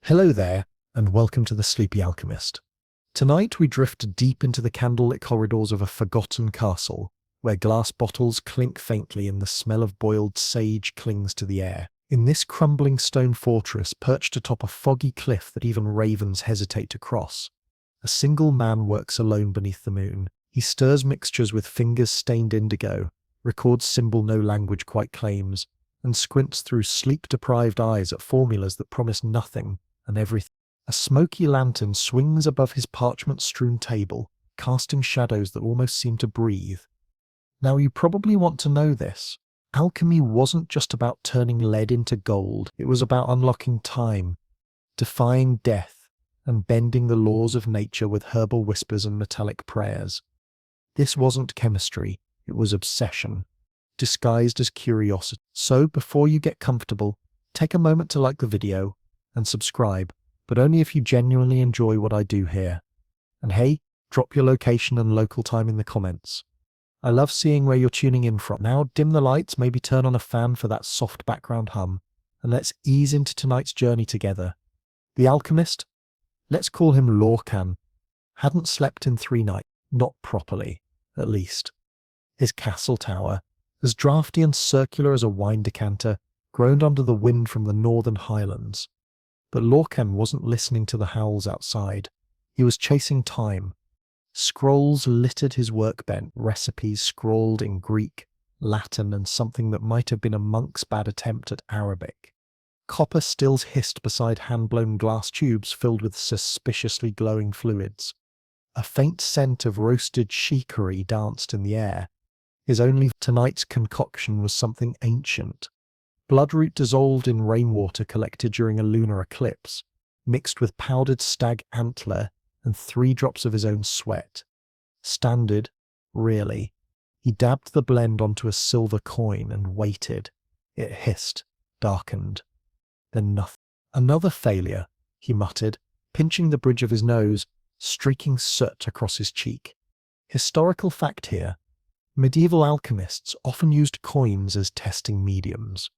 Hello there, and welcome to the Sleepy Alchemist. Tonight we drift deep into the candlelit corridors of a forgotten castle, where glass bottles clink faintly and the smell of boiled sage clings to the air. In this crumbling stone fortress perched atop a foggy cliff that even ravens hesitate to cross, a single man works alone beneath the moon. He stirs mixtures with fingers stained indigo, records symbol no language quite claims, and squints through sleep-deprived eyes at formulas that promise nothing and everything. A smoky lantern swings above his parchment-strewn table, casting shadows that almost seem to breathe. Now you probably want to know this. Alchemy wasn't just about turning lead into gold, it was about unlocking time, defying death, and bending the laws of nature with herbal whispers and metallic prayers. This wasn't chemistry, it was obsession, disguised as curiosity. So before you get comfortable, take a moment to like the video and subscribe, but only if you genuinely enjoy what I do here. And hey, drop your location and local time in the comments. I love seeing where you're tuning in from. Now dim the lights, maybe turn on a fan for that soft background hum, and let's ease into tonight's journey together. The alchemist, let's call him Lorcan, hadn't slept in 3 nights, not properly, at least. His castle tower, as drafty and circular as a wine decanter, groaned under the wind from the northern highlands. But Lorcan wasn't listening to the howls outside. He was chasing time. Scrolls littered his workbench, recipes scrawled in Greek, Latin, and something that might have been a monk's bad attempt at Arabic. Copper stills hissed beside hand-blown glass tubes filled with suspiciously glowing fluids. A faint scent of roasted chicory danced in the air. His only tonight's concoction was something ancient. Bloodroot dissolved in rainwater collected during a lunar eclipse, mixed with powdered stag antler and 3 drops of his own sweat. Standard, really. He dabbed the blend onto a silver coin and waited. It hissed, darkened. Then nothing. Another failure, he muttered, pinching the bridge of his nose, streaking soot across his cheek. Historical fact here. Medieval alchemists often used coins as testing mediums.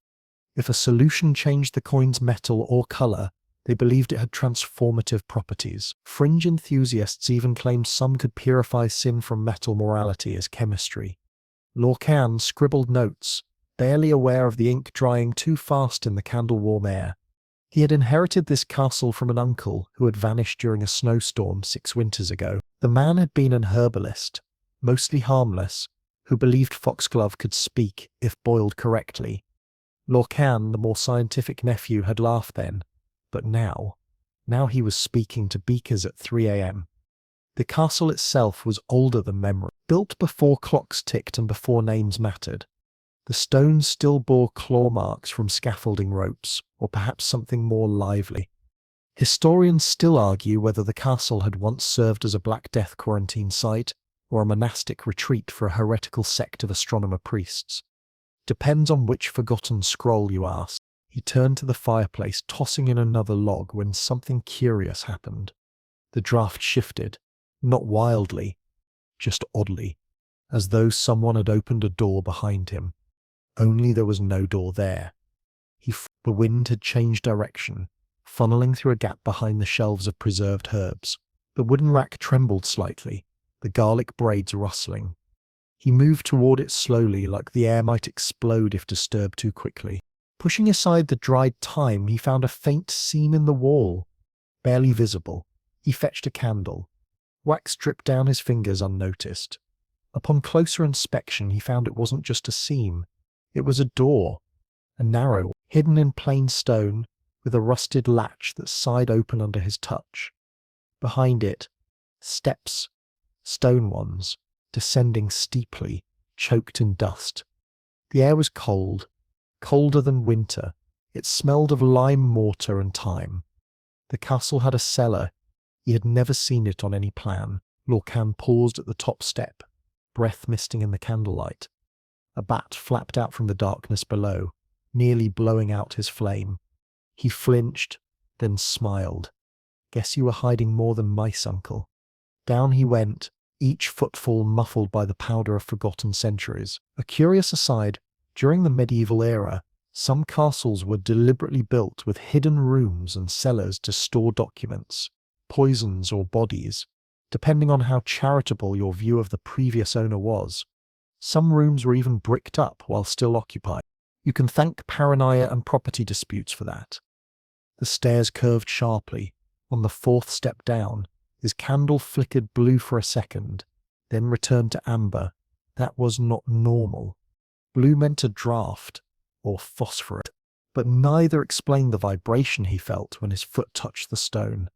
If a solution changed the coin's metal or color, they believed it had transformative properties. Fringe enthusiasts even claimed some could purify sin from metal morality as chemistry. Lorcan scribbled notes, barely aware of the ink drying too fast in the candle-warm air. He had inherited this castle from an uncle who had vanished during a snowstorm 6 winters ago. The man had been an herbalist, mostly harmless, who believed foxglove could speak if boiled correctly. Lorcan, the more scientific nephew, had laughed then, but now he was speaking to beakers at 3 a.m. The castle itself was older than memory, built before clocks ticked and before names mattered. The stones still bore claw marks from scaffolding ropes, or perhaps something more lively. Historians still argue whether the castle had once served as a Black Death quarantine site, or a monastic retreat for a heretical sect of astronomer priests. Depends on which forgotten scroll you ask. He turned to the fireplace, tossing in another log, when something curious happened. The draft shifted, not wildly, just oddly, as though someone had opened a door behind him. Only there was no door there. The wind had changed direction, funneling through a gap behind the shelves of preserved herbs. The wooden rack trembled slightly, the garlic braids rustling. He moved toward it slowly, like the air might explode if disturbed too quickly. Pushing aside the dried thyme, he found a faint seam in the wall, barely visible. He fetched a candle. Wax dripped down his fingers unnoticed. Upon closer inspection, he found it wasn't just a seam. It was a door, a narrow, hidden in plain stone, with a rusted latch that sighed open under his touch. Behind it, steps, stone ones, descending steeply, choked in dust. The air was cold, colder than winter. It smelled of lime mortar and thyme. The castle had a cellar. He had never seen it on any plan. Lorcan paused at the top step, breath misting in the candlelight. A bat flapped out from the darkness below, nearly blowing out his flame. He flinched, then smiled. Guess you were hiding more than mice, uncle. Down he went, each footfall muffled by the powder of forgotten centuries. A curious aside, during the medieval era, Some castles were deliberately built with hidden rooms and cellars to store documents, poisons, or bodies, depending on how charitable your view of the previous owner was. Some rooms were even bricked up while still occupied. You can thank paranoia and property disputes for that. The stairs curved sharply. On the fourth step down, his candle flickered blue for a second, then returned to amber. That was not normal. Blue meant a draft, or phosphorus, but neither explained the vibration he felt when his foot touched the stone.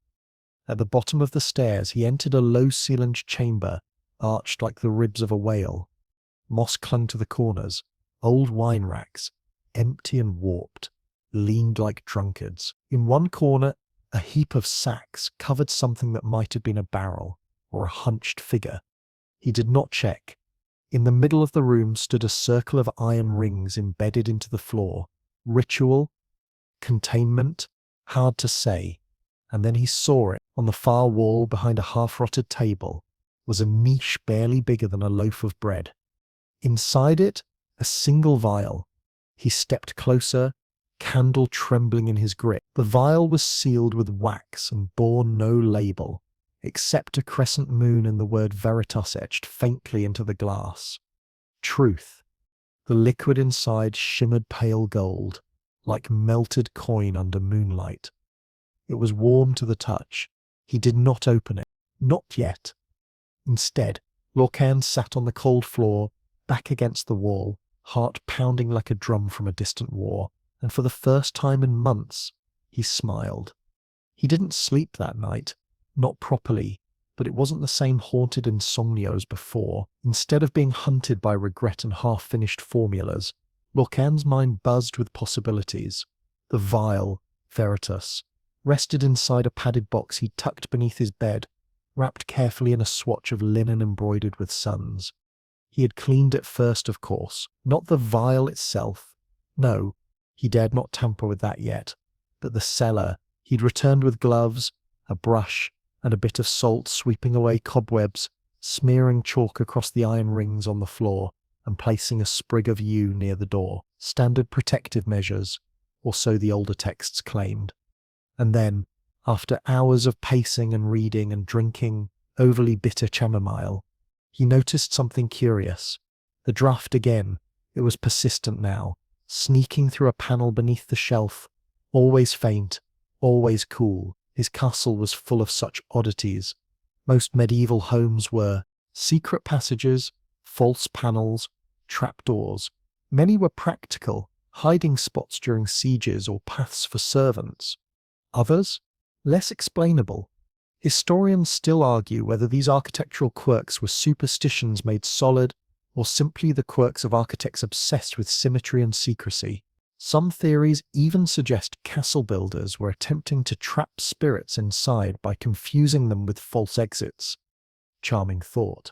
At the bottom of the stairs, he entered a low-ceilinged chamber, arched like the ribs of a whale. Moss clung to the corners. Old wine racks, empty and warped, leaned like drunkards. In one corner, a heap of sacks covered something that might have been a barrel or a hunched figure. He did not check. In the middle of the room stood a circle of iron rings embedded into the floor. Ritual? Containment? Hard to say. And then he saw it. On the far wall behind a half-rotted table was a niche barely bigger than a loaf of bread. Inside it, a single vial. He stepped closer, candle trembling in his grip. The vial was sealed with wax and bore no label, except a crescent moon and the word Veritas etched faintly into the glass. Truth. The liquid inside shimmered pale gold, like melted coin under moonlight. It was warm to the touch. He did not open it. Not yet. Instead, Lorcan sat on the cold floor, back against the wall, heart pounding like a drum from a distant war, and for the first time in months, he smiled. He didn't sleep that night, not properly, but it wasn't the same haunted insomnia as before. Instead of being hunted by regret and half-finished formulas, Lorcan's mind buzzed with possibilities. The vial, Veritas, rested inside a padded box he tucked beneath his bed, wrapped carefully in a swatch of linen embroidered with suns. He had cleaned it first, of course, not the vial itself. No, he dared not tamper with that yet. But the cellar, he'd returned with gloves, a brush, and a bit of salt, sweeping away cobwebs, smearing chalk across the iron rings on the floor, and placing a sprig of yew near the door. Standard protective measures, or so the older texts claimed. And then, after hours of pacing and reading and drinking overly bitter chamomile, he noticed something curious. The draft again. It was persistent now, sneaking through a panel beneath the shelf, always faint, always cool. His castle was full of such oddities. Most medieval homes were secret passages, false panels, trapdoors. Many were practical, hiding spots during sieges or paths for servants. Others, less explainable. Historians still argue whether these architectural quirks were superstitions made solid or simply the quirks of architects obsessed with symmetry and secrecy. Some theories even suggest castle builders were attempting to trap spirits inside by confusing them with false exits. Charming thought.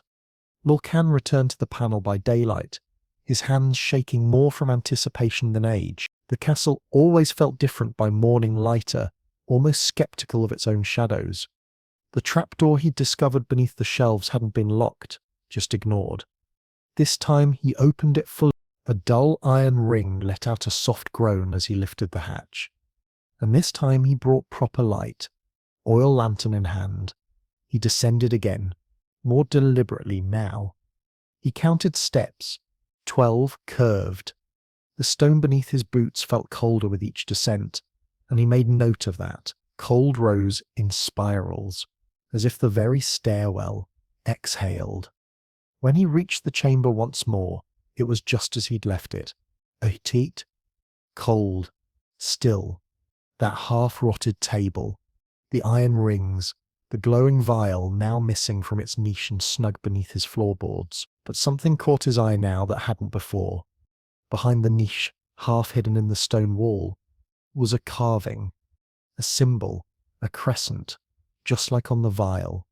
Lorcan returned to the panel by daylight, his hands shaking more from anticipation than age. The castle always felt different by morning lighter, almost skeptical of its own shadows. The trapdoor he'd discovered beneath the shelves hadn't been locked, just ignored. This time he opened it fully. A dull iron ring let out a soft groan as he lifted the hatch. And this time he brought proper light, oil lantern in hand. He descended again, more deliberately now. He counted steps, 12 curved. The stone beneath his boots felt colder with each descent, and he made note of that. Cold rose in spirals, as if the very stairwell exhaled. When he reached the chamber once more, it was just as he'd left it. A heat, cold, still. That half-rotted table, the iron rings, the glowing vial now missing from its niche and snug beneath his floorboards. But something caught his eye now that hadn't before. Behind the niche, half hidden in the stone wall, was a carving, a symbol, a crescent, just like on the vial.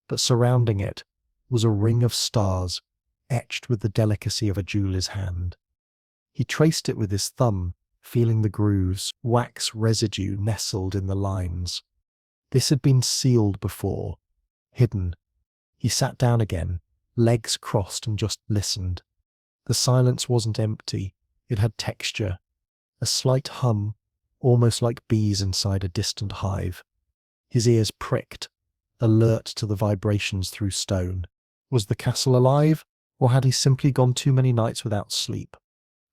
But surrounding it was a ring of stars, etched with the delicacy of a jeweler's hand. He traced it with his thumb, feeling the grooves, wax residue nestled in the lines. This had been sealed before, hidden. He sat down again, legs crossed, and just listened. The silence wasn't empty, it had texture. a slight hum, almost like bees inside a distant hive. His ears pricked, alert to the vibrations through stone. Was the castle alive, or had he simply gone too many nights without sleep?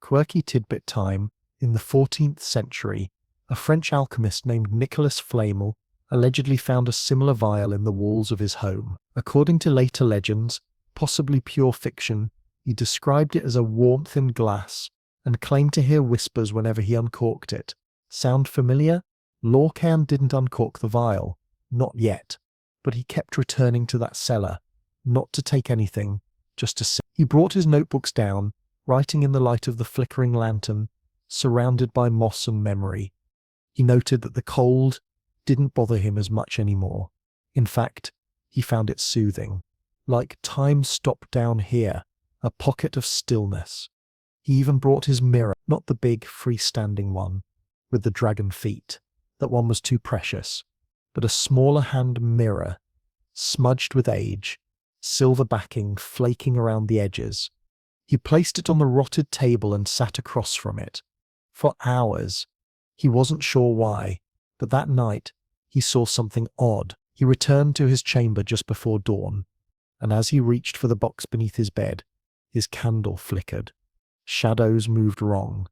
Quirky tidbit time. In the 14th century, a French alchemist named Nicolas Flamel allegedly found a similar vial in the walls of his home. According to later legends, possibly pure fiction, he described it as a warmth in glass and claimed to hear whispers whenever he uncorked it. Sound familiar? Lorcan didn't uncork the vial, not yet, but he kept returning to that cellar, not to take anything, just to sit. He brought his notebooks down, writing in the light of the flickering lantern, surrounded by moss and memory. He noted that the cold didn't bother him as much anymore. In fact, he found it soothing, like time stopped down here, a pocket of stillness. He even brought his mirror, not the big freestanding one with the dragon feet. That one was too precious, but a smaller hand mirror, smudged with age, silver backing flaking around the edges. He placed it on the rotted table and sat across from it. For hours. He wasn't sure why, but that night he saw something odd. He returned to his chamber just before dawn, and as he reached for the box beneath his bed, his candle flickered. Shadows moved wrong,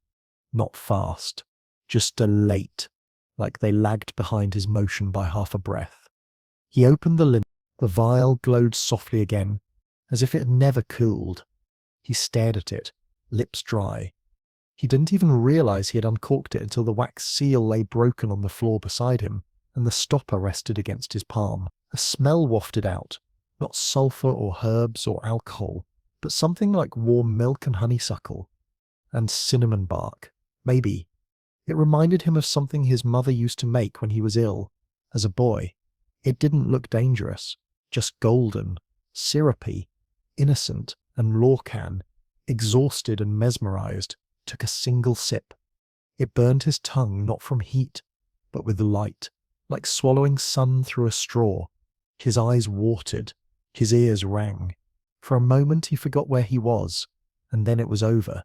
not fast, just late, like they lagged behind his motion by half a breath. He opened the lid. The vial glowed softly again, as if it had never cooled. He stared at it, lips dry. He didn't even realize he had uncorked it until the wax seal lay broken on the floor beside him, and the stopper rested against his palm. A smell wafted out, not sulfur or herbs or alcohol, but something like warm milk and honeysuckle, and cinnamon bark, maybe. It reminded him of something his mother used to make when he was ill, as a boy. It didn't look dangerous, just golden, syrupy, innocent, and Lorcan, exhausted and mesmerized, took a single sip. It burned his tongue not from heat, but with light, like swallowing sun through a straw. His eyes watered, his ears rang. For a moment he forgot where he was, and then it was over.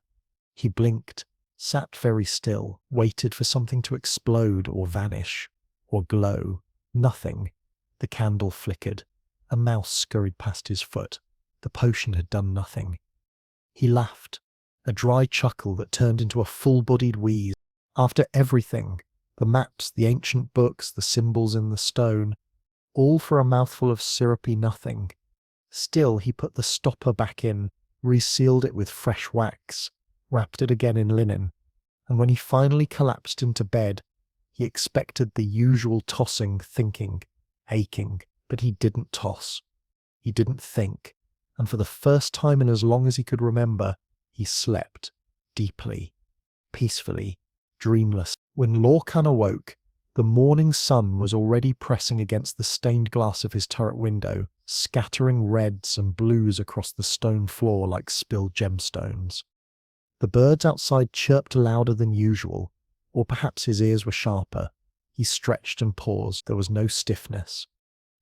He blinked, sat very still, waited for something to explode or vanish, or glow. Nothing. The candle flickered. A mouse scurried past his foot. The potion had done nothing. He laughed, a dry chuckle that turned into a full-bodied wheeze. After everything, the maps, the ancient books, the symbols in the stone, all for a mouthful of syrupy nothing. Still, he put the stopper back in, resealed it with fresh wax, wrapped it again in linen, and when he finally collapsed into bed, he expected the usual tossing, thinking, aching, but he didn't toss. He didn't think, and for the first time in as long as he could remember, he slept, deeply, peacefully, dreamless. When Lorcan awoke, the morning sun was already pressing against the stained glass of his turret window, scattering reds and blues across the stone floor like spilled gemstones. The birds outside chirped louder than usual, or perhaps his ears were sharper. He stretched and paused. There was no stiffness.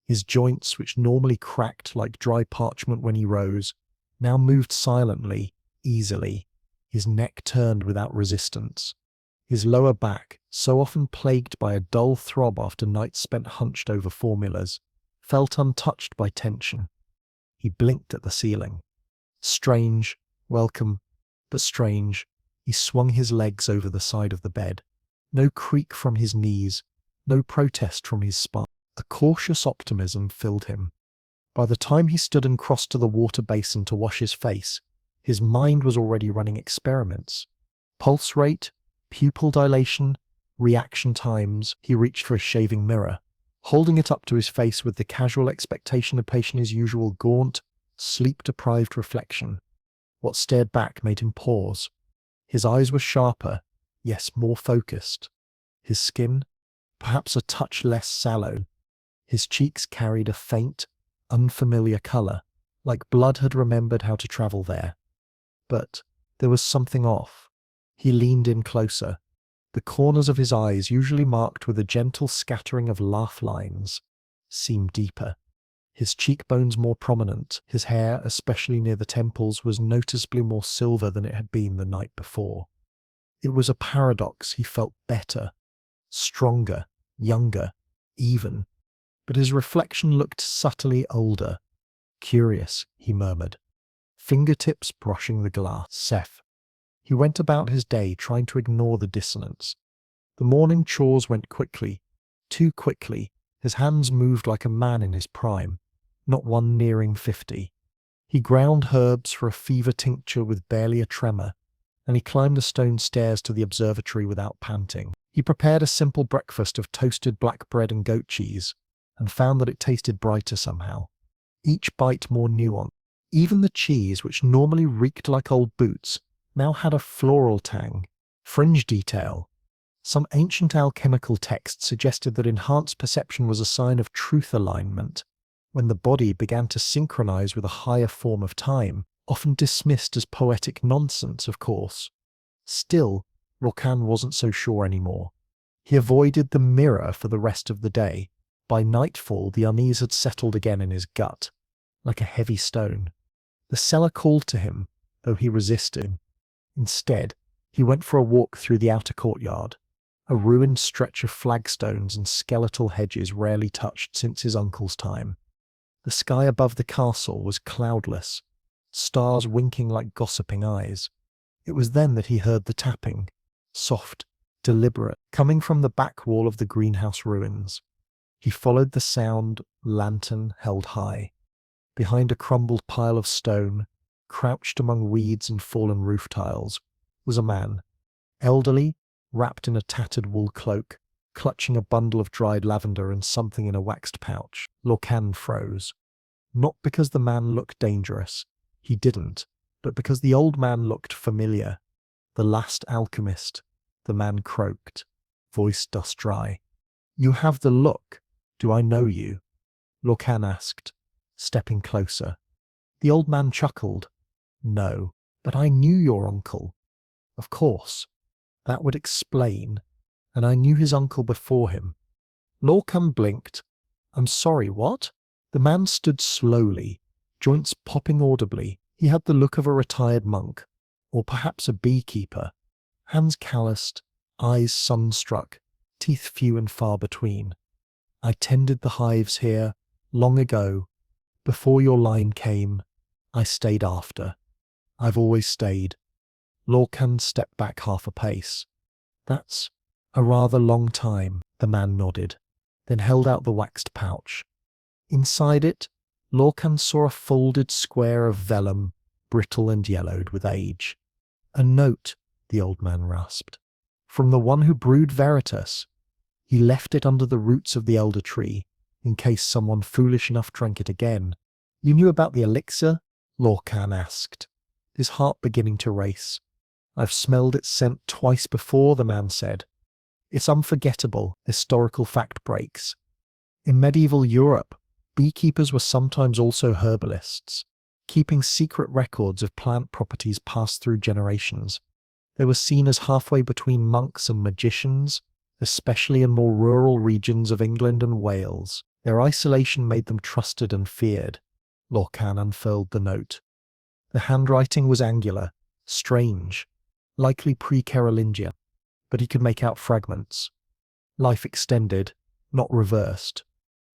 His joints, which normally cracked like dry parchment when he rose, now moved silently, easily. His neck turned without resistance. His lower back, so often plagued by a dull throb after nights spent hunched over formulas, felt untouched by tension. He blinked at the ceiling. Strange, welcome, but strange. He swung his legs over the side of the bed. No creak from his knees, no protest from his spine. A cautious optimism filled him. By the time he stood and crossed to the water basin to wash his face, his mind was already running experiments. Pulse rate, pupil dilation, reaction times. He reached for his shaving mirror, holding it up to his face with the casual expectation of patient his usual gaunt, sleep-deprived reflection. What stared back made him pause. His eyes were sharper, yes, more focused. His skin, perhaps a touch less sallow. His cheeks carried a faint, unfamiliar colour, like blood had remembered how to travel there. But there was something off. He leaned in closer. The corners of his eyes, usually marked with a gentle scattering of laugh lines, seemed deeper. His cheekbones more prominent. His hair, especially near the temples, was noticeably more silver than it had been the night before. It was a paradox. He felt better, stronger, younger, even. But his reflection looked subtly older. Curious, he murmured, fingertips brushing the glass. Seth. He went about his day trying to ignore the dissonance. The morning chores went quickly, too quickly. His hands moved like a man in his prime, not one nearing 50. He ground herbs for a fever tincture with barely a tremor, and he climbed the stone stairs to the observatory without panting. He prepared a simple breakfast of toasted black bread and goat cheese, and found that it tasted brighter somehow, each bite more nuanced. Even the cheese, which normally reeked like old boots, now had a floral tang, fringe detail. Some ancient alchemical text suggested that enhanced perception was a sign of truth alignment, when the body began to synchronize with a higher form of time, often dismissed as poetic nonsense, of course. Still, Lorcan wasn't so sure anymore. He avoided the mirror for the rest of the day. By nightfall, the unease had settled again in his gut, like a heavy stone. The cellar called to him, though he resisted. Instead, he went for a walk through the outer courtyard, a ruined stretch of flagstones and skeletal hedges rarely touched since his uncle's time. The sky above the castle was cloudless, stars winking like gossiping eyes. It was then that he heard the tapping, soft, deliberate, coming from the back wall of the greenhouse ruins. He followed the sound, lantern held high. Behind a crumbled pile of stone, crouched among weeds and fallen roof tiles, was a man, elderly, wrapped in a tattered wool cloak, clutching a bundle of dried lavender and something in a waxed pouch. Lorcan froze. Not because the man looked dangerous, he didn't, but because the old man looked familiar. The last alchemist, the man croaked, voice dust dry. "You have the look. Do I know you?" Lorcan asked, stepping closer. The old man chuckled. "No, but I knew your uncle." "Of course. That would explain. And I knew his uncle before him." Lorcan blinked. "I'm sorry, what?" The man stood slowly, joints popping audibly. He had the look of a retired monk, or perhaps a beekeeper. Hands calloused, eyes sunstruck, teeth few and far between. "I tended the hives here, long ago. Before your line came, I stayed after. I've always stayed." Lorcan stepped back half a pace. "That's a rather long time," the man nodded, then held out the waxed pouch. Inside it, Lorcan saw a folded square of vellum, brittle and yellowed with age. "A note," the old man rasped, "from the one who brewed Veritas. He left it under the roots of the elder tree, in case someone foolish enough drank it again." "You knew about the elixir?" Lorcan asked, his heart beginning to race. "I've smelled its scent twice before," the man said. "It's unforgettable, historical fact breaks. In medieval Europe, beekeepers were sometimes also herbalists, keeping secret records of plant properties passed through generations. They were seen as halfway between monks and magicians, especially in more rural regions of England and Wales. Their isolation made them trusted and feared." Lorcan unfurled the note. The handwriting was angular, strange, likely pre-Carolingian, but he could make out fragments. "Life extended, not reversed.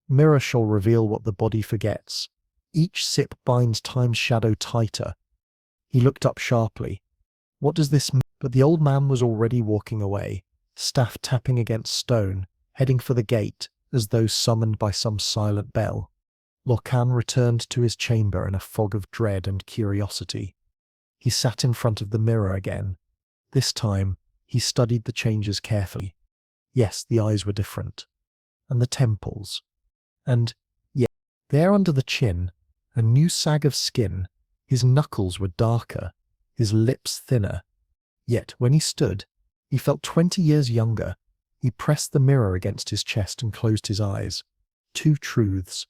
Mirror shall reveal what the body forgets. Each sip binds time's shadow tighter." He looked up sharply. "What does this mean?" But the old man was already walking away, staff tapping against stone, heading for the gate, as though summoned by some silent bell. Lorcan returned to his chamber in a fog of dread and curiosity. He sat in front of the mirror again. This time, he studied the changes carefully. Yes, the eyes were different. And the temples. And, yes, there under the chin, a new sag of skin. His knuckles were darker, his lips thinner. Yet, when he stood, he felt 20 years younger. He pressed the mirror against his chest and closed his eyes. Two truths.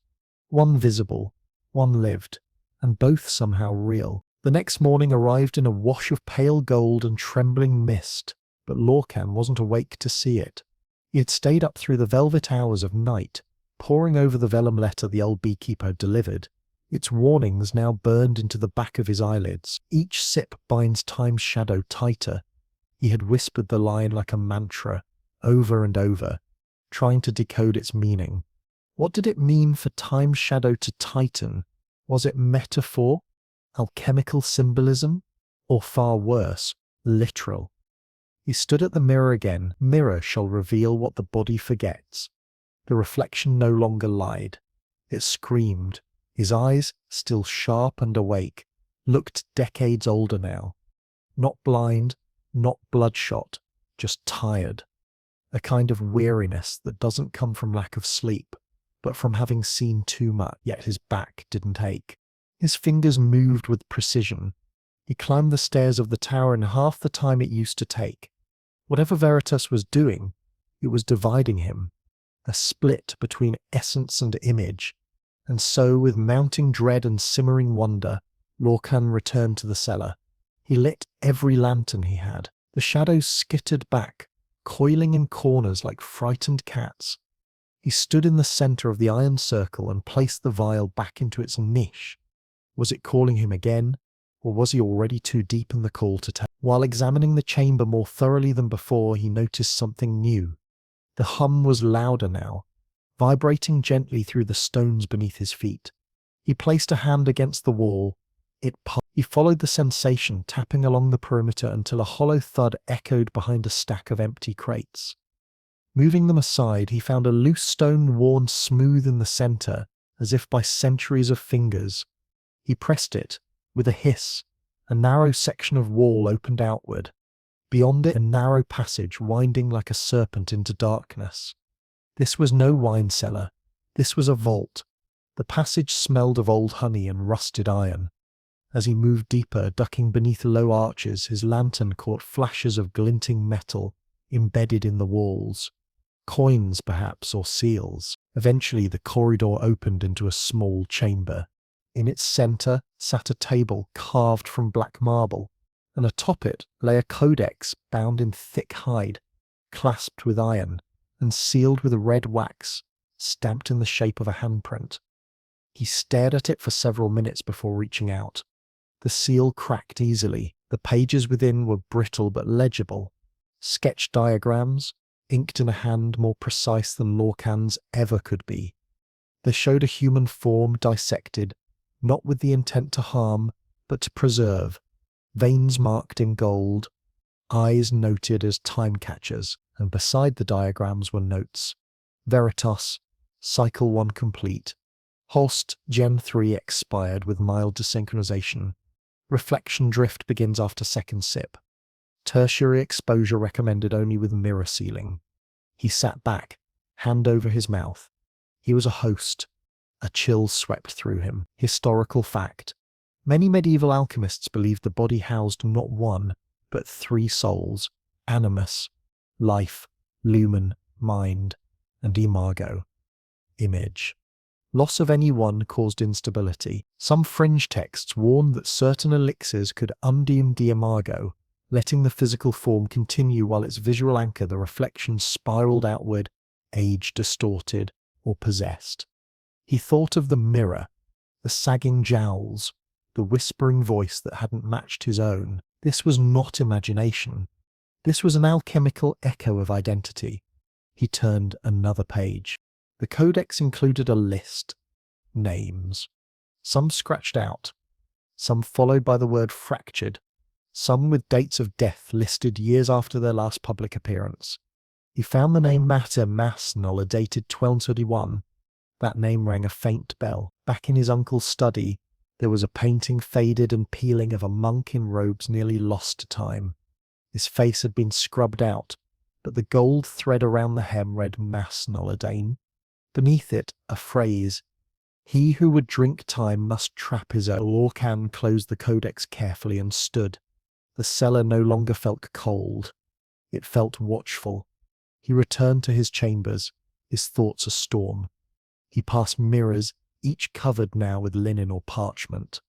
One visible, one lived, and both somehow real. The next morning arrived in a wash of pale gold and trembling mist, but Lorcan wasn't awake to see it. He had stayed up through the velvet hours of night, poring over the vellum letter the old beekeeper had delivered. Its warnings now burned into the back of his eyelids. Each sip binds time's shadow tighter. He had whispered the line like a mantra, over and over, trying to decode its meaning. What did it mean for Time's shadow to tighten? Was it metaphor, alchemical symbolism, or far worse, literal? He stood at the mirror again. Mirror shall reveal what the body forgets. The reflection no longer lied. It screamed. His eyes, still sharp and awake, looked decades older now. Not blind, not bloodshot, just tired. A kind of weariness that doesn't come from lack of sleep, but from having seen too much, yet his back didn't ache. His fingers moved with precision. He climbed the stairs of the tower in half the time it used to take. Whatever Veritas was doing, it was dividing him, a split between essence and image. And so, with mounting dread and simmering wonder, Lorcan returned to the cellar. He lit every lantern he had. The shadows skittered back, coiling in corners like frightened cats. He stood in the center of the iron circle and placed the vial back into its niche. Was it calling him again, or was he already too deep in the call to tell? While examining the chamber more thoroughly than before, he noticed something new. The hum was louder now, vibrating gently through the stones beneath his feet. He placed a hand against the wall. He followed the sensation, tapping along the perimeter until a hollow thud echoed behind a stack of empty crates. Moving them aside, he found a loose stone worn smooth in the center, as if by centuries of fingers. He pressed it. With a hiss, a narrow section of wall opened outward. Beyond it, a narrow passage winding like a serpent into darkness. This was no wine cellar. This was a vault. The passage smelled of old honey and rusted iron. As he moved deeper, ducking beneath low arches, his lantern caught flashes of glinting metal embedded in the walls. Coins, perhaps, or seals. Eventually, the corridor opened into a small chamber. In its center sat a table carved from black marble, and atop it lay a codex bound in thick hide, clasped with iron, and sealed with red wax, stamped in the shape of a handprint. He stared at it for several minutes before reaching out. The seal cracked easily. The pages within were brittle but legible. Sketch diagrams, inked in a hand more precise than Lorcan's ever could be. They showed a human form dissected, not with the intent to harm, but to preserve. Veins marked in gold, eyes noted as time catchers, and beside the diagrams were notes. Veritas, Cycle 1 complete. Holst, Gen 3 expired with mild desynchronization. Reflection drift begins after second sip. Tertiary exposure recommended only with mirror sealing. He sat back, hand over his mouth. He was a host. A chill swept through him. Historical fact. Many medieval alchemists believed the body housed not one, but 3 souls: animus, life, lumen, mind, and imago, image. Loss of any one caused instability. Some fringe texts warned that certain elixirs could undoom the imago, letting the physical form continue while its visual anchor, the reflection, spiraled outward, age distorted, or possessed. He thought of the mirror, the sagging jowls, the whispering voice that hadn't matched his own. This was not imagination. This was an alchemical echo of identity. He turned another page. The codex included a list. Names. Some scratched out. Some followed by the word fractured. Some with dates of death listed years after their last public appearance. He found the name Mater Masnola dated 1231. That name rang a faint bell. Back in his uncle's study, there was a painting faded and peeling of a monk in robes nearly lost to time. His face had been scrubbed out, but the gold thread around the hem read Masnoladane. Beneath it, a phrase, "He who would drink time must trap his own." Lorcan closed the codex carefully and stood. The cellar no longer felt cold. It felt watchful. He returned to his chambers, his thoughts a storm. He passed mirrors, each covered now with linen or parchment.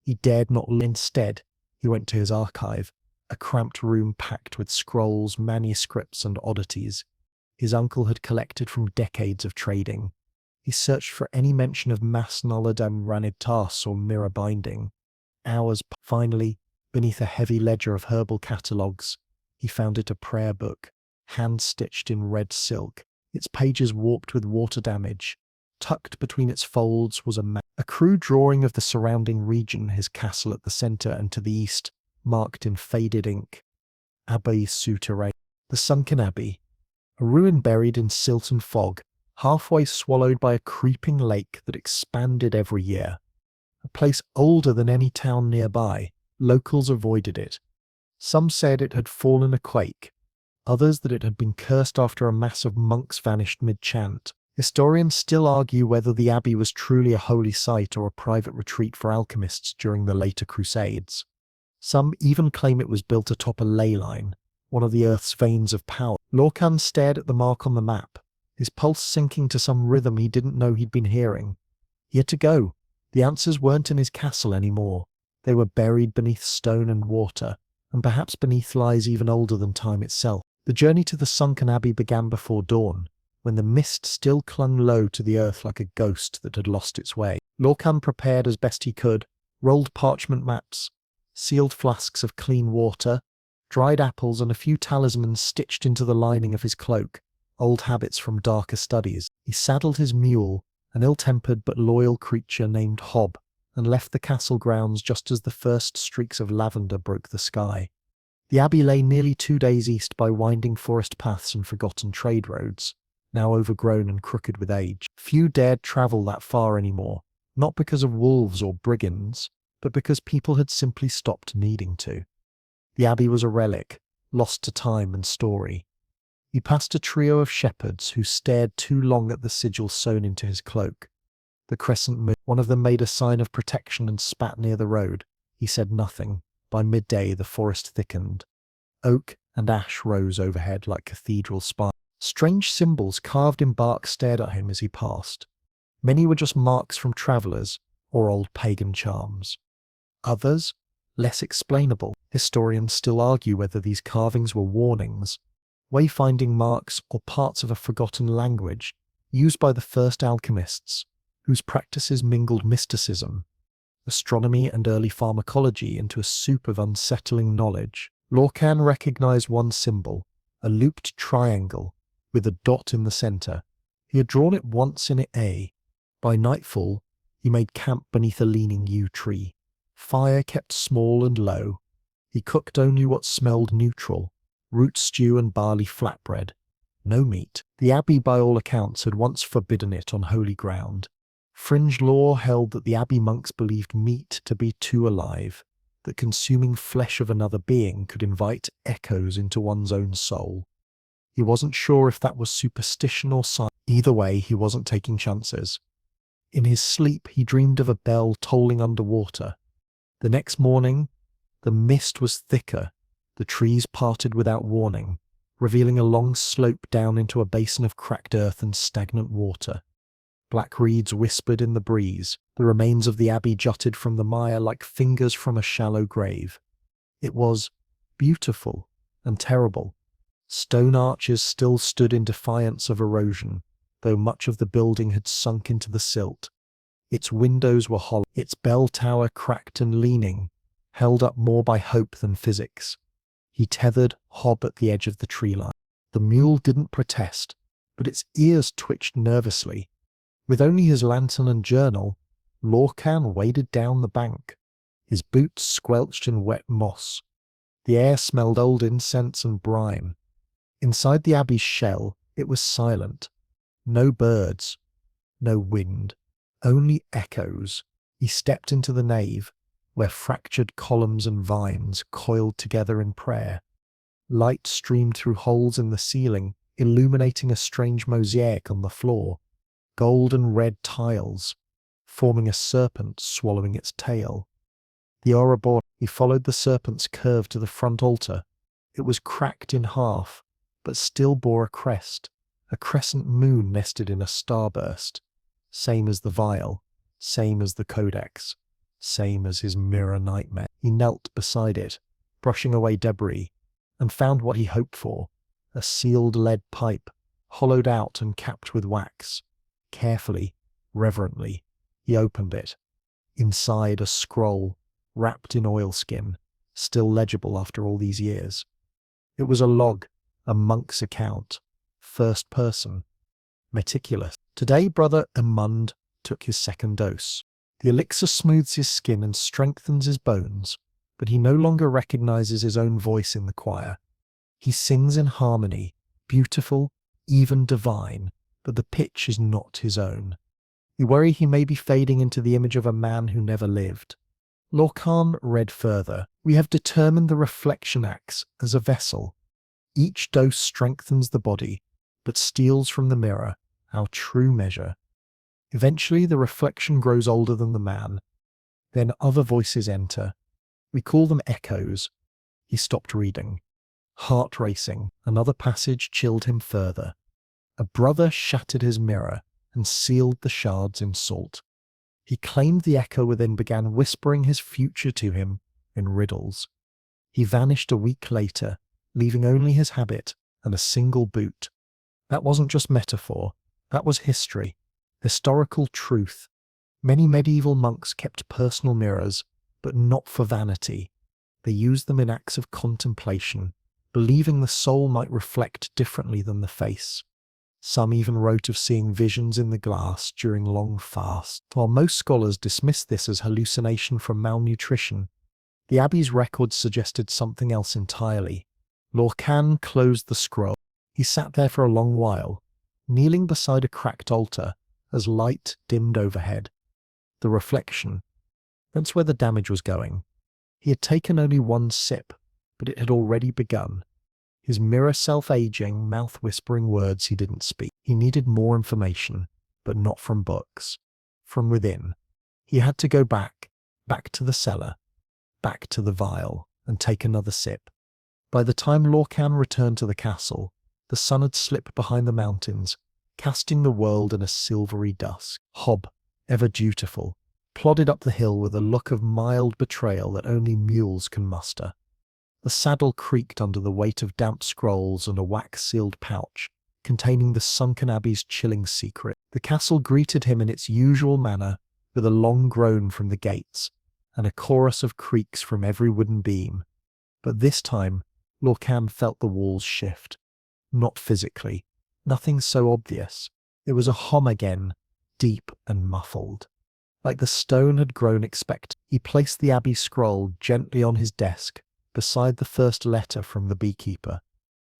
He dared not. Instead, he went to his archive, a cramped room packed with scrolls, manuscripts, and oddities his uncle had collected from decades of trading. He searched for any mention of Masnoladam Ranitas or mirror binding. Finally, beneath a heavy ledger of herbal catalogues, He found it a prayer book, hand-stitched in red silk, its pages warped with water damage. Tucked between its folds was a map, a crude drawing of the surrounding region, his castle at the centre and to the east, marked in faded ink. Abbey Souterrain, the sunken abbey, a ruin buried in silt and fog, halfway swallowed by a creeping lake that expanded every year. A place older than any town nearby, locals avoided it. Some said it had fallen a quake, others that it had been cursed after a mass of monks vanished mid-chant. Historians still argue whether the abbey was truly a holy site or a private retreat for alchemists during the later Crusades. Some even claim it was built atop a ley line, one of the Earth's veins of power. Lorcan stared at the mark on the map, his pulse sinking to some rhythm he didn't know he'd been hearing. He had to go. The answers weren't in his castle anymore. They were buried beneath stone and water, and perhaps beneath lies even older than time itself. The journey to the sunken abbey began before dawn, when the mist still clung low to the earth like a ghost that had lost its way. Lorcan prepared as best he could, rolled parchment maps, sealed flasks of clean water, dried apples and a few talismans stitched into the lining of his cloak, old habits from darker studies. He saddled his mule, an ill-tempered but loyal creature named Hob, and left the castle grounds just as the first streaks of lavender broke the sky. The abbey lay nearly 2 days east by winding forest paths and forgotten trade roads, now overgrown and crooked with age. Few dared travel that far anymore, not because of wolves or brigands, but because people had simply stopped needing to. The abbey was a relic, lost to time and story. He passed a trio of shepherds who stared too long at the sigil sewn into his cloak. The crescent moon. One of them made a sign of protection and spat near the road. He said nothing. By midday the forest thickened. Oak and ash rose overhead like cathedral spires. Strange symbols carved in bark stared at him as he passed. Many were just marks from travellers or old pagan charms. Others, less explainable. Historians still argue whether these carvings were warnings, wayfinding marks, or parts of a forgotten language used by the first alchemists, whose practices mingled mysticism, astronomy and early pharmacology into a soup of unsettling knowledge. Lorcan recognized one symbol, a looped triangle with a dot in the center. He had drawn it once in A. By nightfall, he made camp beneath a leaning yew tree. Fire kept small and low. He cooked only what smelled neutral, root stew and barley flatbread. No meat. The abbey, by all accounts, had once forbidden it on holy ground. Fringe lore held that the abbey monks believed meat to be too alive, that consuming flesh of another being could invite echoes into one's own soul. He wasn't sure if that was superstition or science. Either way, he wasn't taking chances. In his sleep, he dreamed of a bell tolling underwater. The next morning, the mist was thicker. The trees parted without warning, revealing a long slope down into a basin of cracked earth and stagnant water. Black reeds whispered in the breeze. The remains of the abbey jutted from the mire like fingers from a shallow grave. It was beautiful and terrible. Stone arches still stood in defiance of erosion, though much of the building had sunk into the silt. Its windows were hollow, its bell tower cracked and leaning, held up more by hope than physics. He tethered Hob at the edge of the tree line. The mule didn't protest, but its ears twitched nervously. With only his lantern and journal, Lorcan waded down the bank. His boots squelched in wet moss. The air smelled old incense and brine. Inside the abbey's shell, it was silent. No birds, no wind, only echoes. He stepped into the nave, where fractured columns and vines coiled together in prayer. Light streamed through holes in the ceiling, illuminating a strange mosaic on the floor. Gold and red tiles, forming a serpent swallowing its tail. The Ouroboros. He followed the serpent's curve to the front altar. It was cracked in half, but still bore a crest, a crescent moon nested in a starburst. Same as the vial, same as the codex, same as his mirror nightmare. He knelt beside it, brushing away debris, and found what he hoped for, a sealed lead pipe, hollowed out and capped with wax. Carefully, reverently, he opened it. Inside, a scroll, wrapped in oilskin, still legible after all these years. It was a log, a monk's account. First person. Meticulous. Today, Brother Emund took his second dose. The elixir smooths his skin and strengthens his bones, but he no longer recognizes his own voice in the choir. He sings in harmony, beautiful, even divine, but the pitch is not his own. We worry he may be fading into the image of a man who never lived. Lorcan read further. We have determined the reflection acts as a vessel. Each dose strengthens the body, but steals from the mirror our true measure. Eventually the reflection grows older than the man. Then other voices enter. We call them echoes. He stopped reading. Heart racing, another passage chilled him further. A brother shattered his mirror and sealed the shards in salt. He claimed the echo within began whispering his future to him in riddles. He vanished a week later, leaving only his habit and a single boot. That wasn't just metaphor, that was history, historical truth. Many medieval monks kept personal mirrors, but not for vanity. They used them in acts of contemplation, believing the soul might reflect differently than the face. Some even wrote of seeing visions in the glass during long fasts. While most scholars dismissed this as hallucination from malnutrition, the abbey's records suggested something else entirely. Lorcan closed the scroll. He sat there for a long while, kneeling beside a cracked altar as light dimmed overhead. The reflection. That's where the damage was going. He had taken only one sip, but it had already begun. His mirror self-aging, mouth-whispering words he didn't speak. He needed more information, but not from books. From within. He had to go back to the cellar, back to the vial, and take another sip. By the time Lorcan returned to the castle, the sun had slipped behind the mountains, casting the world in a silvery dusk. Hob, ever dutiful, plodded up the hill with a look of mild betrayal that only mules can muster. The saddle creaked under the weight of damp scrolls and a wax-sealed pouch, containing the sunken abbey's chilling secret. The castle greeted him in its usual manner, with a long groan from the gates, and a chorus of creaks from every wooden beam. But this time, Lorcan felt the walls shift. Not physically. Nothing so obvious. It was a hum again, deep and muffled. Like the stone had grown expectant. He placed the abbey scroll gently on his desk, beside the first letter from the beekeeper.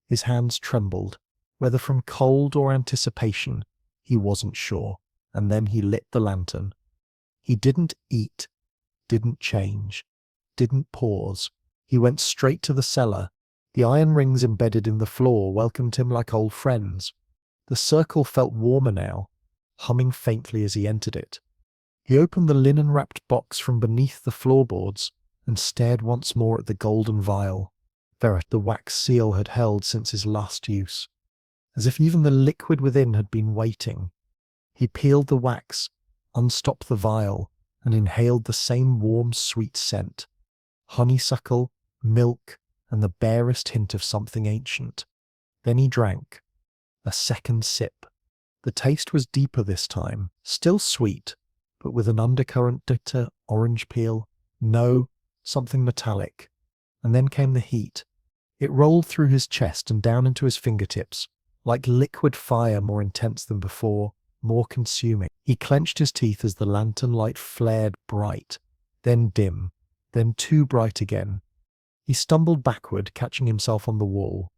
His hands trembled, whether from cold or anticipation, he wasn't sure, and then he lit the lantern. He didn't eat, didn't change, didn't pause. He went straight to the cellar. The iron rings embedded in the floor welcomed him like old friends. The circle felt warmer now, humming faintly as he entered it. He opened the linen-wrapped box from beneath the floorboards and stared once more at the golden vial. The wax seal had held since his last use, as if even the liquid within had been waiting. He peeled the wax, unstopped the vial, and inhaled the same warm, sweet scent. Honeysuckle, milk, and the barest hint of something ancient. Then he drank. A second sip. The taste was deeper this time, still sweet, but with an undercurrent bitter orange peel. No, something metallic. And then came the heat. It rolled through his chest and down into his fingertips, like liquid fire, more intense than before, more consuming. He clenched his teeth as the lantern light flared bright, then dim, then too bright again. He stumbled backward, catching himself on the wall.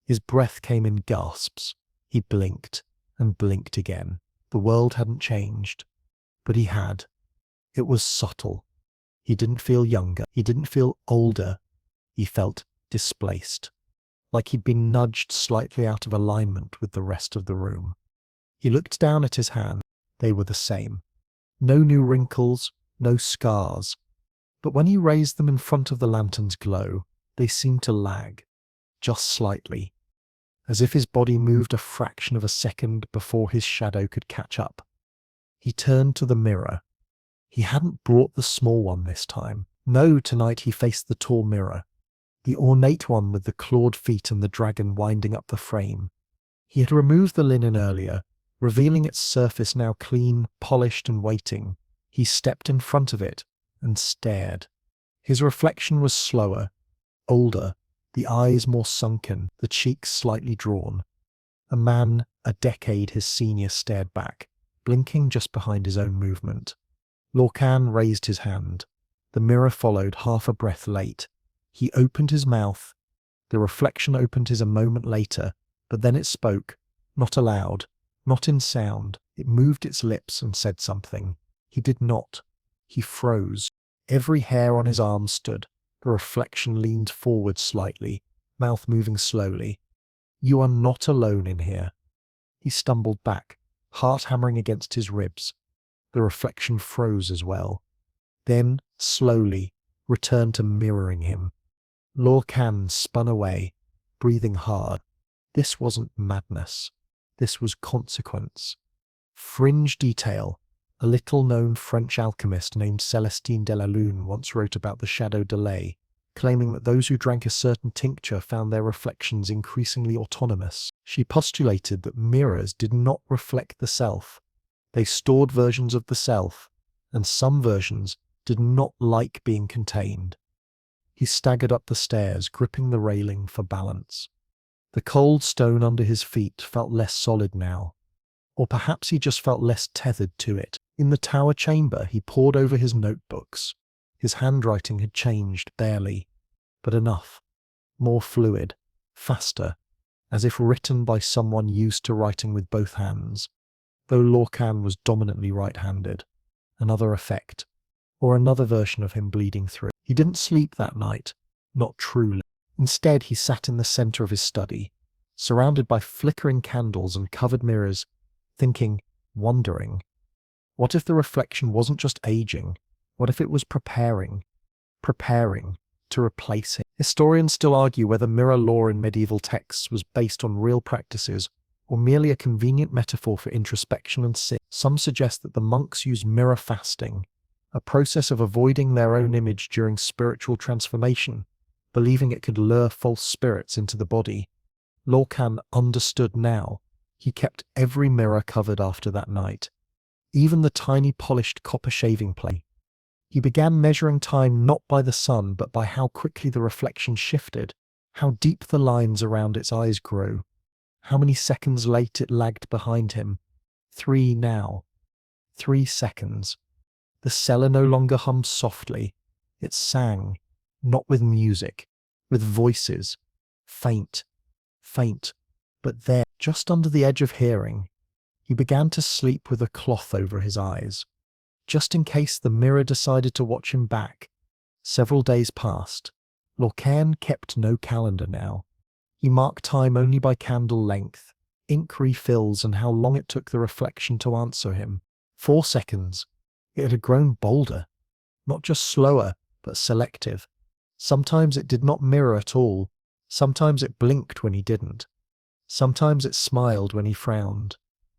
His breath came in gasps. He blinked, and blinked again. The world hadn't changed, but he had. It was subtle. He didn't feel younger. He didn't feel older. He felt displaced, like he'd been nudged slightly out of alignment with the rest of the room. He looked down at his hands. They were the same. No new wrinkles, no scars. But when he raised them in front of the lantern's glow, they seemed to lag, just slightly, as if his body moved a fraction of a second before his shadow could catch up. He turned to the mirror. He hadn't brought the small one this time. No, tonight he faced the tall mirror, the ornate one with the clawed feet and the dragon winding up the frame. He had removed the linen earlier, revealing its surface now clean, polished and waiting. He stepped in front of it and stared. His reflection was slower, older, the eyes more sunken, the cheeks slightly drawn. A man, a decade his senior, stared back, blinking just behind his own movement. Lorcan raised his hand. The mirror followed, half a breath late. He opened his mouth. The reflection opened his a moment later, but then it spoke, not aloud, not in sound. It moved its lips and said something. He did not. He froze. Every hair on his arm stood. The reflection leaned forward slightly, mouth moving slowly. "You are not alone in here." He stumbled back, heart hammering against his ribs. The reflection froze as well. Then, slowly, returned to mirroring him. Lorcan spun away, breathing hard. This wasn't madness. This was consequence. Fringe detail. A little-known French alchemist named Célestine de la Lune once wrote about the shadow delay, claiming that those who drank a certain tincture found their reflections increasingly autonomous. She postulated that mirrors did not reflect the self. They stored versions of the self, and some versions did not like being contained. He staggered up the stairs, gripping the railing for balance. The cold stone under his feet felt less solid now. Or perhaps he just felt less tethered to it. In the tower chamber, he pored over his notebooks. His handwriting had changed, barely, but enough. More fluid, faster, as if written by someone used to writing with both hands. Though Lorcan was dominantly right-handed. Another effect, or another version of him bleeding through. He didn't sleep that night, not truly. Instead, he sat in the center of his study, surrounded by flickering candles and covered mirrors, thinking, wondering. What if the reflection wasn't just aging? What if it was preparing to replace him? Historians still argue whether mirror lore in medieval texts was based on real practices or merely a convenient metaphor for introspection and sin. Some suggest that the monks used mirror fasting, a process of avoiding their own image during spiritual transformation, believing it could lure false spirits into the body. Lorcan understood now. He kept every mirror covered after that night, even the tiny polished copper shaving plate. He began measuring time not by the sun, but by how quickly the reflection shifted, how deep the lines around its eyes grew, how many seconds late it lagged behind him. 3 now. 3 seconds. The cellar no longer hummed softly. It sang, not with music, with voices. Faint, but there, just under the edge of hearing. He began to sleep with a cloth over his eyes, just in case the mirror decided to watch him back. Several days passed. Lorcan kept no calendar now. He marked time only by candle length, ink refills, and how long it took the reflection to answer him. 4 seconds. It had grown bolder. Not just slower, but selective. Sometimes it did not mirror at all. Sometimes it blinked when he didn't. Sometimes it smiled when he frowned.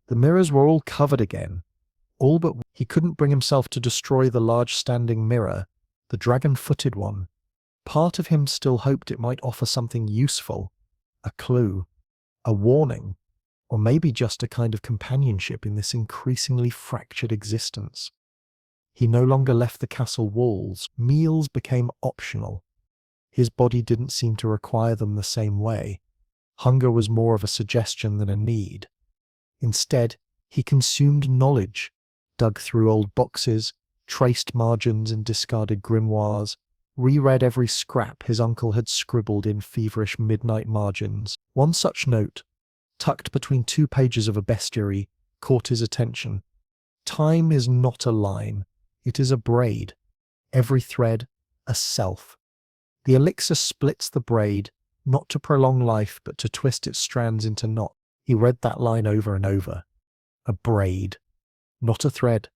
The mirrors were all covered again. All but one. He couldn't bring himself to destroy the large standing mirror, the dragon-footed one. Part of him still hoped it might offer something useful. A clue. A warning. Or maybe just a kind of companionship in this increasingly fractured existence. He no longer left the castle walls. Meals became optional. His body didn't seem to require them the same way. Hunger was more of a suggestion than a need. Instead, he consumed knowledge, dug through old boxes, traced margins in discarded grimoires, reread every scrap his uncle had scribbled in feverish midnight margins. One such note, tucked between 2 pages of a bestiary, caught his attention. Time is not a line, it is a braid. Every thread, a self. The elixir splits the braid, not to prolong life, but to twist its strands into knots. He read that line over and over. A braid, not a thread.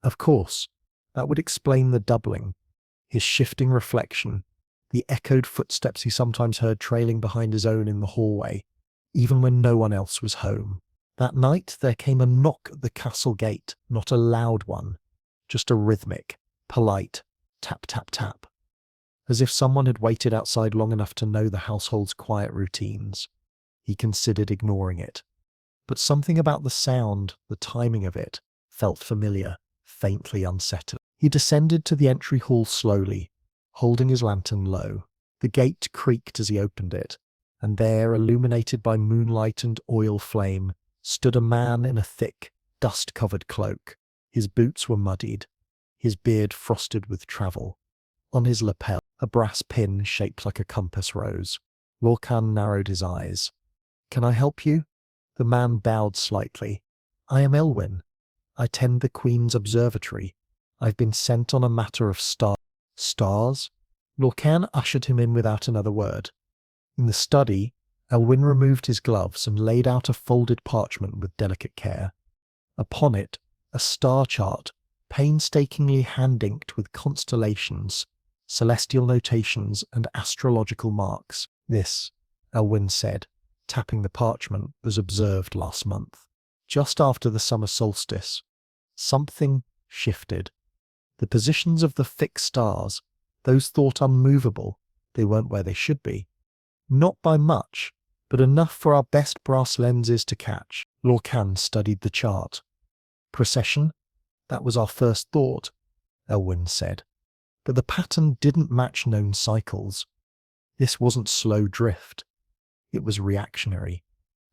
Of course, that would explain the doubling, his shifting reflection, the echoed footsteps he sometimes heard trailing behind his own in the hallway, even when no one else was home. That night there came a knock at the castle gate, not a loud one, just a rhythmic, polite tap, tap, tap. As if someone had waited outside long enough to know the household's quiet routines. He considered ignoring it. But something about the sound, the timing of it, felt familiar, faintly unsettling. He descended to the entry hall slowly, holding his lantern low. The gate creaked as he opened it, and there, illuminated by moonlight and oil flame, stood a man in a thick, dust-covered cloak. His boots were muddied, his beard frosted with travel. On his lapel, a brass pin shaped like a compass rose. Lorcan narrowed his eyes. "Can I help you?" The man bowed slightly. "I am Elwyn. I tend the Queen's observatory. I've been sent on a matter of stars? Lorcan ushered him in without another word. In the study, Elwyn removed his gloves and laid out a folded parchment with delicate care. Upon it, a star chart, painstakingly hand-inked with constellations, celestial notations, and astrological marks. "This," Elwyn said, tapping the parchment, "was observed last month, just after the summer solstice. Something shifted. The positions of the fixed stars, those thought unmovable, they weren't where they should be. Not by much, but enough for our best brass lenses to catch." Lorcan studied the chart. "Precession? That was our first thought," Elwyn said. "But the pattern didn't match known cycles. This wasn't slow drift. It was reactionary,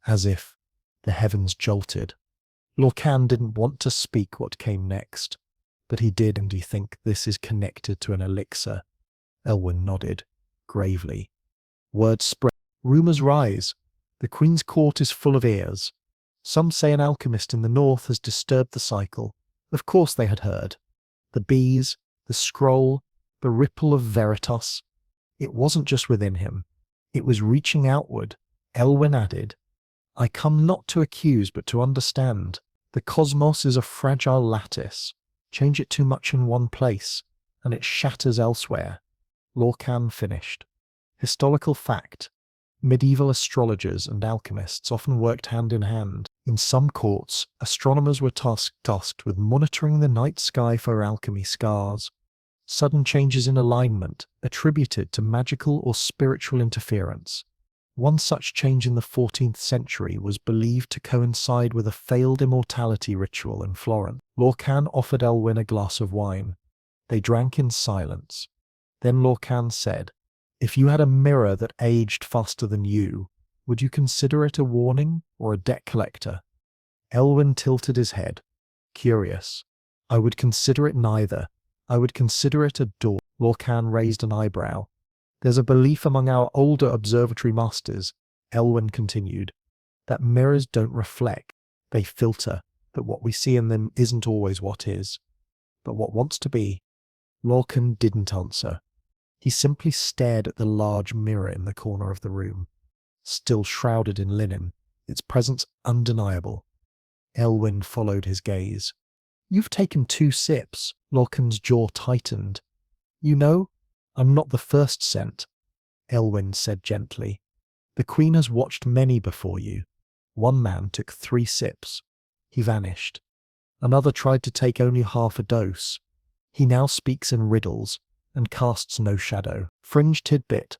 as if the heavens jolted." Lorcan didn't want to speak what came next, but he did. "And you think this is connected to an elixir?" Elwyn nodded, gravely. "Word spread. Rumours rise. The Queen's court is full of ears. Some say an alchemist in the north has disturbed the cycle." Of course they had heard. The bees, the scroll, the ripple of veritas. It wasn't just within him. It was reaching outward. Elwyn added, "I come not to accuse but to understand. The cosmos is a fragile lattice. Change it too much in one place, and it shatters elsewhere." Lorcan finished. Historical fact. Medieval astrologers and alchemists often worked hand in hand. In some courts, astronomers were tasked with monitoring the night sky for alchemy scars. Sudden changes in alignment attributed to magical or spiritual interference. One such change in the 14th century was believed to coincide with a failed immortality ritual in Florence. Lorcan offered Elwyn a glass of wine. They drank in silence. Then Lorcan said, "If you had a mirror that aged faster than you, would you consider it a warning or a debt collector?" Elwyn tilted his head, curious. "I would consider it neither. I would consider it a door." Lorcan raised an eyebrow. "There's a belief among our older observatory masters," Elwyn continued, "that mirrors don't reflect, they filter, that what we see in them isn't always what is, but what wants to be." Lorcan didn't answer. He simply stared at the large mirror in the corner of the room, still shrouded in linen, its presence undeniable. Elwyn followed his gaze. "You've taken 2 sips." Lorcan's jaw tightened. "You know, I'm not the first sent," Elwyn said gently. "The Queen has watched many before you. One man took 3 sips. He vanished. Another tried to take only half a dose. He now speaks in riddles and casts no shadow." Fringe tidbit.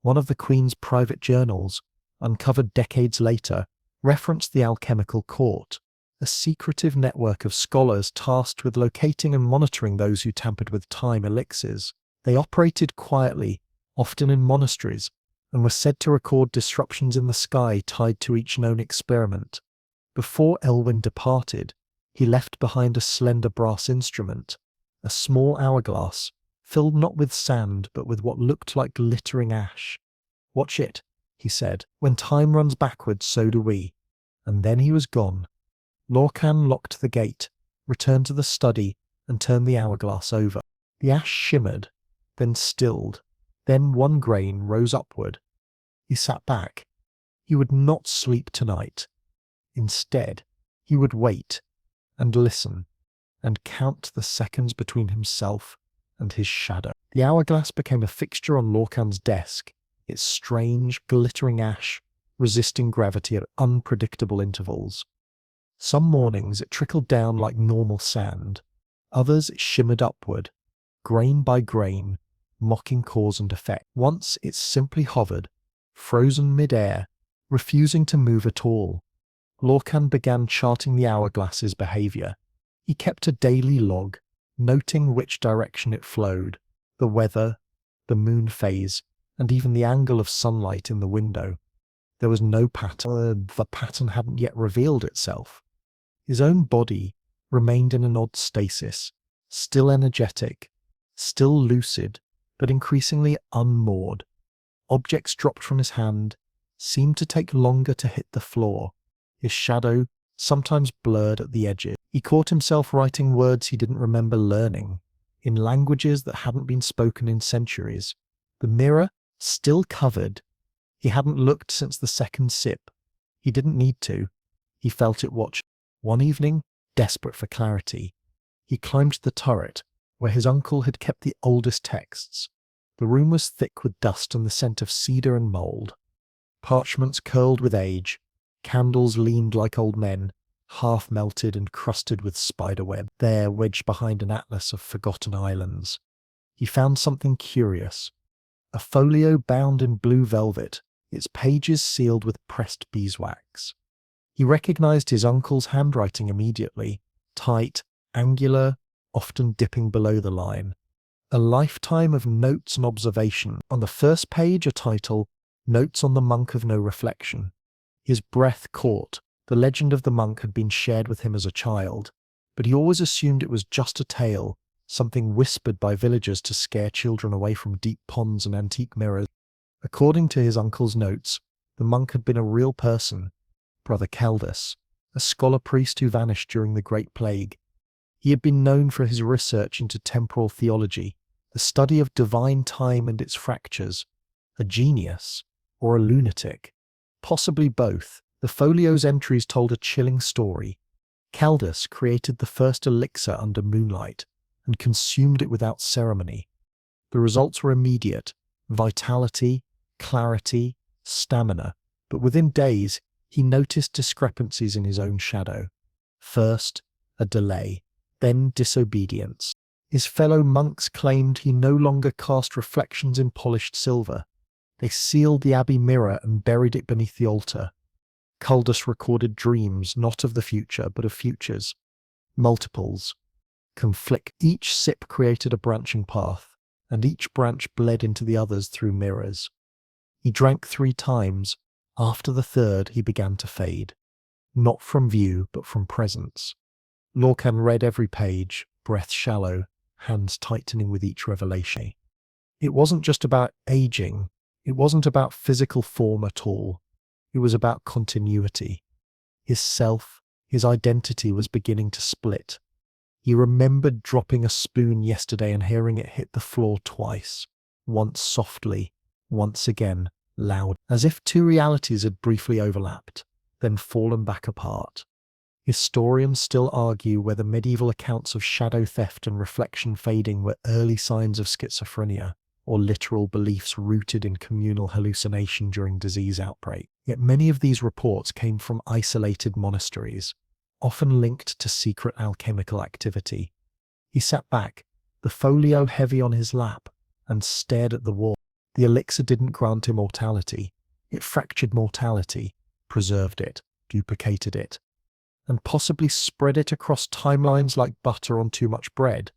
One of the Queen's private journals, uncovered decades later, referenced the alchemical court, a secretive network of scholars tasked with locating and monitoring those who tampered with time elixirs. They operated quietly, often in monasteries, and were said to record disruptions in the sky tied to each known experiment. Before Elwyn departed, he left behind a slender brass instrument, a small hourglass, filled not with sand but with what looked like glittering ash. "Watch it," he said. "When time runs backwards, so do we." And then he was gone. Lorcan locked the gate, returned to the study, and turned the hourglass over. The ash shimmered, then stilled. Then one grain rose upward. He sat back. He would not sleep tonight. Instead, he would wait, and listen, and count the seconds between himself and his shadow. The hourglass became a fixture on Lorcan's desk, its strange, glittering ash resisting gravity at unpredictable intervals. Some mornings it trickled down like normal sand. Others it shimmered upward, grain by grain, mocking cause and effect. Once it simply hovered, frozen mid-air, refusing to move at all. Lorcan began charting the hourglass's behavior. He kept a daily log, noting which direction it flowed, the weather, the moon phase, and even the angle of sunlight in the window. There was no pattern. The pattern hadn't yet revealed itself. His own body remained in an odd stasis, still energetic, still lucid, but increasingly unmoored. Objects dropped from his hand, seemed to take longer to hit the floor. His shadow sometimes blurred at the edges. He caught himself writing words he didn't remember learning, in languages that hadn't been spoken in centuries. The mirror still covered. He hadn't looked since the second sip. He didn't need to. He felt it watch. One evening, desperate for clarity, he climbed the turret where his uncle had kept the oldest texts. The room was thick with dust and the scent of cedar and mould. Parchments curled with age, candles leaned like old men, half melted and crusted with spiderweb, there wedged behind an atlas of forgotten islands. He found something curious. A folio bound in blue velvet, its pages sealed with pressed beeswax. He recognized his uncle's handwriting immediately, tight, angular, often dipping below the line. A lifetime of notes and observation. On the first page, a title, Notes on the Monk of No Reflection. His breath caught. The legend of the monk had been shared with him as a child, but he always assumed it was just a tale, something whispered by villagers to scare children away from deep ponds and antique mirrors. According to his uncle's notes, the monk had been a real person, Brother Caldus, a scholar priest who vanished during the Great Plague. He had been known for his research into temporal theology, the study of divine time and its fractures. A genius, or a lunatic, possibly both. The folio's entries told a chilling story. Caldus created the first elixir under moonlight and consumed it without ceremony. The results were immediate: vitality, clarity, stamina. But within days, he noticed discrepancies in his own shadow. First, a delay, then disobedience. His fellow monks claimed he no longer cast reflections in polished silver. They sealed the abbey mirror and buried it beneath the altar. Caldus recorded dreams, not of the future, but of futures. Multiples. Conflict. Each sip created a branching path, and each branch bled into the others through mirrors. He drank 3 times. After the third, he began to fade. Not from view, but from presence. Lorcan read every page, breath shallow, hands tightening with each revelation. It wasn't just about aging. It wasn't about physical form at all. It was about continuity. His self, his identity was beginning to split. He remembered dropping a spoon yesterday and hearing it hit the floor twice, once softly, once again, loud, as if 2 realities had briefly overlapped, then fallen back apart. Historians still argue whether medieval accounts of shadow theft and reflection fading were early signs of schizophrenia, or literal beliefs rooted in communal hallucination during disease outbreak. Yet many of these reports came from isolated monasteries, often linked to secret alchemical activity. He sat back, the folio heavy on his lap, and stared at the wall. The elixir didn't grant immortality. It fractured mortality, preserved it, duplicated it, and possibly spread it across timelines like butter on too much bread.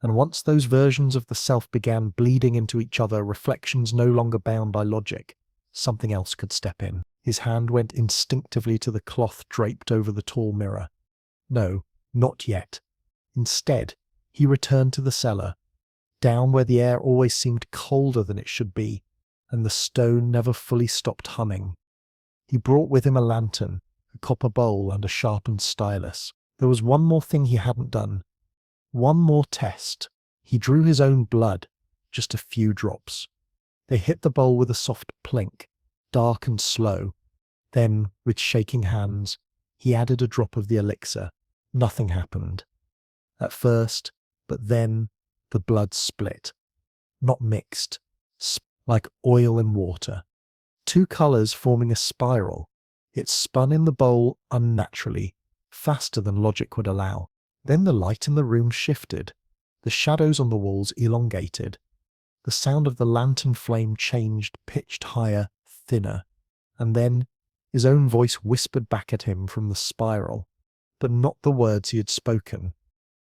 And once those versions of the self began bleeding into each other, reflections no longer bound by logic, something else could step in. His hand went instinctively to the cloth draped over the tall mirror. No, not yet. Instead, he returned to the cellar, down where the air always seemed colder than it should be, and the stone never fully stopped humming. He brought with him a lantern, a copper bowl, and a sharpened stylus. There was one more thing he hadn't done. One more test. He drew his own blood, just a few drops. They hit the bowl with a soft plink, dark and slow. Then, with shaking hands, he added a drop of the elixir. Nothing happened. At first, but then, the blood split. Not mixed, like oil and water. 2 colors forming a spiral. It spun in the bowl unnaturally, faster than logic would allow. Then the light in the room shifted. The shadows on the walls elongated. The sound of the lantern flame changed, pitched higher, thinner. And then his own voice whispered back at him from the spiral, but not the words he had spoken.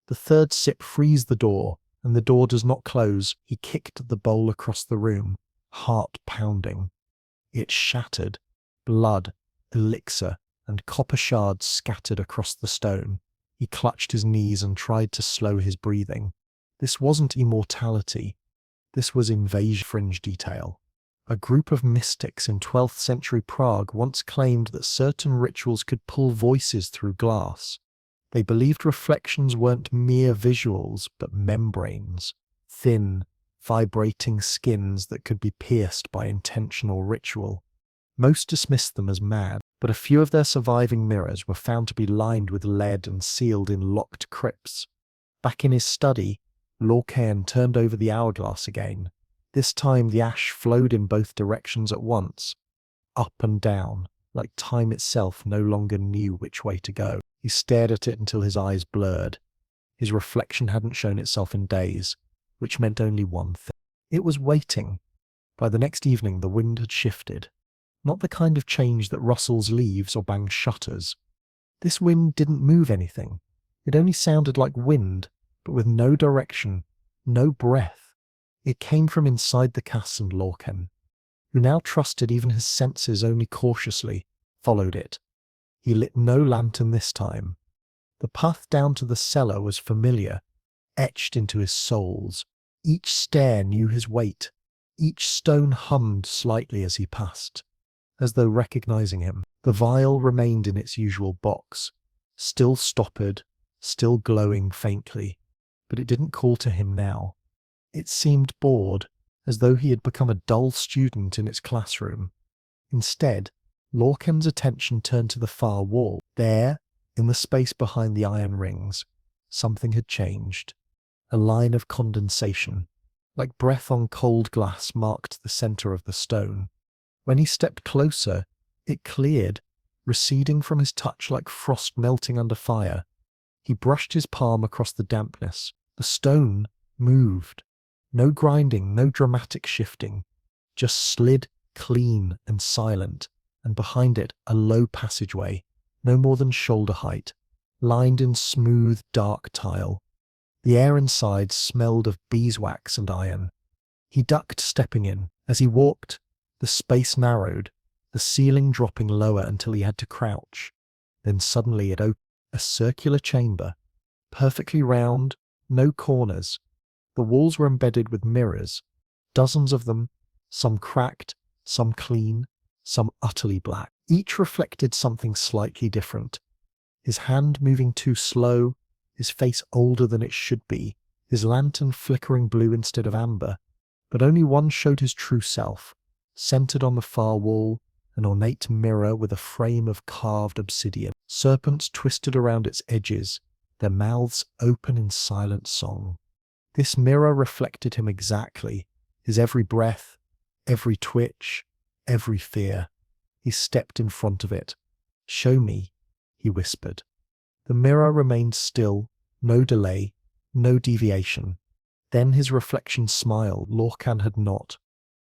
The third sip frees the door, and the door does not close. He kicked the bowl across the room, heart pounding. It shattered, blood, elixir, and copper shards scattered across the stone. He clutched his knees and tried to slow his breathing. This wasn't immortality. This was invasion. Fringe detail. A group of mystics in 12th century Prague once claimed that certain rituals could pull voices through glass. They believed reflections weren't mere visuals, but membranes, thin, vibrating skins that could be pierced by intentional ritual. Most dismissed them as mad, but a few of their surviving mirrors were found to be lined with lead and sealed in locked crypts. Back in his study, Lorcan turned over the hourglass again. This time the ash flowed in both directions at once, up and down, like time itself no longer knew which way to go. He stared at it until his eyes blurred. His reflection hadn't shown itself in days, which meant only one thing. It was waiting. By the next evening the wind had shifted. Not the kind of change that rustles leaves or bangs shutters. This wind didn't move anything. It only sounded like wind, but with no direction, no breath. It came from inside the castle, and Lorcan, who now trusted even his senses only cautiously, followed it. He lit no lantern this time. The path down to the cellar was familiar, etched into his soles. Each stair knew his weight. Each stone hummed slightly as he passed, as though recognizing him. The vial remained in its usual box, still stoppered, still glowing faintly, but it didn't call to him now. It seemed bored, as though he had become a dull student in its classroom. Instead, Lorcan's attention turned to the far wall. There, in the space behind the iron rings, something had changed. A line of condensation, like breath on cold glass, marked the center of the stone. When he stepped closer, it cleared, receding from his touch like frost melting under fire. He brushed his palm across the dampness. The stone moved. No grinding, no dramatic shifting, just slid, clean and silent, and behind it a low passageway, no more than shoulder height, lined in smooth, dark tile. The air inside smelled of beeswax and iron. He ducked, stepping in. As he walked, the space narrowed, the ceiling dropping lower until he had to crouch. Then suddenly it opened, a circular chamber, perfectly round, no corners. The walls were embedded with mirrors, dozens of them, some cracked, some clean, some utterly black. Each reflected something slightly different. His hand moving too slow, his face older than it should be, his lantern flickering blue instead of amber. But only one showed his true self, centered on the far wall, an ornate mirror with a frame of carved obsidian. Serpents twisted around its edges, their mouths open in silent song. This mirror reflected him exactly, his every breath, every twitch, every fear. He stepped in front of it. "Show me," he whispered. The mirror remained still, no delay, no deviation. Then his reflection smiled. Lorcan had not.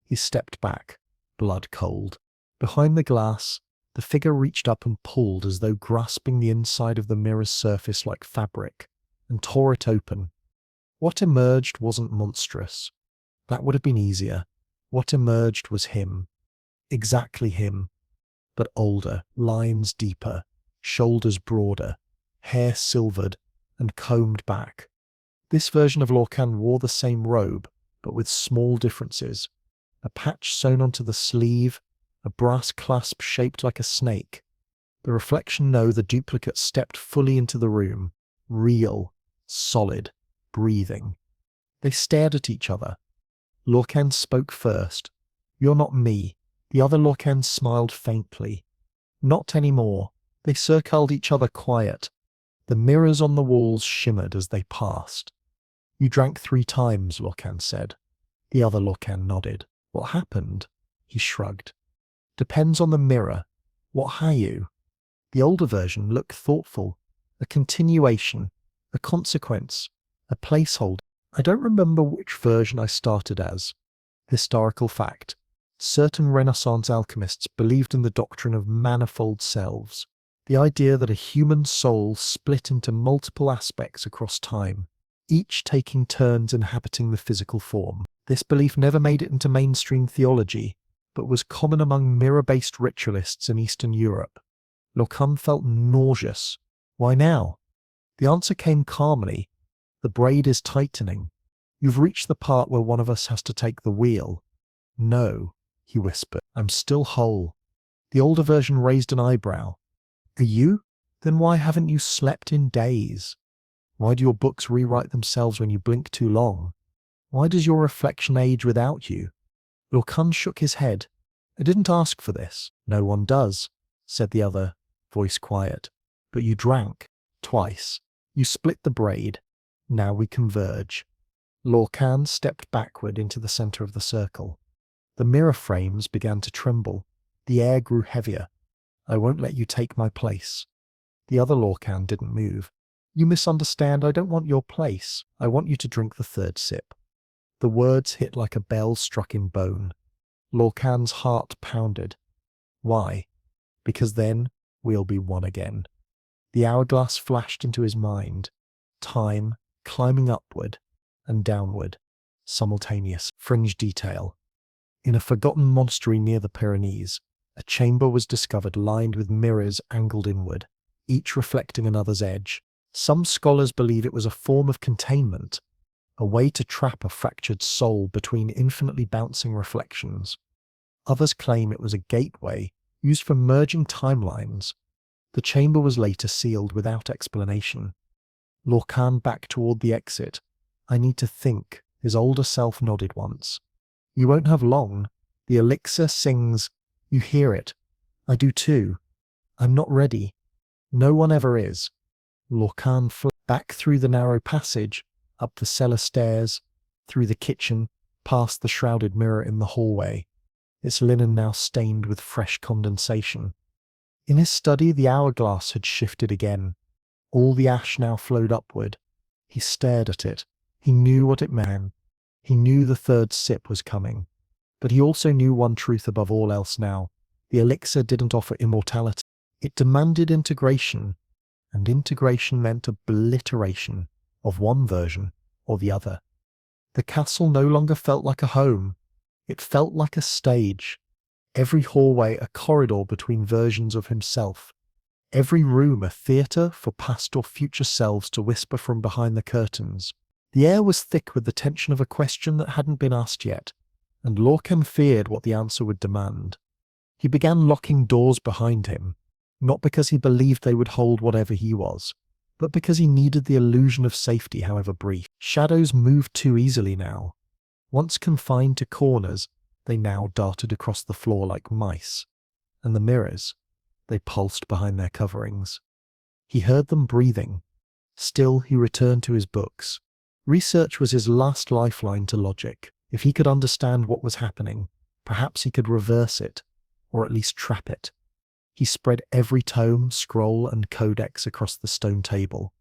He stepped back, blood cold. Behind the glass, the figure reached up and pulled as though grasping the inside of the mirror's surface like fabric, and tore it open. What emerged wasn't monstrous. That would have been easier. What emerged was him. Exactly him. But older, lines deeper, shoulders broader, hair silvered and combed back. This version of Lorcan wore the same robe, but with small differences. A patch sewn onto the sleeve, a brass clasp shaped like a snake. The reflection, no, the duplicate stepped fully into the room, real, solid, breathing. They stared at each other. Lorcan spoke first. "You're not me." The other Lorcan smiled faintly. "Not anymore." They circled each other quiet. The mirrors on the walls shimmered as they passed. "You drank 3 times, Lorcan said. The other Lorcan nodded. "What happened?" He shrugged. "Depends on the mirror. What are you?" The older version looked thoughtful. A continuation, a consequence, a placeholder. I don't remember which version I started as. Historical fact. Certain Renaissance alchemists believed in the doctrine of manifold selves, the idea that a human soul split into multiple aspects across time. each taking turns inhabiting the physical form. This belief never made it into mainstream theology, but was common among mirror-based ritualists in Eastern Europe. Lorcan felt nauseous. Why now? The answer came calmly. The braid is tightening. You've reached the part where one of us has to take the wheel. No, he whispered. I'm still whole. The older version raised an eyebrow. Are you? Then why haven't you slept in days? Why do your books rewrite themselves when you blink too long? Why does your reflection age without you? Lorcan shook his head. I didn't ask for this. No one does, said the other, voice quiet. But you drank. Twice. You split the braid. Now we converge. Lorcan stepped backward into the center of the circle. The mirror frames began to tremble. The air grew heavier. I won't let you take my place. The other Lorcan didn't move. You misunderstand. I don't want your place. I want you to drink the third sip. The words hit like a bell struck in bone. Lorcan's heart pounded. Why? Because then we'll be one again. The hourglass flashed into his mind. Time, climbing upward and downward, simultaneous. Fringe detail. In a forgotten monastery near the Pyrenees, a chamber was discovered lined with mirrors angled inward, each reflecting another's edge. Some scholars believe it was a form of containment, a way to trap a fractured soul between infinitely bouncing reflections. Others claim it was a gateway used for merging timelines. The chamber was later sealed without explanation. Lorcan backed toward the exit. I need to think, his older self nodded once. You won't have long. The elixir sings. You hear it. I do too. I'm not ready. No one ever is. Lorcan fled back through the narrow passage, up the cellar stairs, through the kitchen, past the shrouded mirror in the hallway, its linen now stained with fresh condensation. In his study, the hourglass had shifted again. All the ash now flowed upward. He stared at it. He knew what it meant. He knew the third sip was coming. But he also knew one truth above all else now. The elixir didn't offer immortality. It demanded integration, and integration meant obliteration of one version or the other. The castle no longer felt like a home. It felt like a stage. Every hallway a corridor between versions of himself. Every room a theatre for past or future selves to whisper from behind the curtains. The air was thick with the tension of a question that hadn't been asked yet, and Lorcan feared what the answer would demand. He began locking doors behind him, not because he believed they would hold whatever he was, but because he needed the illusion of safety, however brief. Shadows moved too easily now. Once confined to corners, they now darted across the floor like mice. And the mirrors, they pulsed behind their coverings. He heard them breathing. Still, he returned to his books. Research was his last lifeline to logic. If he could understand what was happening, perhaps he could reverse it, or at least trap it. He spread every tome, scroll, and codex across the stone table,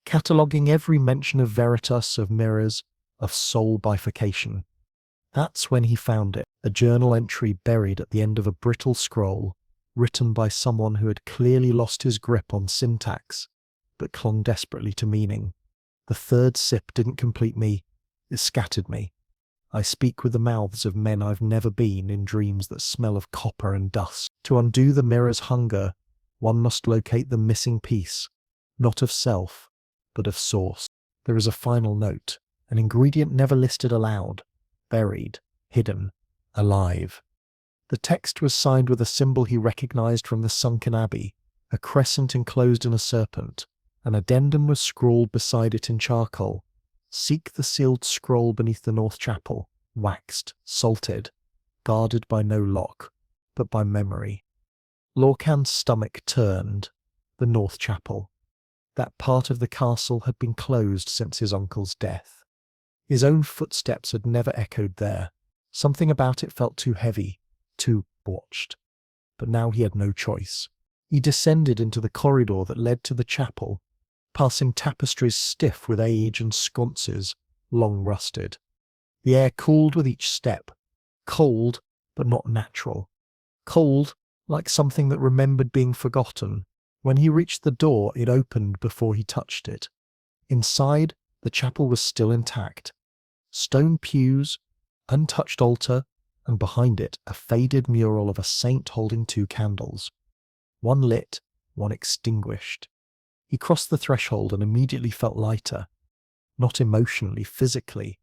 cataloguing every mention of veritas, of mirrors, of soul bifurcation. That's when he found it, a journal entry buried at the end of a brittle scroll, written by someone who had clearly lost his grip on syntax, but clung desperately to meaning. The third sip didn't complete me, it scattered me. I speak with the mouths of men I've never been in dreams that smell of copper and dust. To undo the mirror's hunger, one must locate the missing piece, not of self, but of source. There is a final note, an ingredient never listed aloud, buried, hidden, alive. The text was signed with a symbol he recognized from the sunken abbey, a crescent enclosed in a serpent. An addendum was scrawled beside it in charcoal. Seek the sealed scroll beneath the north chapel, waxed, salted, guarded by no lock, but by memory. Lorcan's stomach turned. The north chapel. That part of the castle had been closed since his uncle's death. His own footsteps had never echoed there. Something about it felt too heavy, too watched. But now he had no choice. He descended into the corridor that led to the chapel, passing tapestries stiff with age and sconces, long rusted. The air cooled with each step. Cold, but not natural. Cold, like something that remembered being forgotten. When he reached the door, it opened before he touched it. Inside, The chapel was still intact. Stone pews, untouched altar, and behind it a faded mural of a saint holding 2 candles. One lit, one extinguished. He crossed the threshold and immediately felt lighter. Not emotionally, physically.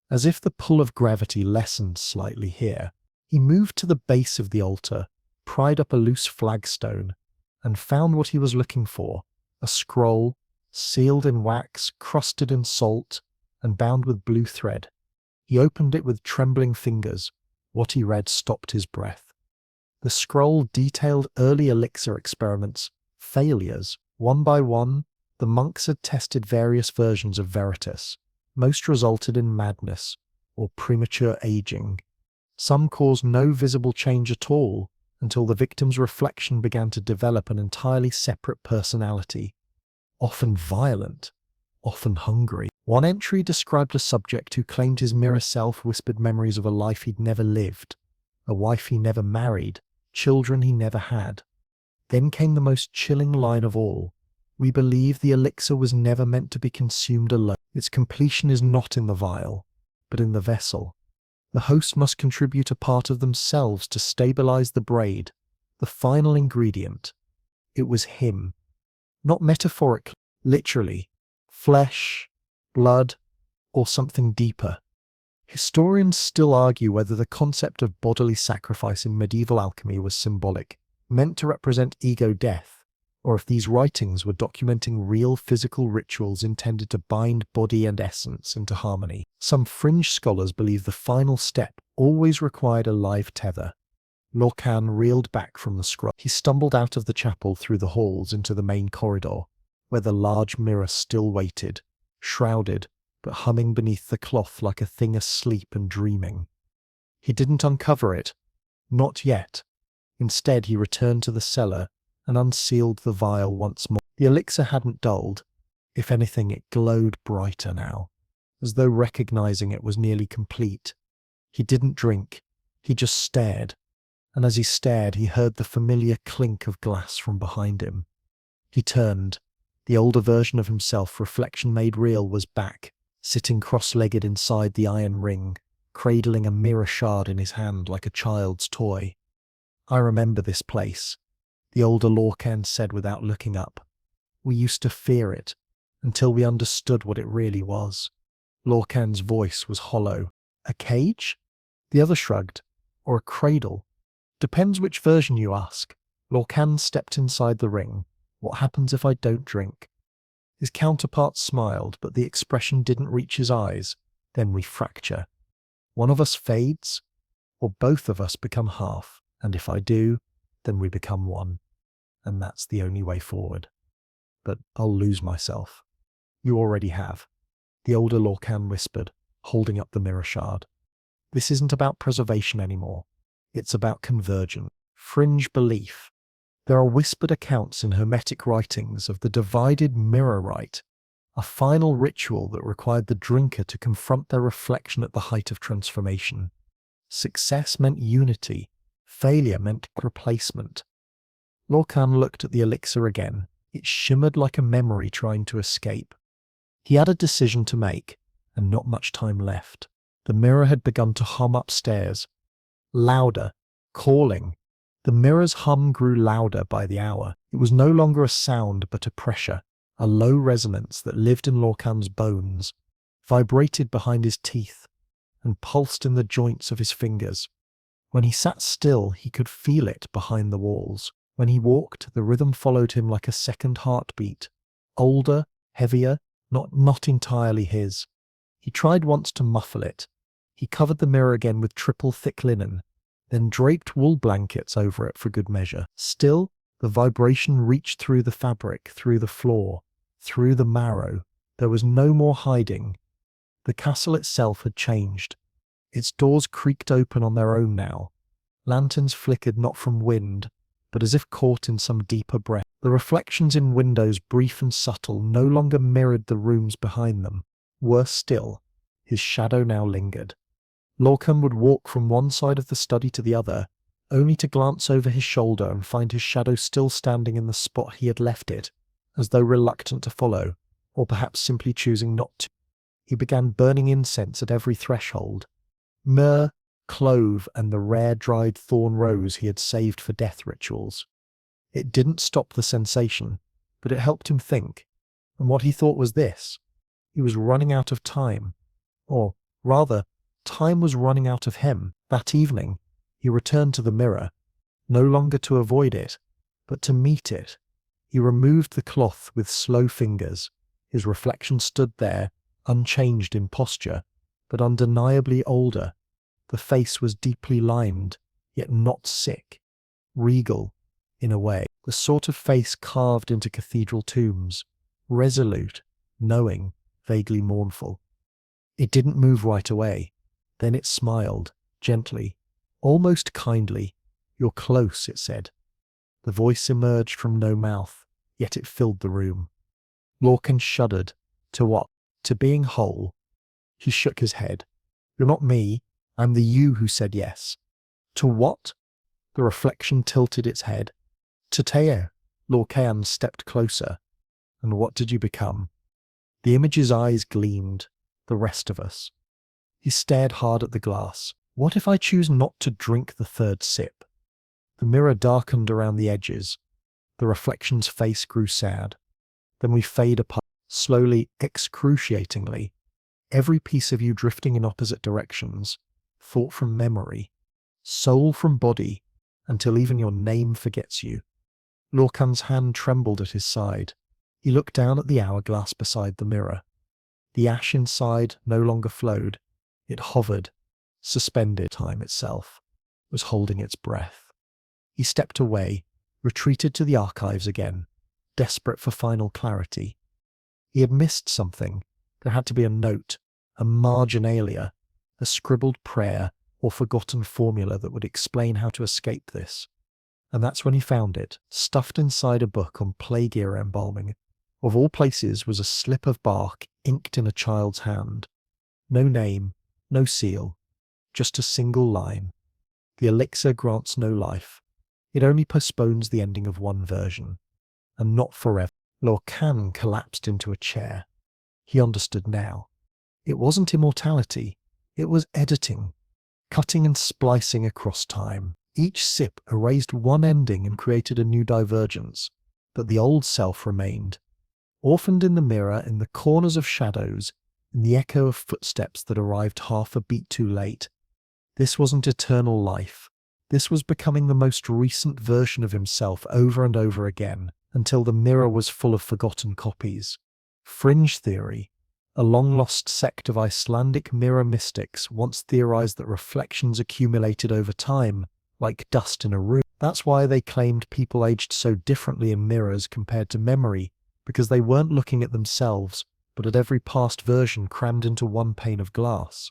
As if the pull of gravity lessened slightly here. He moved to the base of the altar, pried up a loose flagstone, and found what he was looking for, a scroll, sealed in wax, crusted in salt, and bound with blue thread. He opened it with trembling fingers. What he read stopped his breath. The scroll detailed early elixir experiments, failures. One by one, the monks had tested various versions of Veritas. Most resulted in madness, or premature aging. Some caused no visible change at all, until the victim's reflection began to develop an entirely separate personality. Often violent, often hungry. One entry described a subject who claimed his mirror self whispered memories of a life he'd never lived, a wife he never married, children he never had. Then came the most chilling line of all. We believe the elixir was never meant to be consumed alone. Its completion is not in the vial, but in the vessel. The host must contribute a part of themselves to stabilize the braid, the final ingredient. It was him. Not metaphorically, literally. Flesh, blood, or something deeper. Historians still argue whether the concept of bodily sacrifice in medieval alchemy was symbolic, meant to represent ego death, or if these writings were documenting real physical rituals intended to bind body and essence into harmony. Some fringe scholars believe the final step always required a live tether. Lorcan reeled back from the scroll. He stumbled out of the chapel through the halls into the main corridor, where the large mirror still waited, shrouded, but humming beneath the cloth like a thing asleep and dreaming. He didn't uncover it. Not yet. Instead, he returned to the cellar and unsealed the vial once more. The elixir hadn't dulled. If anything, it glowed brighter now, as though recognizing it was nearly complete. He didn't drink. He just stared. And as he stared, he heard the familiar clink of glass from behind him. He turned. The older version of himself, reflection made real, was back, sitting cross-legged inside the iron ring, cradling a mirror shard in his hand like a child's toy. "I remember this place," the older Lorcan said without looking up. "We used to fear it, until we understood what it really was." Lorcan's voice was hollow. "A cage?" The other shrugged. "Or a cradle? Depends which version you ask." Lorcan stepped inside the ring. "What happens if I don't drink?" His counterpart smiled, but the expression didn't reach his eyes. "Then we fracture. One of us fades, or both of us become half. And if I do, then we become one. And that's the only way forward. But I'll lose myself." "You already have," the older Lorcan whispered, holding up the mirror shard. "This isn't about preservation anymore. It's about convergence. Fringe belief. There are whispered accounts in Hermetic writings of the divided mirror rite, a final ritual that required the drinker to confront their reflection at the height of transformation. Success meant unity. Failure meant replacement. Lorcan looked at the elixir again. It shimmered like a memory trying to escape. He had a decision to make, and not much time left. The mirror had begun to hum upstairs. Louder, calling. The mirror's hum grew louder by the hour. It was no longer a sound, but a pressure, a low resonance that lived in Lorcan's bones, vibrated behind his teeth, and pulsed in the joints of his fingers. When he sat still, he could feel it behind the walls. When he walked, the rhythm followed him like a second heartbeat. Older, heavier, not entirely his. He tried once to muffle it. He covered the mirror again with triple thick linen, then draped wool blankets over it for good measure. Still, the vibration reached through the fabric, through the floor, through the marrow. There was no more hiding. The castle itself had changed. Its doors creaked open on their own now. Lanterns flickered not from wind, but as if caught in some deeper breath. The reflections in windows, brief and subtle, no longer mirrored the rooms behind them. Worse still, his shadow now lingered. Lorcan would walk from one side of the study to the other, only to glance over his shoulder and find his shadow still standing in the spot he had left it, as though reluctant to follow, or perhaps simply choosing not to. He began burning incense at every threshold. Myrrh, clove, and the rare dried thorn rose he had saved for death rituals. It didn't stop the sensation, but it helped him think. And what he thought was this: he was running out of time. Or, rather, time was running out of him. That evening, he returned to the mirror, no longer to avoid it, but to meet it. He removed the cloth with slow fingers. His reflection stood there, unchanged in posture, but undeniably older. The face was deeply lined, yet not sick. Regal, in a way. The sort of face carved into cathedral tombs. Resolute, knowing, vaguely mournful. It didn't move right away. Then it smiled, gently, almost kindly. "You're close," it said. The voice emerged from no mouth, yet it filled the room. Lorcan shuddered. To what? To being whole. He shook his head. "You're not me. I'm the you who said yes." "To what?" The reflection tilted its head. "To Teo." Lorcan stepped closer. "And what did you become?" The image's eyes gleamed. "The rest of us." He stared hard at the glass. "What if I choose not to drink the third sip?" The mirror darkened around the edges. The reflection's face grew sad. "Then we fade apart, slowly, excruciatingly. Every piece of you drifting in opposite directions. Thought from memory. Soul from body, until even your name forgets you." Lorcan's hand trembled at his side. He looked down at the hourglass beside the mirror. The ash inside no longer flowed. It hovered, suspended. Time itself was holding its breath. He stepped away, retreated to the archives again, desperate for final clarity. He had missed something. There had to be a note, a marginalia, a scribbled prayer or forgotten formula that would explain how to escape this. And that's when he found it, stuffed inside a book on plague era embalming. Of all places was a slip of bark inked in a child's hand. No name, no seal, just a single line. The elixir grants no life. It only postpones the ending of one version. And not forever. Lorcan collapsed into a chair. He understood now. It wasn't immortality. It was editing. Cutting and splicing across time. Each sip erased one ending and created a new divergence. But the old self remained. Orphaned in the mirror, in the corners of shadows, in the echo of footsteps that arrived half a beat too late. This wasn't eternal life. This was becoming the most recent version of himself over and over again, until the mirror was full of forgotten copies. Fringe theory. A long-lost sect of Icelandic mirror mystics once theorized that reflections accumulated over time, like dust in a room. That's why they claimed people aged so differently in mirrors compared to memory, because they weren't looking at themselves, but at every past version crammed into one pane of glass.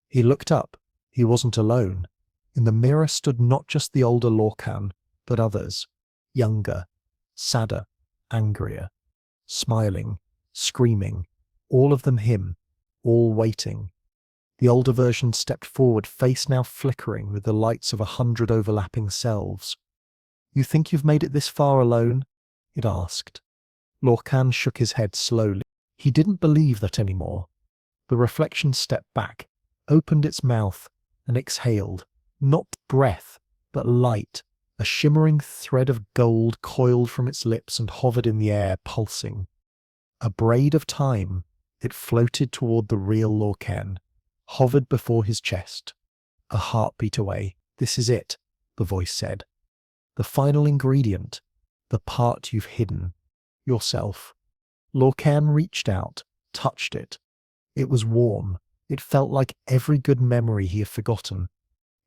He looked up. He wasn't alone. In the mirror stood not just the older Lorcan, but others. Younger, sadder, angrier, smiling, screaming, all of them him, all waiting. The older version stepped forward, face now flickering with the lights of 100 overlapping selves. "You think you've made it this far alone?" it asked. Lorcan shook his head slowly. He didn't believe that anymore. The reflection stepped back, opened its mouth, and exhaled. Not breath, but light. A shimmering thread of gold coiled from its lips and hovered in the air, pulsing. A braid of time, it floated toward the real Lorcan, hovered before his chest. A heartbeat away. "This is it," the voice said. "The final ingredient, the part you've hidden. Yourself." Lorcan reached out, touched it. It was warm. It felt like every good memory he had forgotten.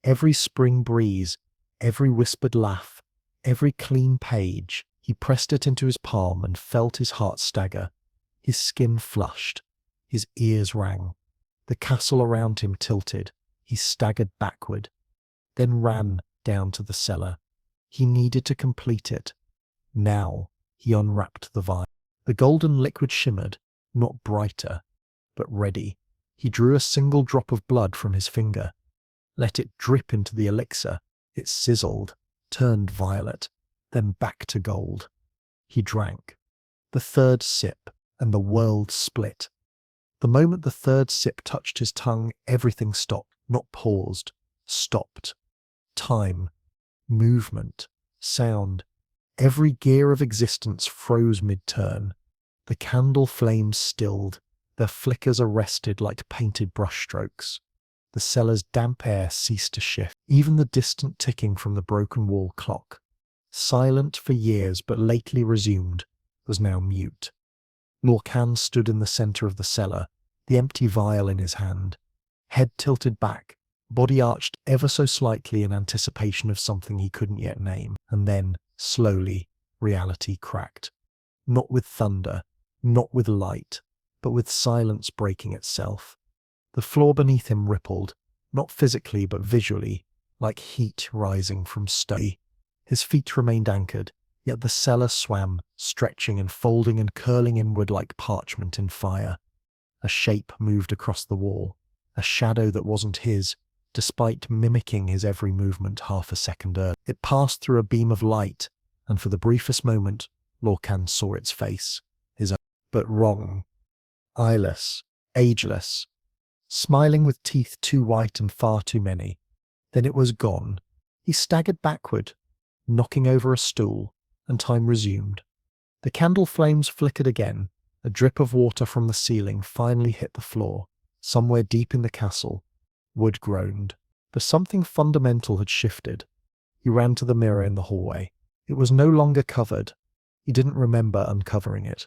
Every spring breeze, every whispered laugh, every clean page. He pressed it into his palm and felt his heart stagger. His skin flushed. His ears rang. The castle around him tilted. He staggered backward, then ran down to the cellar. He needed to complete it. Now he unwrapped the vial. The golden liquid shimmered, not brighter, but ready. He drew a single drop of blood from his finger. Let it drip into the elixir. It sizzled, turned violet, then back to gold. He drank. The third sip, and the world split. The moment the third sip touched his tongue, everything stopped, not paused, stopped. Time, movement, sound, every gear of existence froze mid-turn. The candle flames stilled, their flickers arrested like painted brushstrokes. The cellar's damp air ceased to shift, even the distant ticking from the broken wall clock, silent for years but lately resumed, was now mute. Lorcan stood in the centre of the cellar, the empty vial in his hand, head tilted back, body arched ever so slightly in anticipation of something he couldn't yet name. And then, slowly, reality cracked. Not with thunder, not with light, but with silence breaking itself. The floor beneath him rippled, not physically but visually, like heat rising from stone. His feet remained anchored, yet the cellar swam, stretching and folding and curling inward like parchment in fire. A shape moved across the wall, a shadow that wasn't his, despite mimicking his every movement half a second earlier. It passed through a beam of light, and for the briefest moment, Lorcan saw its face, his own, but wrong, eyeless, ageless, smiling with teeth too white and far too many. Then it was gone. He staggered backward, knocking over a stool, and time resumed. The candle flames flickered again. A drip of water from the ceiling finally hit the floor. Somewhere deep in the castle, Wood groaned. But something fundamental had shifted. He ran to the mirror in the hallway. It was no longer covered. He didn't remember uncovering it.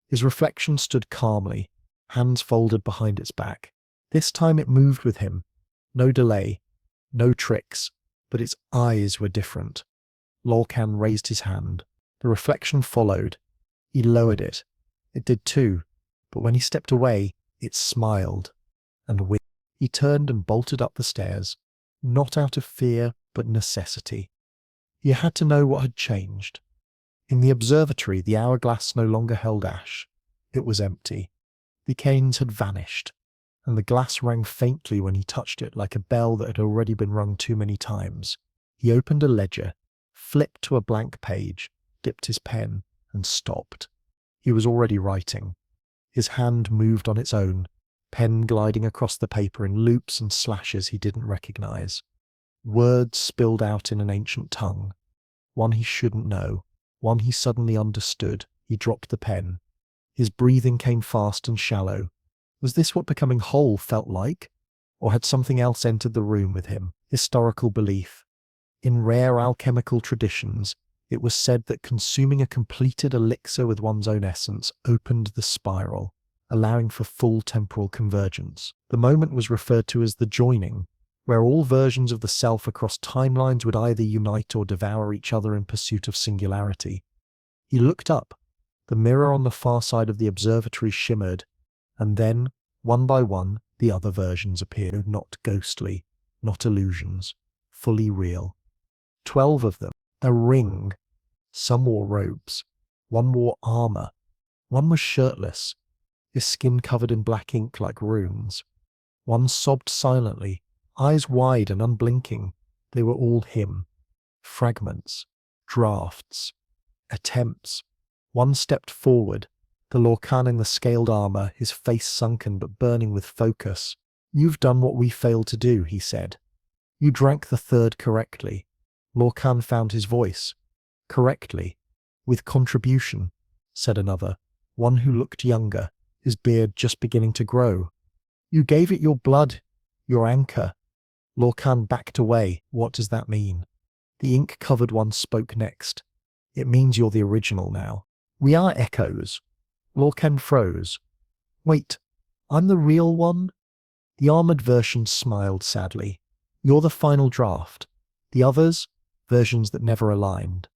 His reflection stood calmly, hands folded behind its back. This time it moved with him. No delay, no tricks, but its eyes were different. Lorcan raised his hand. The reflection followed. He lowered it. It did too, but when he stepped away, it smiled. And he turned and bolted up the stairs, not out of fear, but necessity. He had to know what had changed. In the observatory, the hourglass no longer held ash. It was empty. The canes had vanished, and the glass rang faintly when he touched it like a bell that had already been rung too many times. He opened a ledger, flipped to a blank page, dipped his pen, and stopped. He was already writing. His hand moved on its own, pen gliding across the paper in loops and slashes he didn't recognize. Words spilled out in an ancient tongue. One he shouldn't know, one he suddenly understood. He dropped the pen. His breathing came fast and shallow. Was this what becoming whole felt like? Or had something else entered the room with him? Historical belief. In rare alchemical traditions, it was said that consuming a completed elixir with one's own essence opened the spiral, allowing for full temporal convergence. The moment was referred to as the joining, where all versions of the self across timelines would either unite or devour each other in pursuit of singularity. He looked up. The mirror on the far side of the observatory shimmered, and then, one by one, the other versions appeared, not ghostly, not illusions, fully real. 12 of them. A ring. Some wore robes. One wore armor. One was shirtless, his skin covered in black ink like runes. One sobbed silently, eyes wide and unblinking. They were all him. Fragments. Drafts. Attempts. One stepped forward, the Lorcan in the scaled armor, his face sunken but burning with focus. "You've done what we failed to do," he said. "You drank the third correctly." Lorcan found his voice. "Correctly. With contribution," said another, one who looked younger, his beard just beginning to grow. "You gave it your blood, your anchor." Lorcan backed away. "What does that mean?" The ink-covered one spoke next. "It means you're the original now. We are echoes." Lorcan froze. "Wait, I'm the real one?" The armored version smiled sadly. "You're the final draft. The others, versions that never aligned.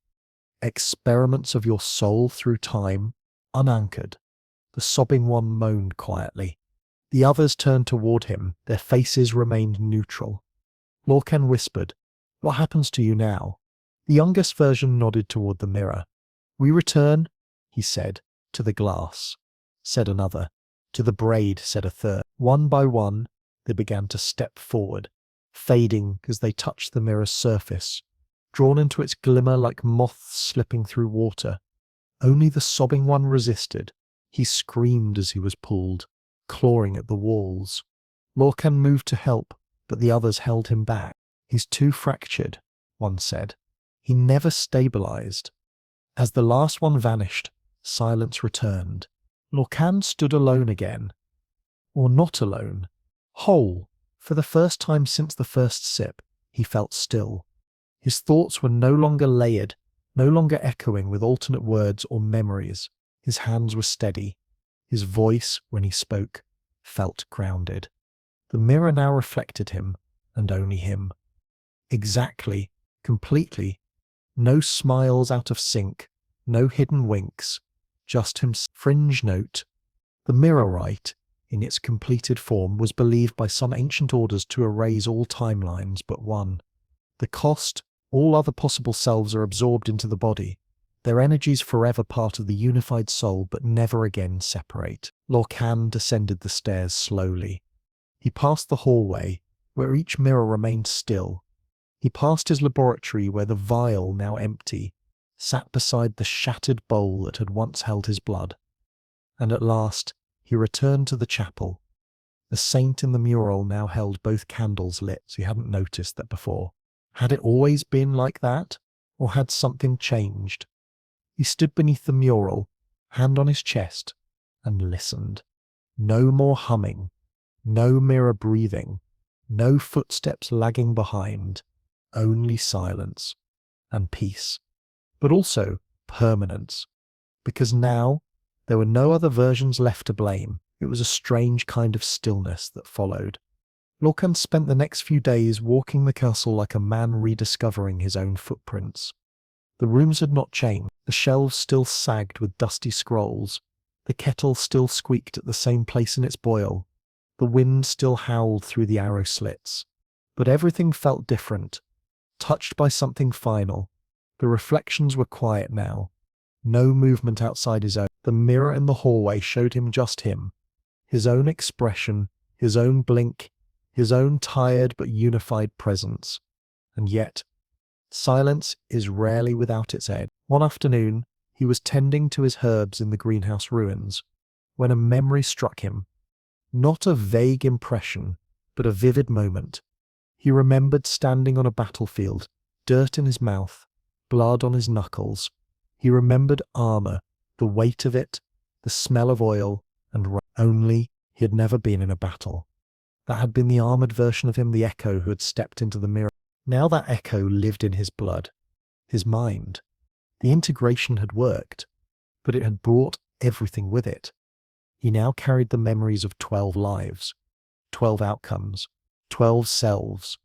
Experiments of your soul through time, unanchored." The sobbing one moaned quietly. The others turned toward him. Their faces remained neutral. Lorcan whispered, "What happens to you now?" The youngest version nodded toward the mirror. "We return," he said. "To the glass," said another. "To the braid," said a third. One by one, they began to step forward, fading as they touched the mirror's surface, drawn into its glimmer like moths slipping through water. Only the sobbing one resisted. He screamed as he was pulled. clawing at the walls. Lorcan moved to help, but the others held him back. "He's too fractured," one said. "He never stabilized." As the last one vanished, silence returned. Lorcan stood alone again. Or not alone. Whole. For the first time since the first sip, he felt still. His thoughts were no longer layered, no longer echoing with alternate words or memories. His hands were steady. His voice, when he spoke, felt grounded. The mirror now reflected him, and only him. Exactly, completely. No smiles out of sync, no hidden winks, just him. Fringe note. The mirror rite, in its completed form, was believed by some ancient orders to erase all timelines but one. The cost, all other possible selves are absorbed into the body. Their energies forever part of the unified soul but never again separate. Lorcan descended the stairs slowly. He passed the hallway, where each mirror remained still. He passed his laboratory where the vial, now empty, sat beside the shattered bowl that had once held his blood. And at last, he returned to the chapel. The saint in the mural now held both candles lit, so he hadn't noticed that before. Had it always been like that, or had something changed? He stood beneath the mural, hand on his chest, and listened. No more humming, no mirror breathing, no footsteps lagging behind, only silence and peace, but also permanence, because now there were no other versions left to blame. It was a strange kind of stillness that followed. Lorcan spent the next few days walking the castle like a man rediscovering his own footprints. The rooms had not changed. The shelves still sagged with dusty scrolls. The kettle still squeaked at the same place in its boil. The wind still howled through the arrow slits. But everything felt different, touched by something final. The reflections were quiet now. No movement outside his own. The mirror in the hallway showed him just him. His own expression, his own blink, his own tired but unified presence. And yet, silence is rarely without its edge. One afternoon, he was tending to his herbs in the greenhouse ruins, when a memory struck him. Not a vague impression, but a vivid moment. He remembered standing on a battlefield, dirt in his mouth, blood on his knuckles. He remembered armor, the weight of it, the smell of oil, and only he had never been in a battle. That had been the armored version of him, the echo who had stepped into the mirror. Now that echo lived in his blood, his mind. The integration had worked, but it had brought everything with it. He now carried the memories of 12 lives, 12 outcomes, 12 selves,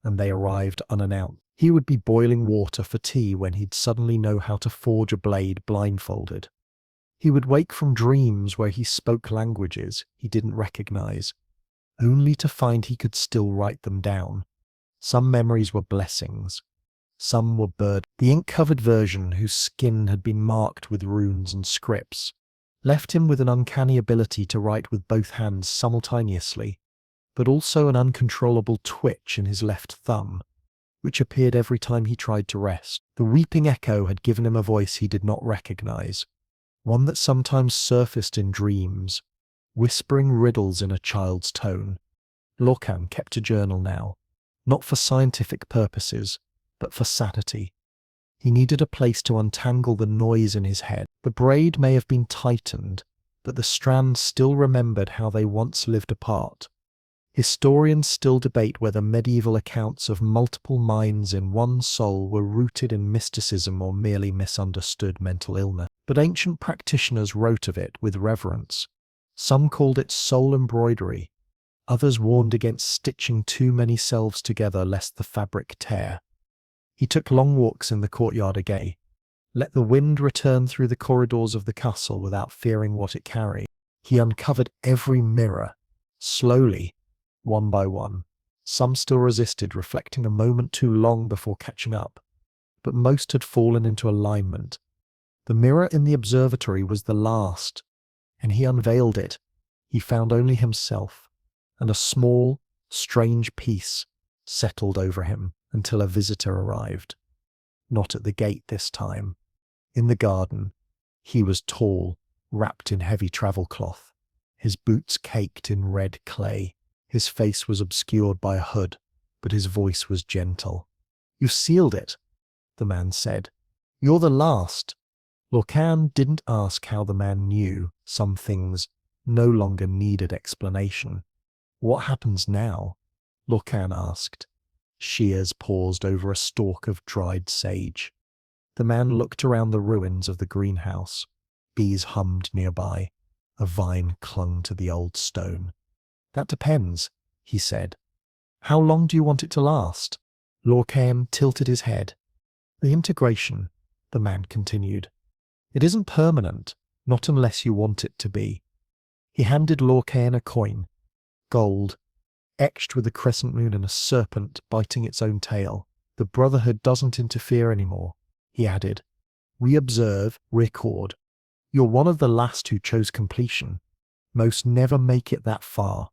and they arrived unannounced. He would be boiling water for tea when he'd suddenly know how to forge a blade blindfolded. He would wake from dreams where he spoke languages he didn't recognize, only to find he could still write them down. Some memories were blessings, some were burdens. The ink-covered version, whose skin had been marked with runes and scripts, left him with an uncanny ability to write with both hands simultaneously, but also an uncontrollable twitch in his left thumb, which appeared every time he tried to rest. The weeping echo had given him a voice he did not recognize, one that sometimes surfaced in dreams, whispering riddles in a child's tone. Lorcan kept a journal now, not for scientific purposes, but for sanity. He needed a place to untangle the noise in his head. The braid may have been tightened, but the strands still remembered how they once lived apart. Historians still debate whether medieval accounts of multiple minds in one soul were rooted in mysticism or merely misunderstood mental illness. But ancient practitioners wrote of it with reverence. Some called it soul embroidery. Others warned against stitching too many selves together lest the fabric tear. He took long walks in the courtyard again, let the wind return through the corridors of the castle without fearing what it carried. He uncovered every mirror, slowly, one by one. Some still resisted, reflecting a moment too long before catching up, but most had fallen into alignment. The mirror in the observatory was the last, and he unveiled it. He found only himself, and a small, strange peace settled over him until a visitor arrived. Not at the gate this time. In the garden. He was tall, wrapped in heavy travel cloth. His boots caked in red clay. His face was obscured by a hood, but his voice was gentle. "You sealed it," the man said. "You're the last." Lorcan didn't ask how the man knew. Some things no longer needed explanation. "What happens now?" Lorcan asked. Shears paused over a stalk of dried sage. The man looked around the ruins of the greenhouse. Bees hummed nearby. A vine clung to the old stone. "That depends," he said. "How long do you want it to last?" Lorcan tilted his head. "The integration," the man continued. "It isn't permanent, not unless you want it to be." He handed Lorcan a coin. Gold, etched with a crescent moon and a serpent biting its own tail. "The Brotherhood doesn't interfere anymore," he added. "We observe, record. You're one of the last who chose completion. Most never make it that far."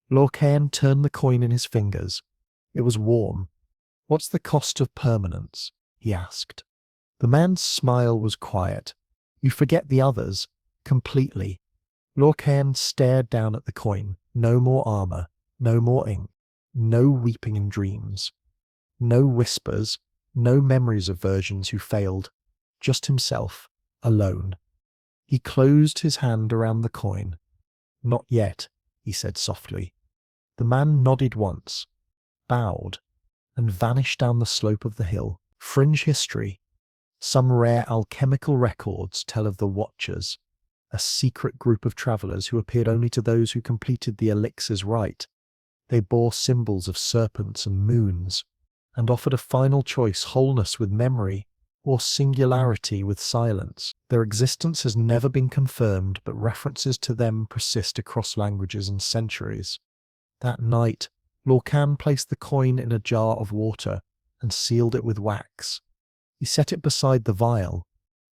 Lorcan turned the coin in his fingers. It was warm. "What's the cost of permanence?" he asked. The man's smile was quiet. "You forget the others. Completely." Lorcan stared down at the coin. No more armor. No more ink. No weeping in dreams. No whispers. No memories of versions who failed. Just himself. Alone. He closed his hand around the coin. "Not yet," he said softly. The man nodded once, bowed, and vanished down the slope of the hill. Fringe history. Some rare alchemical records tell of the Watchers, a secret group of travelers who appeared only to those who completed the Elixir's rite. They bore symbols of serpents and moons, and offered a final choice: wholeness with memory, or singularity with silence. Their existence has never been confirmed, but references to them persist across languages and centuries. That night, Lorcan placed the coin in a jar of water and sealed it with wax. He set it beside the vial,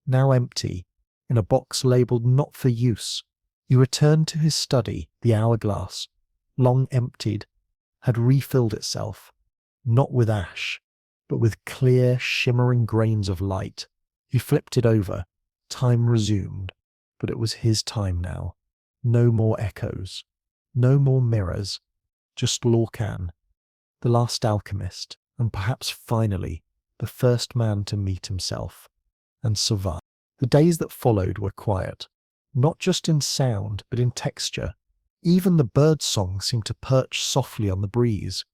now empty, in a box labelled "Not for Use." He returned to his study. The hourglass, long emptied, had refilled itself, not with ash, but with clear, shimmering grains of light. He flipped it over. Time resumed, but it was his time now. No more echoes. No more mirrors. Just Lorcan, the last alchemist, and perhaps finally the first man to meet himself and survive. The days that followed were quiet, not just in sound, but in texture. Even the bird song seemed to perch softly on the breeze,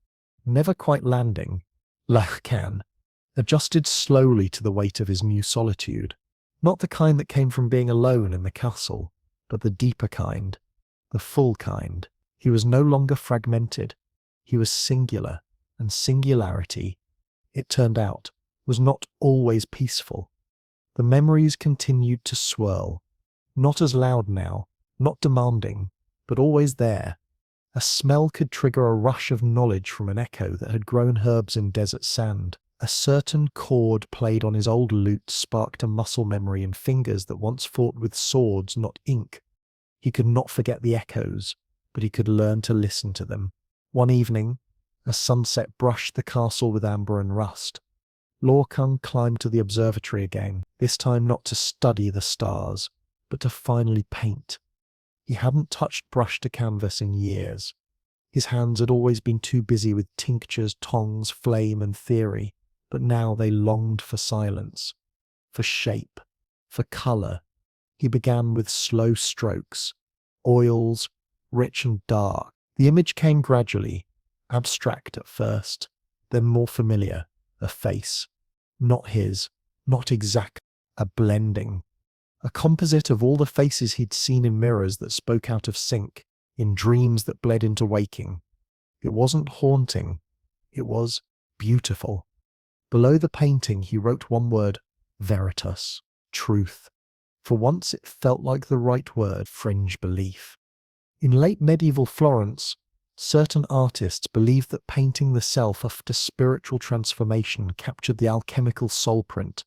never quite landing. Lorcan adjusted slowly to the weight of his new solitude, not the kind that came from being alone in the castle, but the deeper kind, the full kind. He was no longer fragmented. He was singular, and singularity, it turned out, was not always peaceful. The memories continued to swirl, not as loud now, not demanding, but always there. A smell could trigger a rush of knowledge from an echo that had grown herbs in desert sand. A certain chord played on his old lute sparked a muscle memory in fingers that once fought with swords, not ink. He could not forget the echoes, but he could learn to listen to them. One evening, as sunset brushed the castle with amber and rust, Lorcan climbed to the observatory again, this time not to study the stars, but to finally paint. He hadn't touched brush to canvas in years. His hands had always been too busy with tinctures, tongs, flame, and theory, but now they longed for silence, for shape, for colour. He began with slow strokes, oils, rich and dark. The image came gradually, abstract at first, then more familiar, a face. Not his, not exact, a blending. A composite of all the faces he'd seen in mirrors that spoke out of sync, in dreams that bled into waking. It wasn't haunting. It was beautiful. Below the painting he wrote one word: veritas, truth. For once it felt like the right word: fringe belief. In late medieval Florence, certain artists believed that painting the self after spiritual transformation captured the alchemical soul print,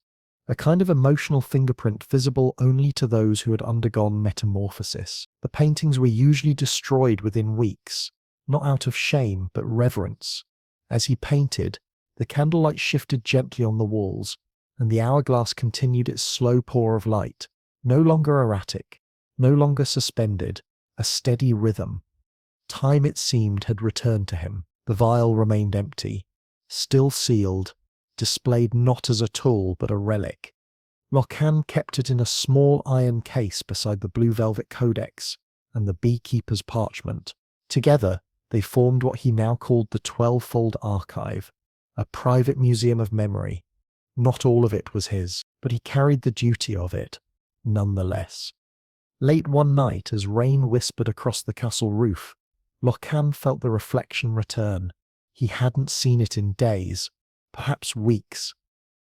a kind of emotional fingerprint visible only to those who had undergone metamorphosis. The paintings were usually destroyed within weeks, not out of shame, but reverence. As he painted, the candlelight shifted gently on the walls, and the hourglass continued its slow pour of light, no longer erratic, no longer suspended, a steady rhythm. Time, it seemed, had returned to him. The vial remained empty, still sealed, displayed not as a tool but a relic. Lorcan kept it in a small iron case beside the blue velvet codex and the beekeeper's parchment. Together, they formed what he now called the 12-fold archive, a private museum of memory. Not all of it was his, but he carried the duty of it, nonetheless. Late one night, as rain whispered across the castle roof, Lorcan felt the reflection return. He hadn't seen it in days, perhaps weeks.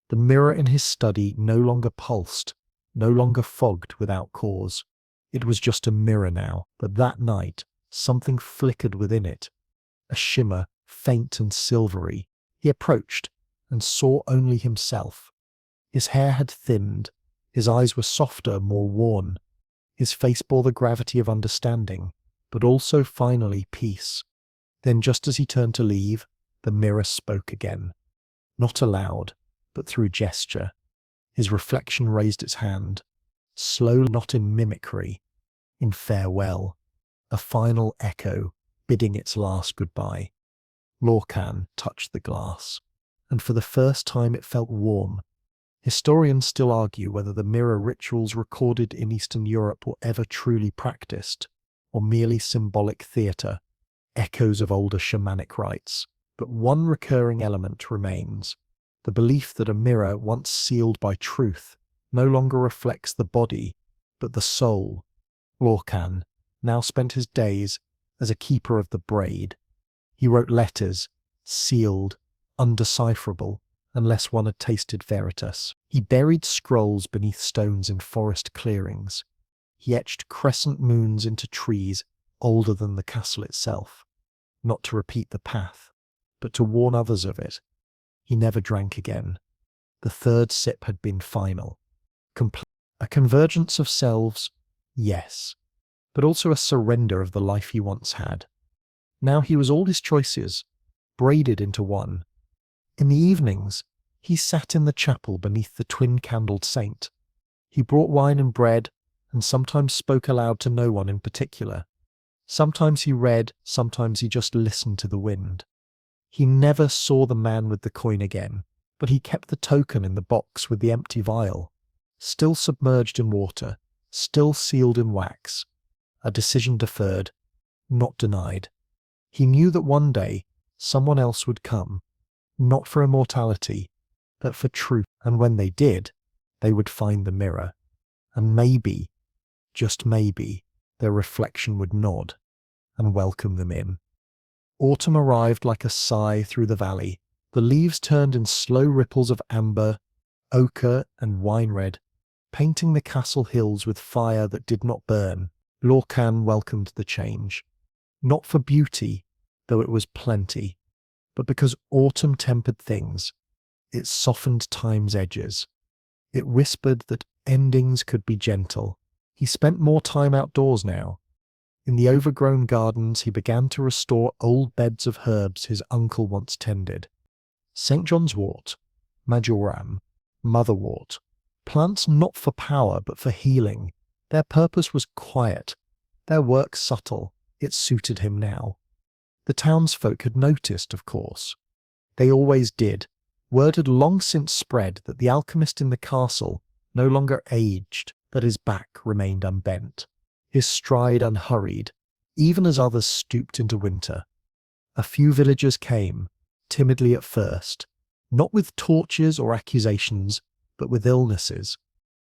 The mirror in his study no longer pulsed, no longer fogged without cause. It was just a mirror now, but that night, something flickered within it. A shimmer, faint and silvery. He approached, and saw only himself. His hair had thinned, his eyes were softer, more worn. His face bore the gravity of understanding, but also finally peace. Then, just as he turned to leave, the mirror spoke again. Not aloud, but through gesture. His reflection raised its hand, slow, not in mimicry, in farewell, a final echo, bidding its last goodbye. Lorcan touched the glass, and for the first time it felt warm. Historians still argue whether the mirror rituals recorded in Eastern Europe were ever truly practiced, or merely symbolic theatre, echoes of older shamanic rites. But one recurring element remains: the belief that a mirror once sealed by truth no longer reflects the body, but the soul. Lorcan now spent his days as a keeper of the braid. He wrote letters, sealed, undecipherable, unless one had tasted veritas. He buried scrolls beneath stones in forest clearings. He etched crescent moons into trees older than the castle itself, not to repeat the path, but to warn others of it. He never drank again. The third sip had been final. A convergence of selves, yes, but also a surrender of the life he once had. Now he was all his choices, braided into one. In the evenings, he sat in the chapel beneath the twin-candled saint. He brought wine and bread, and sometimes spoke aloud to no one in particular. Sometimes he read, sometimes he just listened to the wind. He never saw the man with the coin again, but he kept the token in the box with the empty vial, still submerged in water, still sealed in wax. A decision deferred, not denied. He knew that one day someone else would come, not for immortality, but for truth, and when they did, they would find the mirror, and maybe, just maybe, their reflection would nod and welcome them in. Autumn arrived like a sigh through the valley. The leaves turned in slow ripples of amber, ochre, and wine red, painting the castle hills with fire that did not burn. Lorcan welcomed the change, not for beauty, though it was plenty, but because autumn tempered things. It softened time's edges. It whispered that endings could be gentle. He spent more time outdoors now. In the overgrown gardens, he began to restore old beds of herbs his uncle once tended. St. John's wort, majoram, motherwort, plants not for power but for healing. Their purpose was quiet, their work subtle. It suited him now. The townsfolk had noticed, of course. They always did. Word had long since spread that the alchemist in the castle no longer aged, that his back remained unbent, his stride unhurried, even as others stooped into winter. A few villagers came, timidly at first, not with torches or accusations, but with illnesses.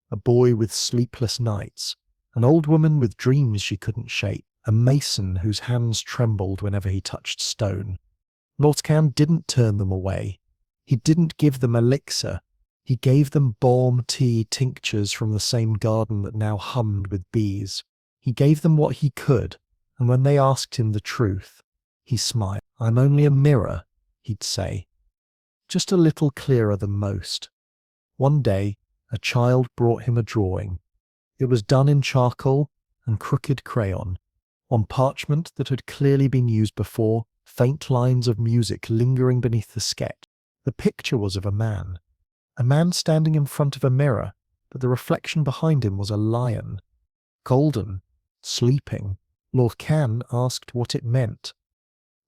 A boy with sleepless nights, an old woman with dreams she couldn't shake, a mason whose hands trembled whenever he touched stone. Lorcan didn't turn them away. He didn't give them elixir. He gave them balm tea tinctures from the same garden that now hummed with bees. He gave them what he could, and when they asked him the truth, he smiled. "I'm only a mirror," he'd say, "just a little clearer than most." One day, a child brought him a drawing. It was done in charcoal and crooked crayon, on parchment that had clearly been used before, faint lines of music lingering beneath the sketch. The picture was of a man standing in front of a mirror, but the reflection behind him was a lion, golden, sleeping. Lorcan asked what it meant.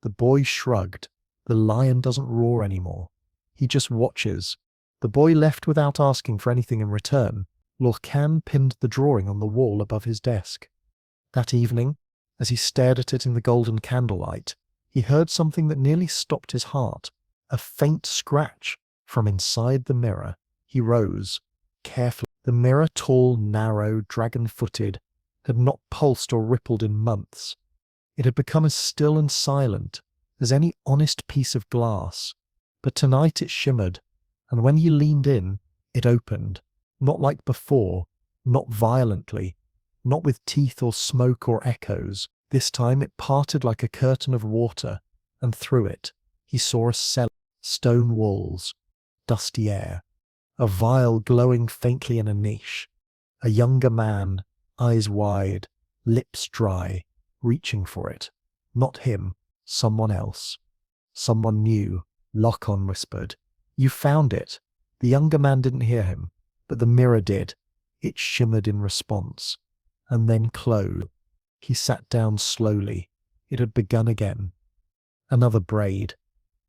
The boy shrugged. The lion doesn't roar anymore. He just watches. The boy left without asking for anything in return. Lorcan pinned the drawing on the wall above his desk. That evening, as he stared at it in the golden candlelight, he heard something that nearly stopped his heart. A faint scratch from inside the mirror. He rose, carefully. The mirror, tall, narrow, dragon-footed, had not pulsed or rippled in months. It had become as still and silent as any honest piece of glass. But tonight it shimmered, and when he leaned in, it opened, not like before, not violently, not with teeth or smoke or echoes. This time it parted like a curtain of water, and through it he saw a cellar, stone walls, dusty air, a vial glowing faintly in a niche, a younger man, eyes wide, lips dry, reaching for it. Not him, someone else. Someone new. Lockhon whispered. You found it. The younger man didn't hear him, but the mirror did. It shimmered in response, and then closed. He sat down slowly. It had begun again. Another braid,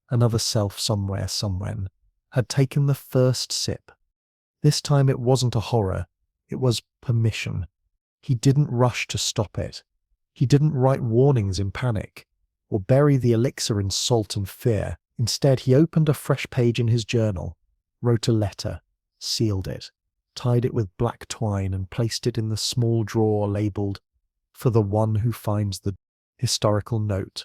another self somewhere, somewhen, had taken the first sip. This time it wasn't a horror, it was permission. He didn't rush to stop it. He didn't write warnings in panic, or bury the elixir in salt and fear. Instead, he opened a fresh page in his journal, wrote a letter, sealed it, tied it with black twine, and placed it in the small drawer labelled, "For the one who finds the historical note."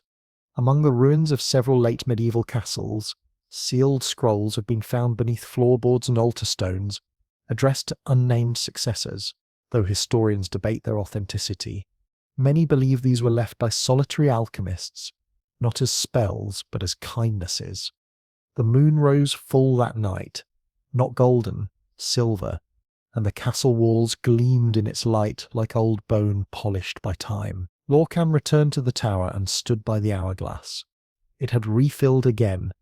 Among the ruins of several late medieval castles, sealed scrolls have been found beneath floorboards and altar stones, addressed to unnamed successors, though historians debate their authenticity. Many believe these were left by solitary alchemists, not as spells, but as kindnesses. The moon rose full that night, not golden, silver, and the castle walls gleamed in its light like old bone polished by time. Lorcan returned to the tower and stood by the hourglass. It had refilled again,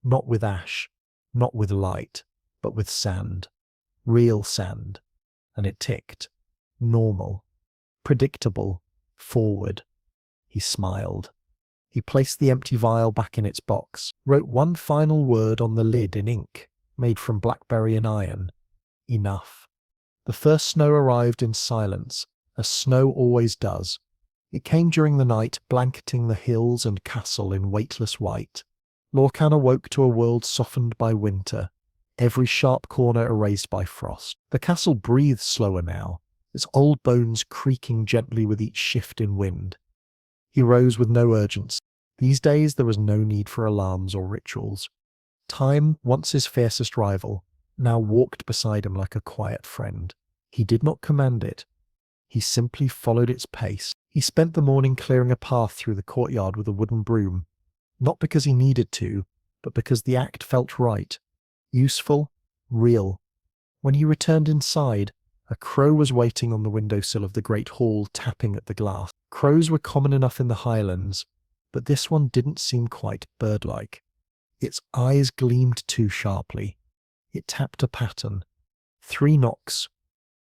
not with ash, not with light, but with sand. Real sand. And it ticked. Normal. Predictable. Forward. He smiled. He placed the empty vial back in its box, wrote one final word on the lid in ink, made from blackberry and iron. Enough. The first snow arrived in silence, as snow always does. It came during the night, blanketing the hills and castle in weightless white. Lorcan awoke to a world softened by winter, every sharp corner erased by frost. The castle breathed slower now, its old bones creaking gently with each shift in wind. He rose with no urgency. These days there was no need for alarms or rituals. Time, once his fiercest rival, now walked beside him like a quiet friend. He did not command it. He simply followed its pace. He spent the morning clearing a path through the courtyard with a wooden broom, not because he needed to, but because the act felt right. Useful, real. When he returned inside, a crow was waiting on the windowsill of the great hall, tapping at the glass. Crows were common enough in the Highlands, but this one didn't seem quite bird-like. Its eyes gleamed too sharply. It tapped a pattern. 3 knocks.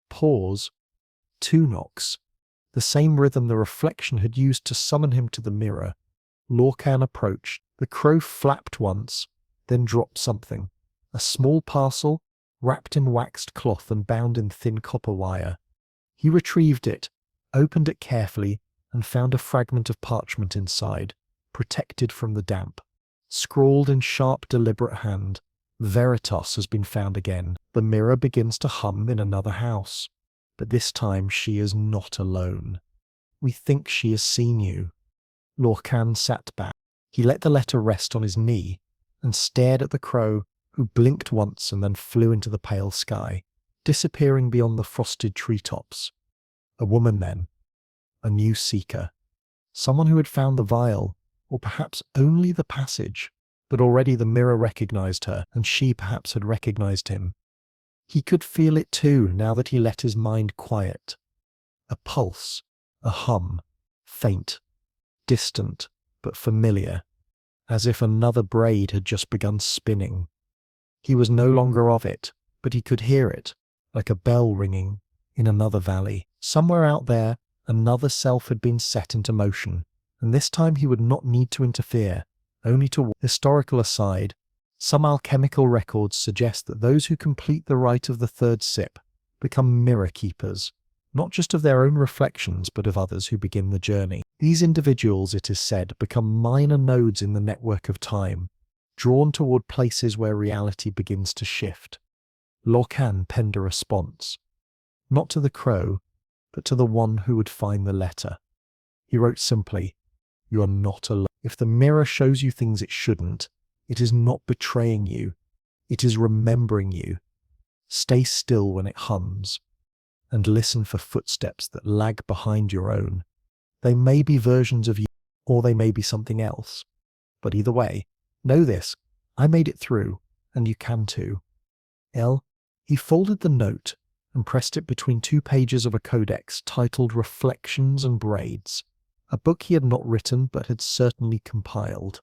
Pause. 2 knocks. The same rhythm the reflection had used to summon him to the mirror. Lorcan approached. The crow flapped once, then dropped something. A small parcel, wrapped in waxed cloth and bound in thin copper wire. He retrieved it, opened it carefully, and found a fragment of parchment inside, protected from the damp. Scrawled in sharp, deliberate hand, "Veritas has been found again. The mirror begins to hum in another house. But this time she is not alone. We think she has seen you." Lorcan sat back. He let the letter rest on his knee and stared at the crow, who blinked once and then flew into the pale sky, disappearing beyond the frosted treetops. A woman then. A new seeker. Someone who had found the vial, or perhaps only the passage. But already the mirror recognized her, and she perhaps had recognized him. He could feel it too, now that he let his mind quiet. A pulse, a hum, faint, distant, but familiar, as if another braid had just begun spinning. He was no longer of it, but he could hear it, like a bell ringing, in another valley. Somewhere out there, Another self had been set into motion, and this time he would not need to interfere, only to... Historical aside, some alchemical records suggest that those who complete the rite of the third sip become mirror keepers, not just of their own reflections but of others who begin the journey. These individuals, it is said, become minor nodes in the network of time, drawn toward places where reality begins to shift. Lorcan penned a response, not to the crow, but to the one who would find the letter. He wrote simply, "You are not alone. If the mirror shows you things it shouldn't, it is not betraying you, it is remembering you. Stay still when it hums, and listen for footsteps that lag behind your own. They may be versions of you, or they may be something else. But either way, know this, I made it through, and you can too." He folded the note and pressed it between 2 pages of a codex titled Reflections and Braids, a book he had not written but had certainly compiled.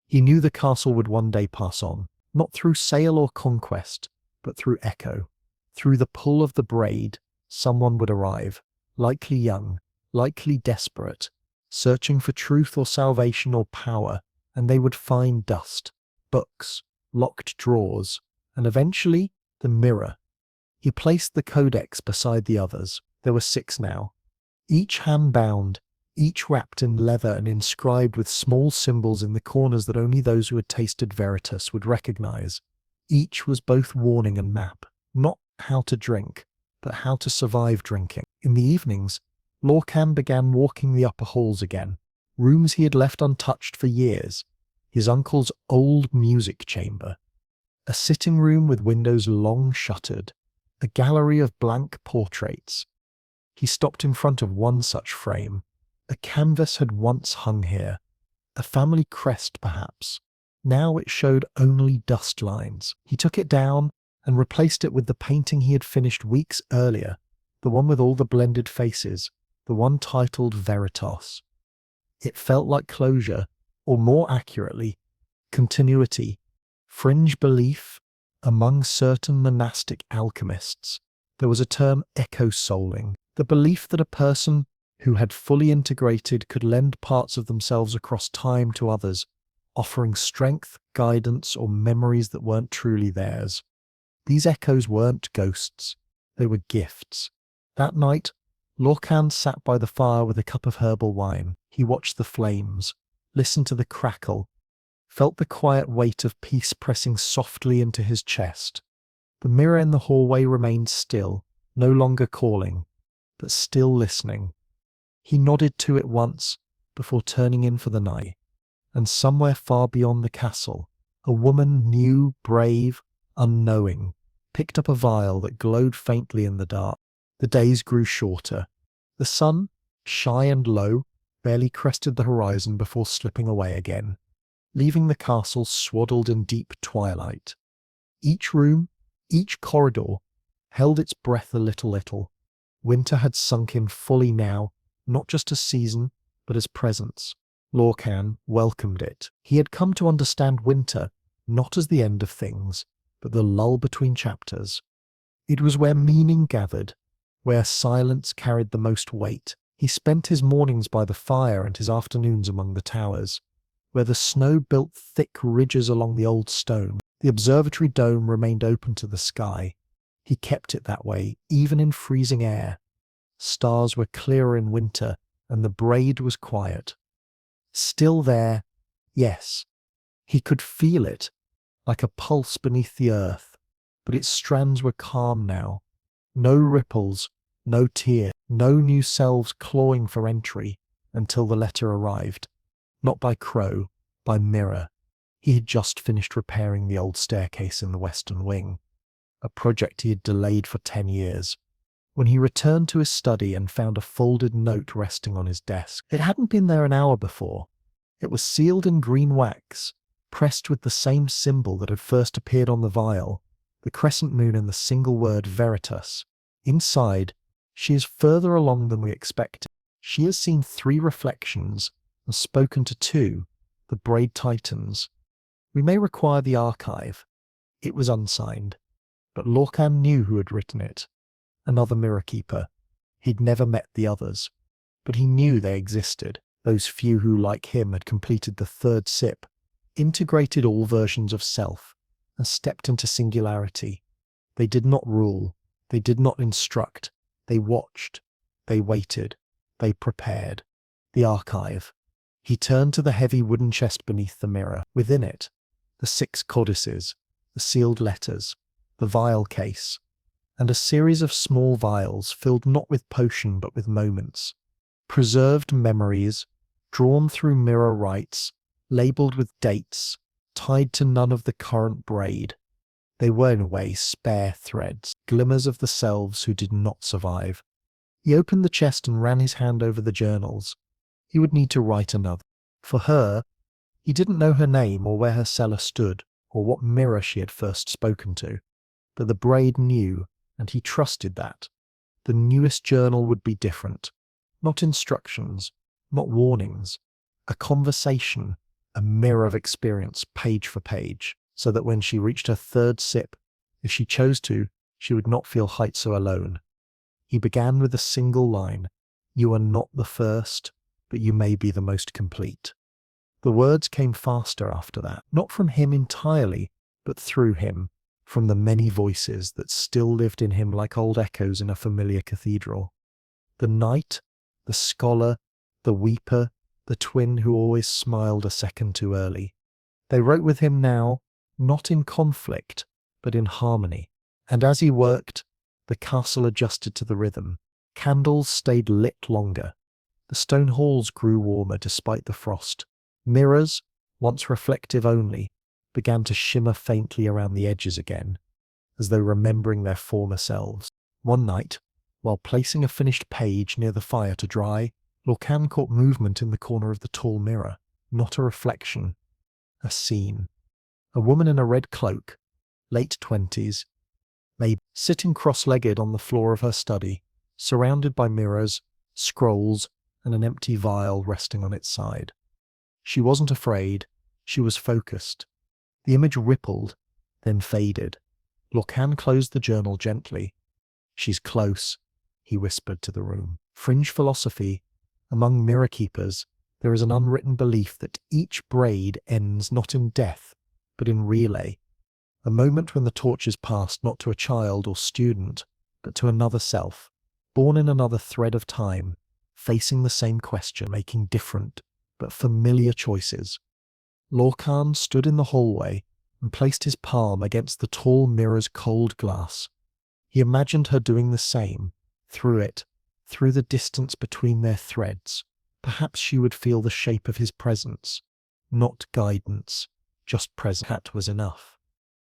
He knew the castle would one day pass on, not through sale or conquest, but through echo. Through the pull of the braid, someone would arrive, likely young, likely desperate, searching for truth or salvation or power, and they would find dust, books, locked drawers, and eventually the mirror. He placed the codex beside the others. There were 6 now, each hand-bound, each wrapped in leather and inscribed with small symbols in the corners that only those who had tasted Veritas would recognize. Each was both warning and map, not how to drink, but how to survive drinking. In the evenings, Lorcan began walking the upper halls again, rooms he had left untouched for years, his uncle's old music chamber, a sitting room with windows long shuttered, a gallery of blank portraits. He stopped in front of one such frame. A canvas had once hung here, a family crest perhaps. Now it showed only dust lines. He took it down and replaced it with the painting he had finished weeks earlier, the one with all the blended faces, the one titled Veritas. It felt like closure, or more accurately, continuity, fringe belief. Among certain monastic alchemists, there was a term echo-souling, the belief that a person who had fully integrated could lend parts of themselves across time to others, offering strength, guidance, or memories that weren't truly theirs. These echoes weren't ghosts, they were gifts. That night, Lorcan sat by the fire with a cup of herbal wine. He watched the flames, listened to the crackle, felt the quiet weight of peace pressing softly into his chest. The mirror in the hallway remained still, no longer calling, but still listening. He nodded to it once, before turning in for the night. And somewhere far beyond the castle, a woman new, brave, unknowing, picked up a vial that glowed faintly in the dark. The days grew shorter. The sun, shy and low, barely crested the horizon before slipping away again, leaving the castle swaddled in deep twilight. Each room, each corridor, held its breath a little. Winter had sunk in fully now, not just as season, but as presence. Lorcan welcomed it. He had come to understand winter not as the end of things, but the lull between chapters. It was where meaning gathered, where silence carried the most weight. He spent his mornings by the fire and his afternoons among the towers, where the snow built thick ridges along the old stone. The observatory dome remained open to the sky. He kept it that way, even in freezing air. Stars were clearer in winter, and the braid was quiet. Still there, yes. He could feel it, like a pulse beneath the earth, but its strands were calm now. No ripples, no tear, no new selves clawing for entry until the letter arrived. Not by crow, by mirror. He had just finished repairing the old staircase in the western wing, a project he had delayed for 10 years. When he returned to his study and found a folded note resting on his desk, it hadn't been there an hour before. It was sealed in green wax, pressed with the same symbol that had first appeared on the vial, the crescent moon and the single word Veritas. Inside, she is further along than we expected. She has seen 3 reflections and spoken to 2, the Braid Titans. We may require the archive. It was unsigned, but Lorcan knew who had written it. Another mirror keeper. He'd never met the others. but he knew they existed. Those few who, like him, had completed the third sip, integrated all versions of self, and stepped into singularity. They did not rule. They did not instruct. They watched. They waited. They prepared. The archive. He turned to the heavy wooden chest beneath the mirror. Within it, the 6 codices, the sealed letters, the vial case, and a series of small vials filled not with potion but with moments. Preserved memories, drawn through mirror rites, labelled with dates, tied to none of the current braid. They were in a way spare threads, glimmers of the selves who did not survive. He opened the chest and ran his hand over the journals. He would need to write another. For her, he didn't know her name or where her cellar stood, or what mirror she had first spoken to. But the braid knew, and he trusted that. The newest journal would be different. Not instructions, not warnings. A conversation, a mirror of experience, page for page, so that when she reached her third sip, if she chose to, she would not feel quite so alone. He began with a single line, "You are not the first, but you may be the most complete." The words came faster after that, not from him entirely, but through him, from the many voices that still lived in him like old echoes in a familiar cathedral. The knight, the scholar, the weeper, the twin who always smiled a second too early. They wrote with him now, not in conflict, but in harmony. And as he worked, the castle adjusted to the rhythm. Candles stayed lit longer. The stone halls grew warmer despite the frost. Mirrors, once reflective only, began to shimmer faintly around the edges again, as though remembering their former selves. One night, while placing a finished page near the fire to dry, Lorcan caught movement in the corner of the tall mirror. Not a reflection, a scene. A woman in a red cloak, late 20s, maybe, sitting cross-legged on the floor of her study, surrounded by mirrors, scrolls, and an empty vial resting on its side. She wasn't afraid, she was focused. The image rippled, then faded. Lorcan closed the journal gently. "She's close," he whispered to the room. Fringe philosophy. Among mirror keepers, there is an unwritten belief that each braid ends not in death, but in relay. A moment when the torch is passed not to a child or student, but to another self, born in another thread of time, facing the same question, making different but familiar choices. Lorcan stood in the hallway and placed his palm against the tall mirror's cold glass. He imagined her doing the same, through it, through the distance between their threads. Perhaps she would feel the shape of his presence. Not guidance, just presence. That was enough.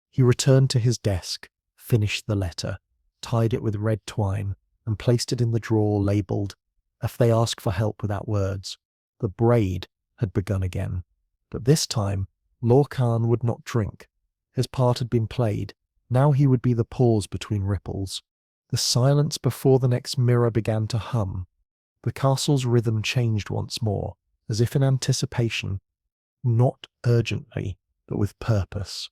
He returned to his desk, finished the letter, tied it with red twine, and placed it in the drawer labelled, "If they ask for help without words." The braid had begun again. But this time, Lorcan would not drink. His part had been played. Now he would be the pause between ripples. The silence before the next mirror began to hum. The castle's rhythm changed once more, as if in anticipation. Not urgently, but with purpose.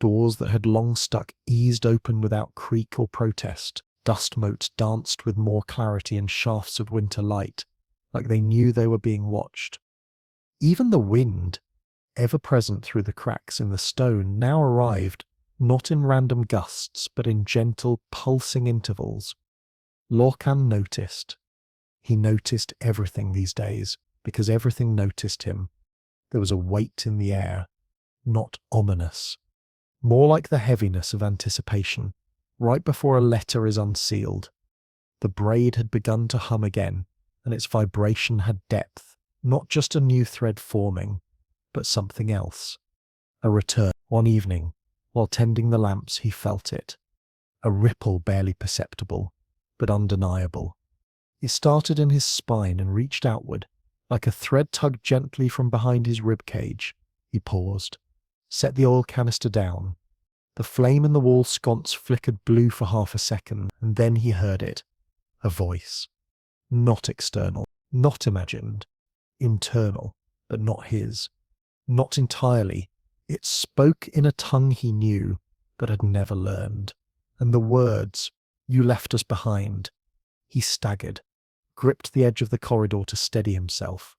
Doors that had long stuck eased open without creak or protest. Dust motes danced with more clarity in shafts of winter light, like they knew they were being watched. Even the wind, ever present through the cracks in the stone, now arrived, not in random gusts, but in gentle, pulsing intervals. Lorcan noticed. He noticed everything these days, because everything noticed him. There was a weight in the air, not ominous. More like the heaviness of anticipation, right before a letter is unsealed. The braid had begun to hum again, and its vibration had depth, not just a new thread forming, but something else. A return. One evening, while tending the lamps, he felt it. A ripple barely perceptible, but undeniable. It started in his spine and reached outward, like a thread tugged gently from behind his rib cage. He paused, set the oil canister down. The flame in the wall sconce flickered blue for half a second, and then he heard it. A voice. Not external, not imagined. Internal, but not his. Not entirely. It spoke in a tongue he knew, but had never learned. And the words, "You left us behind." He staggered, gripped the edge of the corridor to steady himself.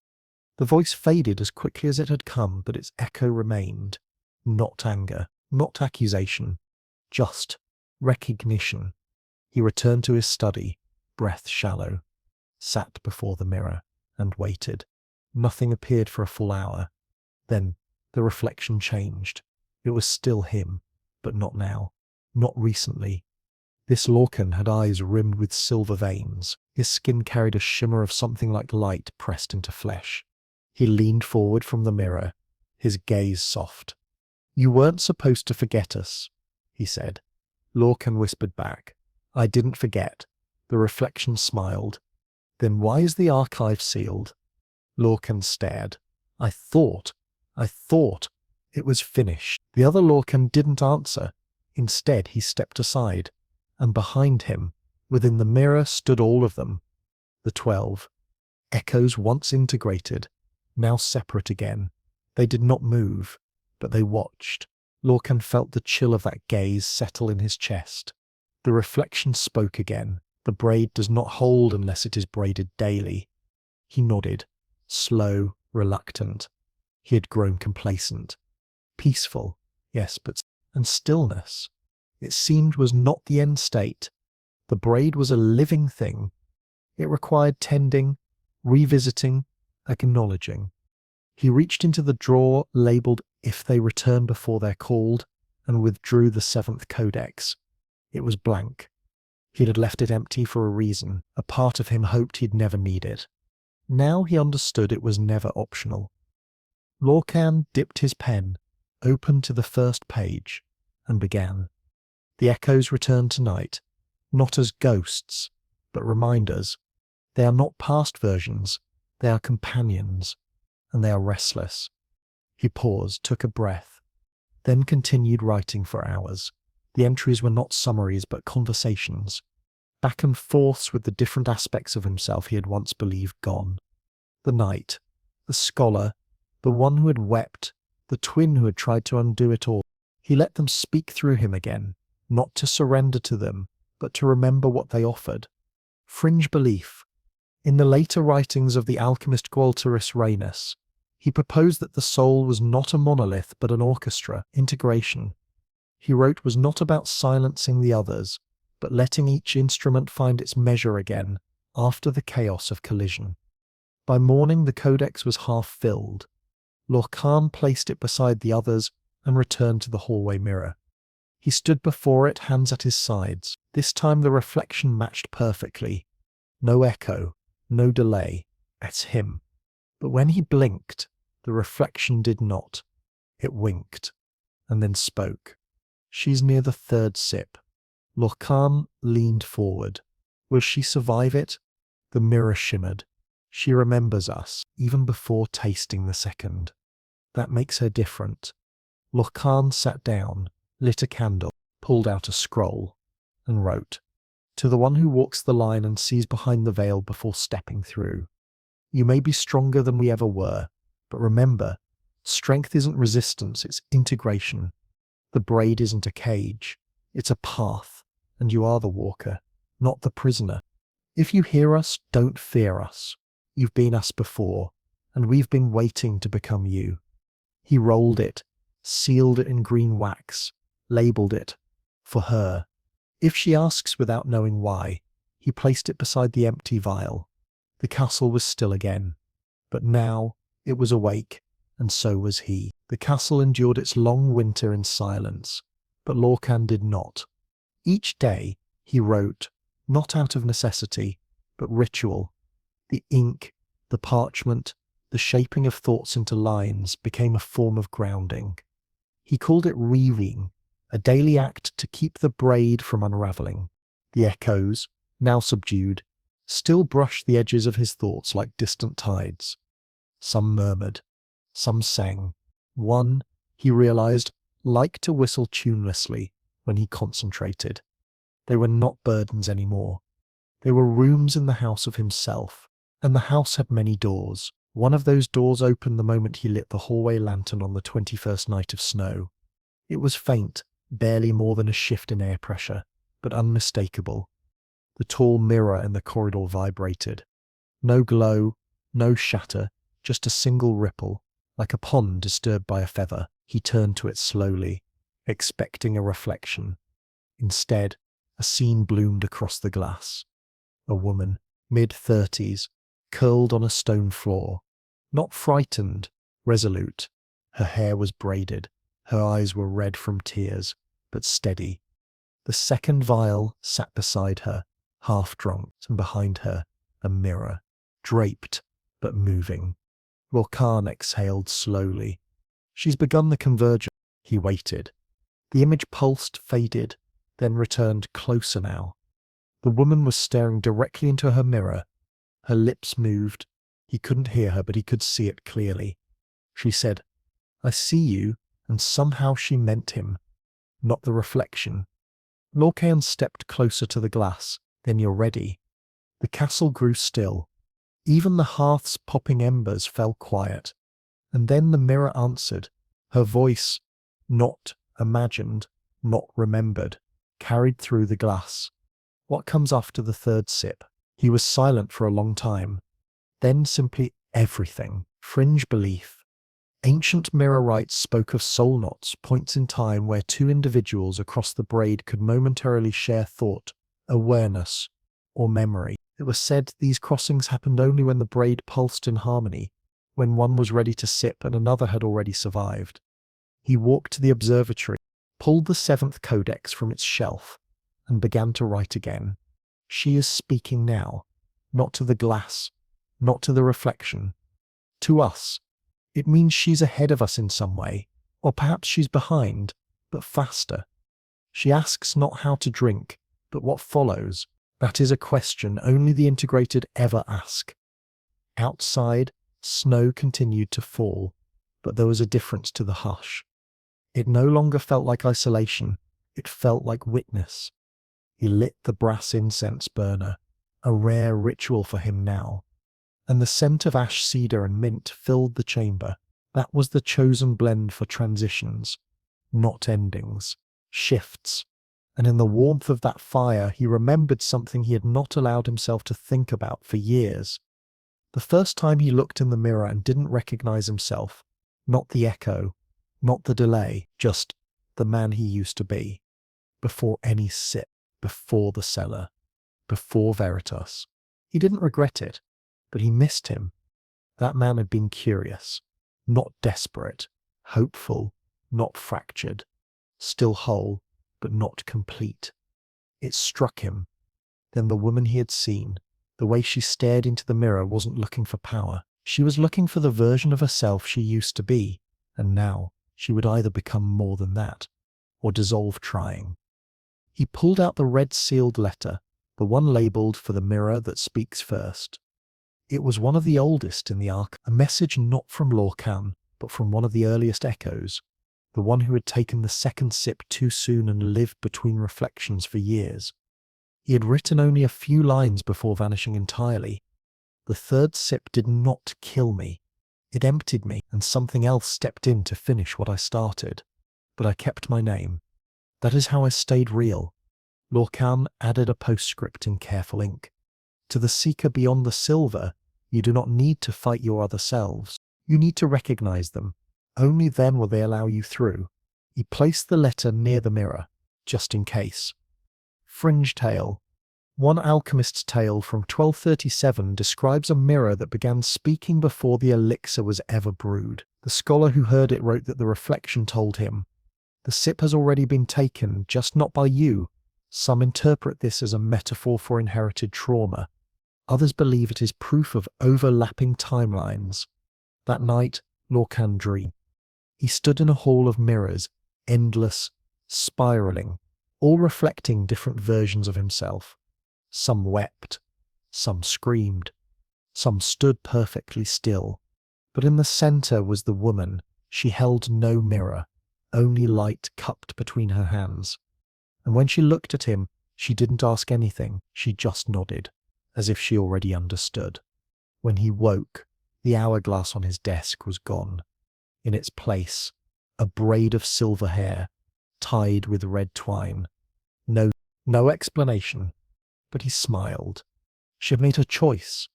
The voice faded as quickly as it had come, but its echo remained. Not anger, not accusation, just recognition. He returned to his study, breath shallow, sat before the mirror, and waited. Nothing appeared for a full hour. Then the reflection changed. It was still him, but not now, not recently. This Lorcan had eyes rimmed with silver veins. His skin carried a shimmer of something like light pressed into flesh. He leaned forward from the mirror, his gaze soft. "You weren't supposed to forget us," he said. Lorcan whispered back, "I didn't forget." The reflection smiled. "Then why is the archive sealed?" Lorcan stared. I thought it was finished." The other Lorcan didn't answer. Instead, he stepped aside, and behind him, within the mirror, stood all of them. The 12. Echoes once integrated, now separate again. They did not move, but they watched. Lorcan felt the chill of that gaze settle in his chest. The reflection spoke again. The braid does not hold unless it is braided daily. He nodded, slow, reluctant. He had grown complacent. Peaceful, yes, and stillness, it seemed, was not the end state. The braid was a living thing. It required tending, revisiting, acknowledging. He reached into the drawer labeled "If They Return Before They're Called" and withdrew the 7th codex. It was blank. He had left it empty for a reason. A part of him hoped he'd never need it. Now he understood it was never optional. Lorcan dipped his pen, opened to the first page, and began. The echoes returned tonight, not as ghosts, but reminders. They are not past versions, they are companions, and they are restless. He paused, took a breath, then continued writing for hours. The entries were not summaries, but conversations, back and forths with the different aspects of himself he had once believed gone. The knight, the scholar, the one who had wept, the twin who had tried to undo it all. He let them speak through him again, not to surrender to them, but to remember what they offered. Fringe belief. In the later writings of the alchemist Gualteris Rhaenus, he proposed that the soul was not a monolith but an orchestra, integration. He wrote was not about silencing the others, but letting each instrument find its measure again after the chaos of collision. By morning the codex was half filled. Lorcan placed it beside the others and returned to the hallway mirror. He stood before it, hands at his sides. This time the reflection matched perfectly. No echo, no delay. It's him. But when he blinked, the reflection did not. It winked, and then spoke. She's near the 3rd sip. Lorcan leaned forward. Will she survive it? The mirror shimmered. She remembers us, even before tasting the 2nd. That makes her different. Lorcan sat down, lit a candle, pulled out a scroll, and wrote, "To the one who walks the line and sees behind the veil before stepping through. You may be stronger than we ever were, but remember, strength isn't resistance, it's integration. The braid isn't a cage, it's a path, and you are the walker, not the prisoner. If you hear us, don't fear us. You've been us before, and we've been waiting to become you." He rolled it, sealed it in green wax, labeled it, "For her." If she asks without knowing why, he placed it beside the empty vial. The castle was still again, but now it was awake, and so was he. The castle endured its long winter in silence, but Lorcan did not. Each day he wrote, not out of necessity, but ritual. The ink, the parchment, the shaping of thoughts into lines became a form of grounding. He called it weaving, a daily act to keep the braid from unraveling. The echoes, now subdued, still brushed the edges of his thoughts like distant tides. Some murmured, some sang. One, he realized, liked to whistle tunelessly when he concentrated. They were not burdens anymore. They were rooms in the house of himself, and the house had many doors. One of those doors opened the moment he lit the hallway lantern on the 21st night of snow. It was faint, barely more than a shift in air pressure, but unmistakable. The tall mirror in the corridor vibrated. No glow, no shatter, just a single ripple, like a pond disturbed by a feather. He turned to it slowly, expecting a reflection. Instead, a scene bloomed across the glass. A woman, mid-30s, curled on a stone floor. Not frightened, resolute. Her hair was braided. Her eyes were red from tears, but steady. The second vial sat beside her, half drunk, and behind her, a mirror, draped, but moving. Lorcan exhaled slowly. She's begun the convergence. He waited. The image pulsed, faded, then returned closer now. The woman was staring directly into her mirror. Her lips moved. He couldn't hear her, but he could see it clearly. She said, "I see you," and somehow she meant him, not the reflection. Lorcan stepped closer to the glass. "Then you're ready." The castle grew still. Even the hearth's popping embers fell quiet. And then the mirror answered. Her voice, not imagined, not remembered, carried through the glass. "What comes after the third sip?" He was silent for a long time. Then simply everything. Fringe belief. Ancient mirror rites spoke of soul knots, points in time where two individuals across the braid could momentarily share thought, awareness, or memory. It was said these crossings happened only when the braid pulsed in harmony, when one was ready to sip and another had already survived. He walked to the observatory, pulled the seventh codex from its shelf, and began to write again. She is speaking now, not to the glass, not to the reflection, to us. It means she's ahead of us in some way, or perhaps she's behind, but faster. She asks not how to drink, but what follows. That is a question only the integrated ever ask. Outside, snow continued to fall, but there was a difference to the hush. It no longer felt like isolation, it felt like witness. He lit the brass incense burner, a rare ritual for him now, and the scent of ash cedar and mint filled the chamber. That was the chosen blend for transitions, not endings, shifts. And in the warmth of that fire, he remembered something he had not allowed himself to think about for years. The first time he looked in the mirror and didn't recognize himself, not the echo, not the delay, just the man he used to be. Before any sip, before the cellar, before Veritas. He didn't regret it, but he missed him. That man had been curious, not desperate, hopeful, not fractured, still whole, but not complete. It struck him. Then the woman he had seen, the way she stared into the mirror, wasn't looking for power. She was looking for the version of herself she used to be, and now she would either become more than that, or dissolve trying. He pulled out the red-sealed letter, the one labelled "For the mirror that speaks first." It was one of the oldest in the ark, a message not from Lorcan, but from one of the earliest echoes, the one who had taken the second sip too soon and lived between reflections for years. He had written only a few lines before vanishing entirely. "The third sip did not kill me. It emptied me, and something else stepped in to finish what I started. But I kept my name. That is how I stayed real." Lorcan added a postscript in careful ink. "To the seeker beyond the silver, you do not need to fight your other selves. You need to recognize them. Only then will they allow you through." He placed the letter near the mirror, just in case. Fringe tale. One alchemist's tale from 1237 describes a mirror that began speaking before the elixir was ever brewed. The scholar who heard it wrote that the reflection told him, "The sip has already been taken, just not by you." Some interpret this as a metaphor for inherited trauma. Others believe it is proof of overlapping timelines. That night, Lorcan dreamed. He stood in a hall of mirrors, endless, spiraling, all reflecting different versions of himself. Some wept, some screamed, some stood perfectly still. But in the center was the woman. She held no mirror, only light cupped between her hands. And when she looked at him, she didn't ask anything, she just nodded, as if she already understood. When he woke, the hourglass on his desk was gone. In its place, a braid of silver hair, tied with red twine. No explanation, but he smiled. She had made her choice.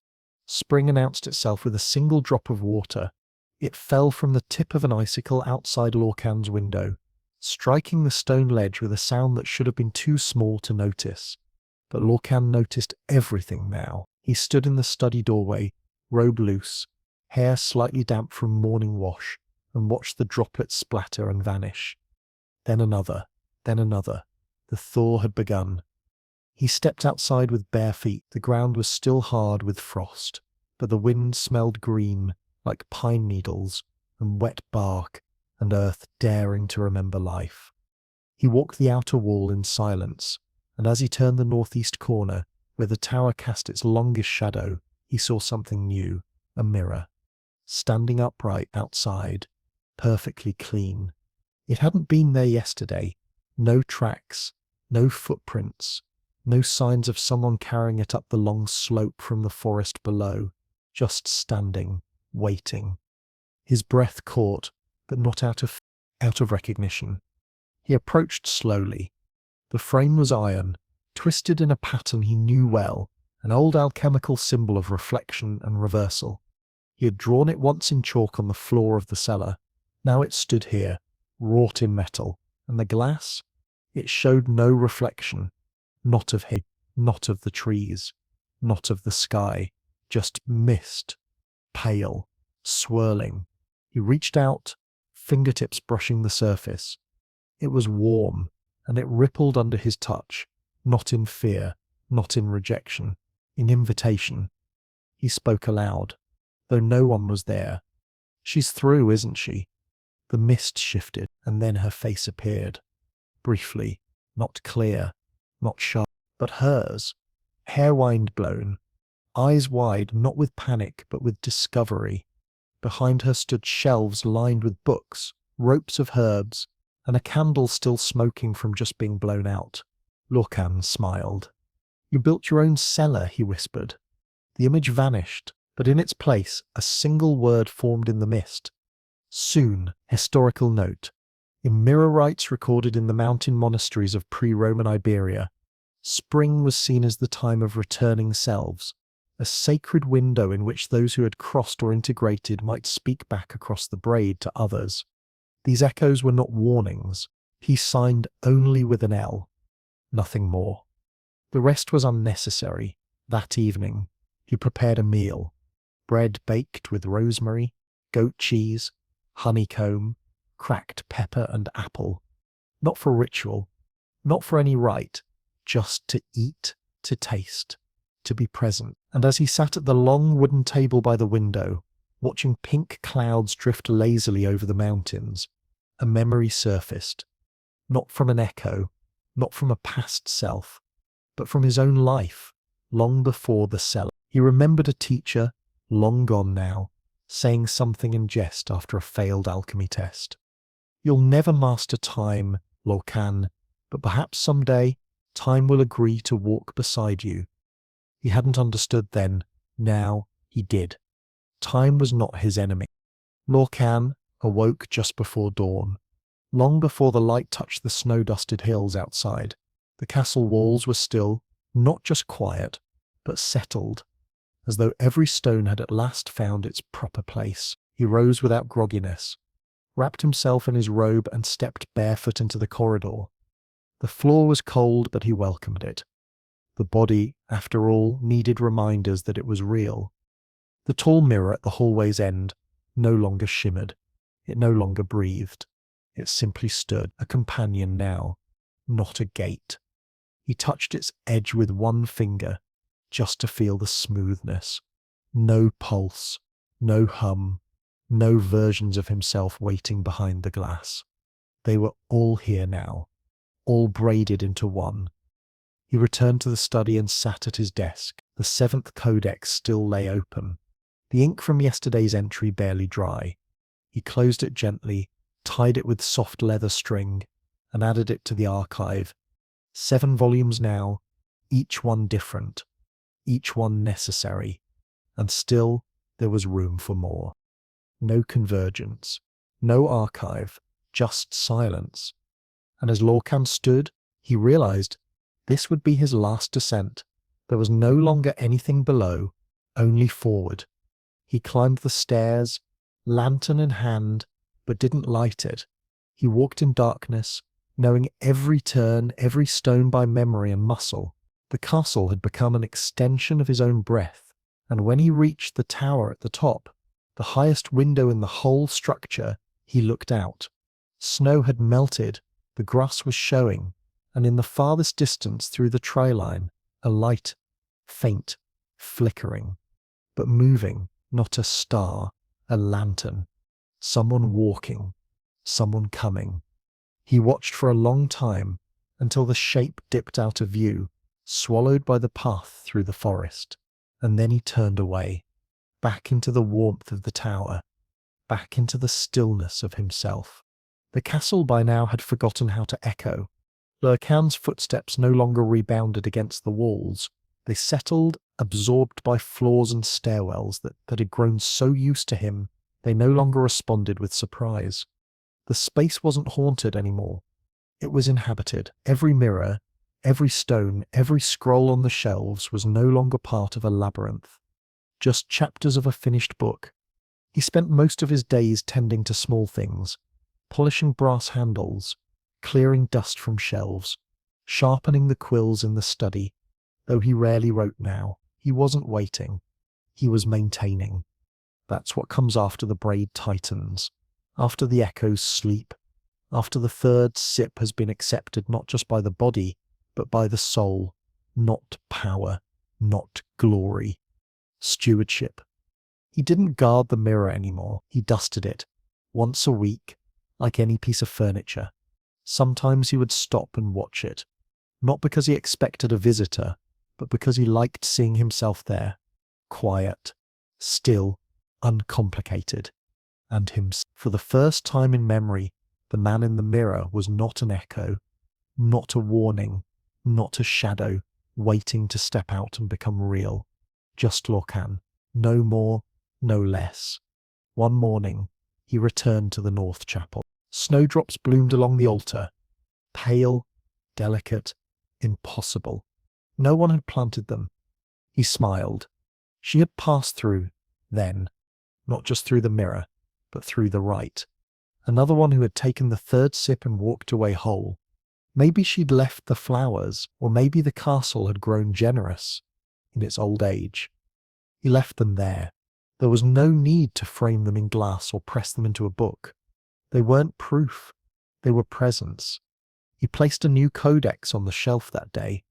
Spring announced itself with a single drop of water. It fell from the tip of an icicle outside Lorcan's window, striking the stone ledge with a sound that should have been too small to notice. But Lorcan noticed everything now. He stood in the study doorway, robe loose, hair slightly damp from morning wash, and watched the droplets splatter and vanish. Then another, then another. The thaw had begun. He stepped outside with bare feet. The ground was still hard with frost, but the wind smelled green, like pine needles, and wet bark, and earth daring to remember life. He walked the outer wall in silence, and as he turned the northeast corner, where the tower cast its longest shadow, he saw something new, a mirror, standing upright outside, perfectly clean. It hadn't been there yesterday. No tracks, no footprints, no signs of someone carrying it up the long slope from the forest below, just standing, waiting. His breath caught, but not out of recognition. He approached slowly. The frame was iron, twisted in a pattern he knew well, an old alchemical symbol of reflection and reversal. He had drawn it once in chalk on the floor of the cellar. Now it stood here, wrought in metal, and the glass? It showed no reflection, not of him, not of the trees, not of the sky, just mist, pale, swirling. He reached out, fingertips brushing the surface. It was warm, and it rippled under his touch, not in fear, not in rejection, in invitation. He spoke aloud, though no one was there. "She's through, isn't she?" The mist shifted, and then her face appeared. Briefly, not clear, not sharp, but hers, hair wind-blown, eyes wide, not with panic, but with discovery. Behind her stood shelves lined with books, ropes of herbs, and a candle still smoking from just being blown out. Lorcan smiled. "You built your own cellar," he whispered. The image vanished, but in its place a single word formed in the mist. Soon. Historical note. In mirror rites recorded in the mountain monasteries of pre-Roman Iberia, spring was seen as the time of returning selves, a sacred window in which those who had crossed or integrated might speak back across the braid to others. These echoes were not warnings. He signed only with an L. Nothing more. The rest was unnecessary. That evening, he prepared a meal. Bread baked with rosemary, goat cheese, honeycomb, cracked pepper and apple. Not for ritual, not for any rite, just to eat, to taste, to be present. And as he sat at the long wooden table by the window, watching pink clouds drift lazily over the mountains, a memory surfaced, not from an echo, not from a past self, but from his own life, long before the cellar. He remembered a teacher, long gone now, saying something in jest after a failed alchemy test. "You'll never master time, Lorcan, but perhaps someday time will agree to walk beside you." He hadn't understood then. Now he did. Time was not his enemy. Lorcan awoke just before dawn, long before the light touched the snow-dusted hills outside. The castle walls were still, not just quiet, but settled, as though every stone had at last found its proper place. He rose without grogginess, wrapped himself in his robe and stepped barefoot into the corridor. The floor was cold, but he welcomed it. The body, after all, needed reminders that it was real. The tall mirror at the hallway's end no longer shimmered. It no longer breathed. It simply stood, a companion now, not a gate. He touched its edge with one finger, just to feel the smoothness. No pulse, no hum, no versions of himself waiting behind the glass. They were all here now, all braided into one. He returned to the study and sat at his desk. The 7th codex still lay open, the ink from yesterday's entry barely dry. He closed it gently, tied it with soft leather string, and added it to the archive. 7 volumes now, each one different, each one necessary, and still there was room for more. No convergence, no archive, just silence. And as Lorcan stood, he realized this would be his last descent. There was no longer anything below, only forward. He climbed the stairs, lantern in hand, but didn't light it. He walked in darkness, knowing every turn, every stone by memory and muscle. The castle had become an extension of his own breath, and when he reached the tower at the top, the highest window in the whole structure, he looked out. Snow had melted, the grass was showing, and in the farthest distance through the tri-line, a light, faint, flickering, but moving, not a star, a lantern. Someone walking, someone coming. He watched for a long time, until the shape dipped out of view, swallowed by the path through the forest, and then he turned away, back into the warmth of the tower, back into the stillness of himself. The castle by now had forgotten how to echo. Lurkan's footsteps no longer rebounded against the walls. They settled, absorbed by floors and stairwells that had grown so used to him, they no longer responded with surprise. The space wasn't haunted anymore. It was inhabited. Every mirror, every stone, every scroll on the shelves was no longer part of a labyrinth, just chapters of a finished book. He spent most of his days tending to small things, polishing brass handles, clearing dust from shelves, sharpening the quills in the study. Though he rarely wrote now, he wasn't waiting. He was maintaining. That's what comes after the braid tightens, after the echoes sleep, after the third sip has been accepted not just by the body, but by the soul. Not power, not glory. Stewardship. He didn't guard the mirror anymore. He dusted it, once a week, like any piece of furniture. Sometimes he would stop and watch it, not because he expected a visitor, but because he liked seeing himself there, quiet, still, uncomplicated. And for the first time in memory, the man in the mirror was not an echo, not a warning, not a shadow, waiting to step out and become real. Just Lorcan, no more, no less. One morning, he returned to the North Chapel. Snowdrops bloomed along the altar, pale, delicate, impossible. No one had planted them. He smiled. She had passed through, then, not just through the mirror, but through the right. Another one who had taken the third sip and walked away whole. Maybe she'd left the flowers, or maybe the castle had grown generous in its old age. He left them there. There was no need to frame them in glass or press them into a book. They weren't proof. They were presence. He placed a new codex on the shelf that day.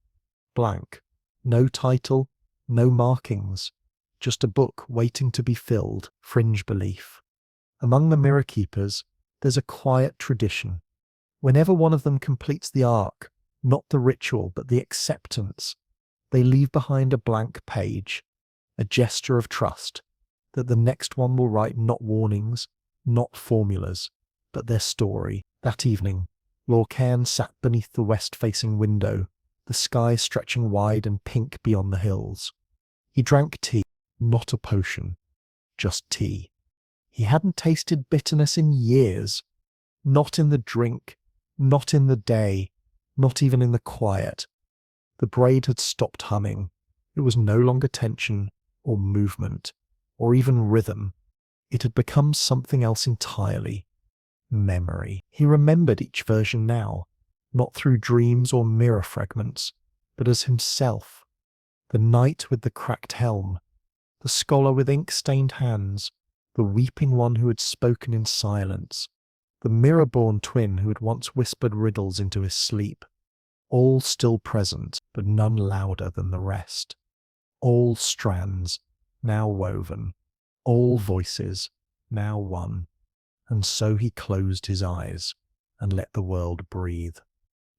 Blank. No title, no markings. Just a book waiting to be filled. Fringe belief. Among the mirror keepers, there's a quiet tradition. Whenever one of them completes the arc, not the ritual but the acceptance, they leave behind a blank page, a gesture of trust, that the next one will write not warnings, not formulas, but their story. That evening, Lorcan sat beneath the west-facing window, the sky stretching wide and pink beyond the hills. He drank tea, not a potion, just tea. He hadn't tasted bitterness in years, not in the drink, not in the day, not even in the quiet. The braid had stopped humming. It was no longer tension, or movement, or even rhythm. It had become something else entirely. Memory. He remembered each version now, not through dreams or mirror fragments, but as himself. The knight with the cracked helm, the scholar with ink-stained hands, the weeping one who had spoken in silence, the mirror-born twin who had once whispered riddles into his sleep. All still present, but none louder than the rest. All strands, now woven. All voices, now one. And so he closed his eyes and let the world breathe.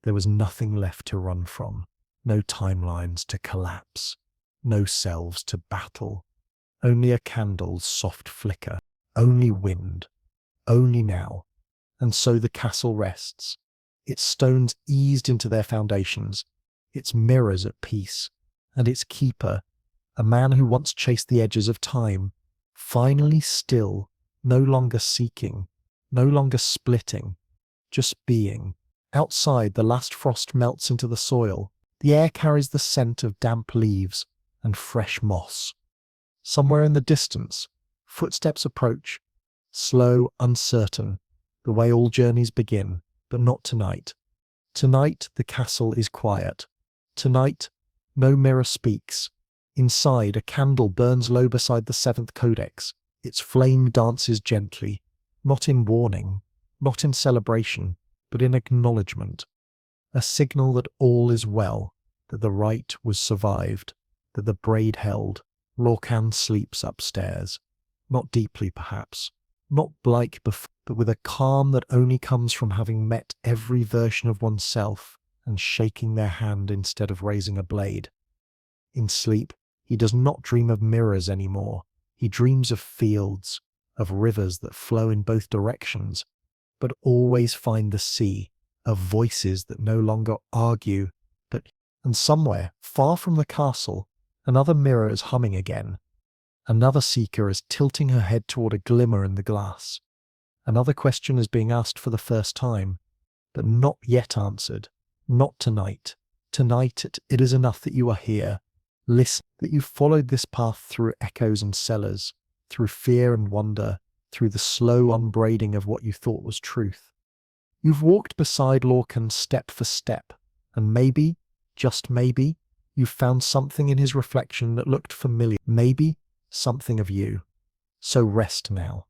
There was nothing left to run from, no timelines to collapse, no selves to battle. Only a candle's soft flicker, only wind, only now. And so the castle rests, its stones eased into their foundations, its mirrors at peace, and its keeper, a man who once chased the edges of time, finally still, no longer seeking, no longer splitting, just being. Outside, the last frost melts into the soil. The air carries the scent of damp leaves and fresh moss. Somewhere in the distance, footsteps approach, slow, uncertain, the way all journeys begin, but not tonight. Tonight, the castle is quiet. Tonight, no mirror speaks. Inside, a candle burns low beside the seventh codex. Its flame dances gently, not in warning, not in celebration, but in acknowledgement. A signal that all is well, that the rite was survived, that the braid held. Lorcan sleeps upstairs. Not deeply, perhaps. Not like before, but with a calm that only comes from having met every version of oneself and shaking their hand instead of raising a blade. In sleep, he does not dream of mirrors anymore. He dreams of fields, of rivers that flow in both directions, but always find the sea, of voices that no longer argue, and somewhere, far from the castle, another mirror is humming again. Another seeker is tilting her head toward a glimmer in the glass. Another question is being asked for the first time, but not yet answered. Not tonight. Tonight it is enough that you are here. Listen, that you followed this path through echoes and cellars, through fear and wonder, through the slow unbraiding of what you thought was truth. You've walked beside Lorcan step for step, and maybe, just maybe, you found something in his reflection that looked familiar. Maybe something of you. So rest now.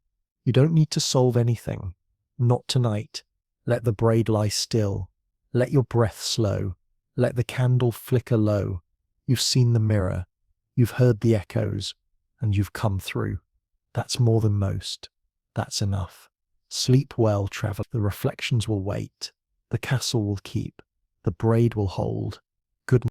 You don't need to solve anything. Not tonight. Let the braid lie still. Let your breath slow. Let the candle flicker low. You've seen the mirror. You've heard the echoes. And you've come through. That's more than most. That's enough. Sleep well, traveler. The reflections will wait. The castle will keep. The braid will hold. Good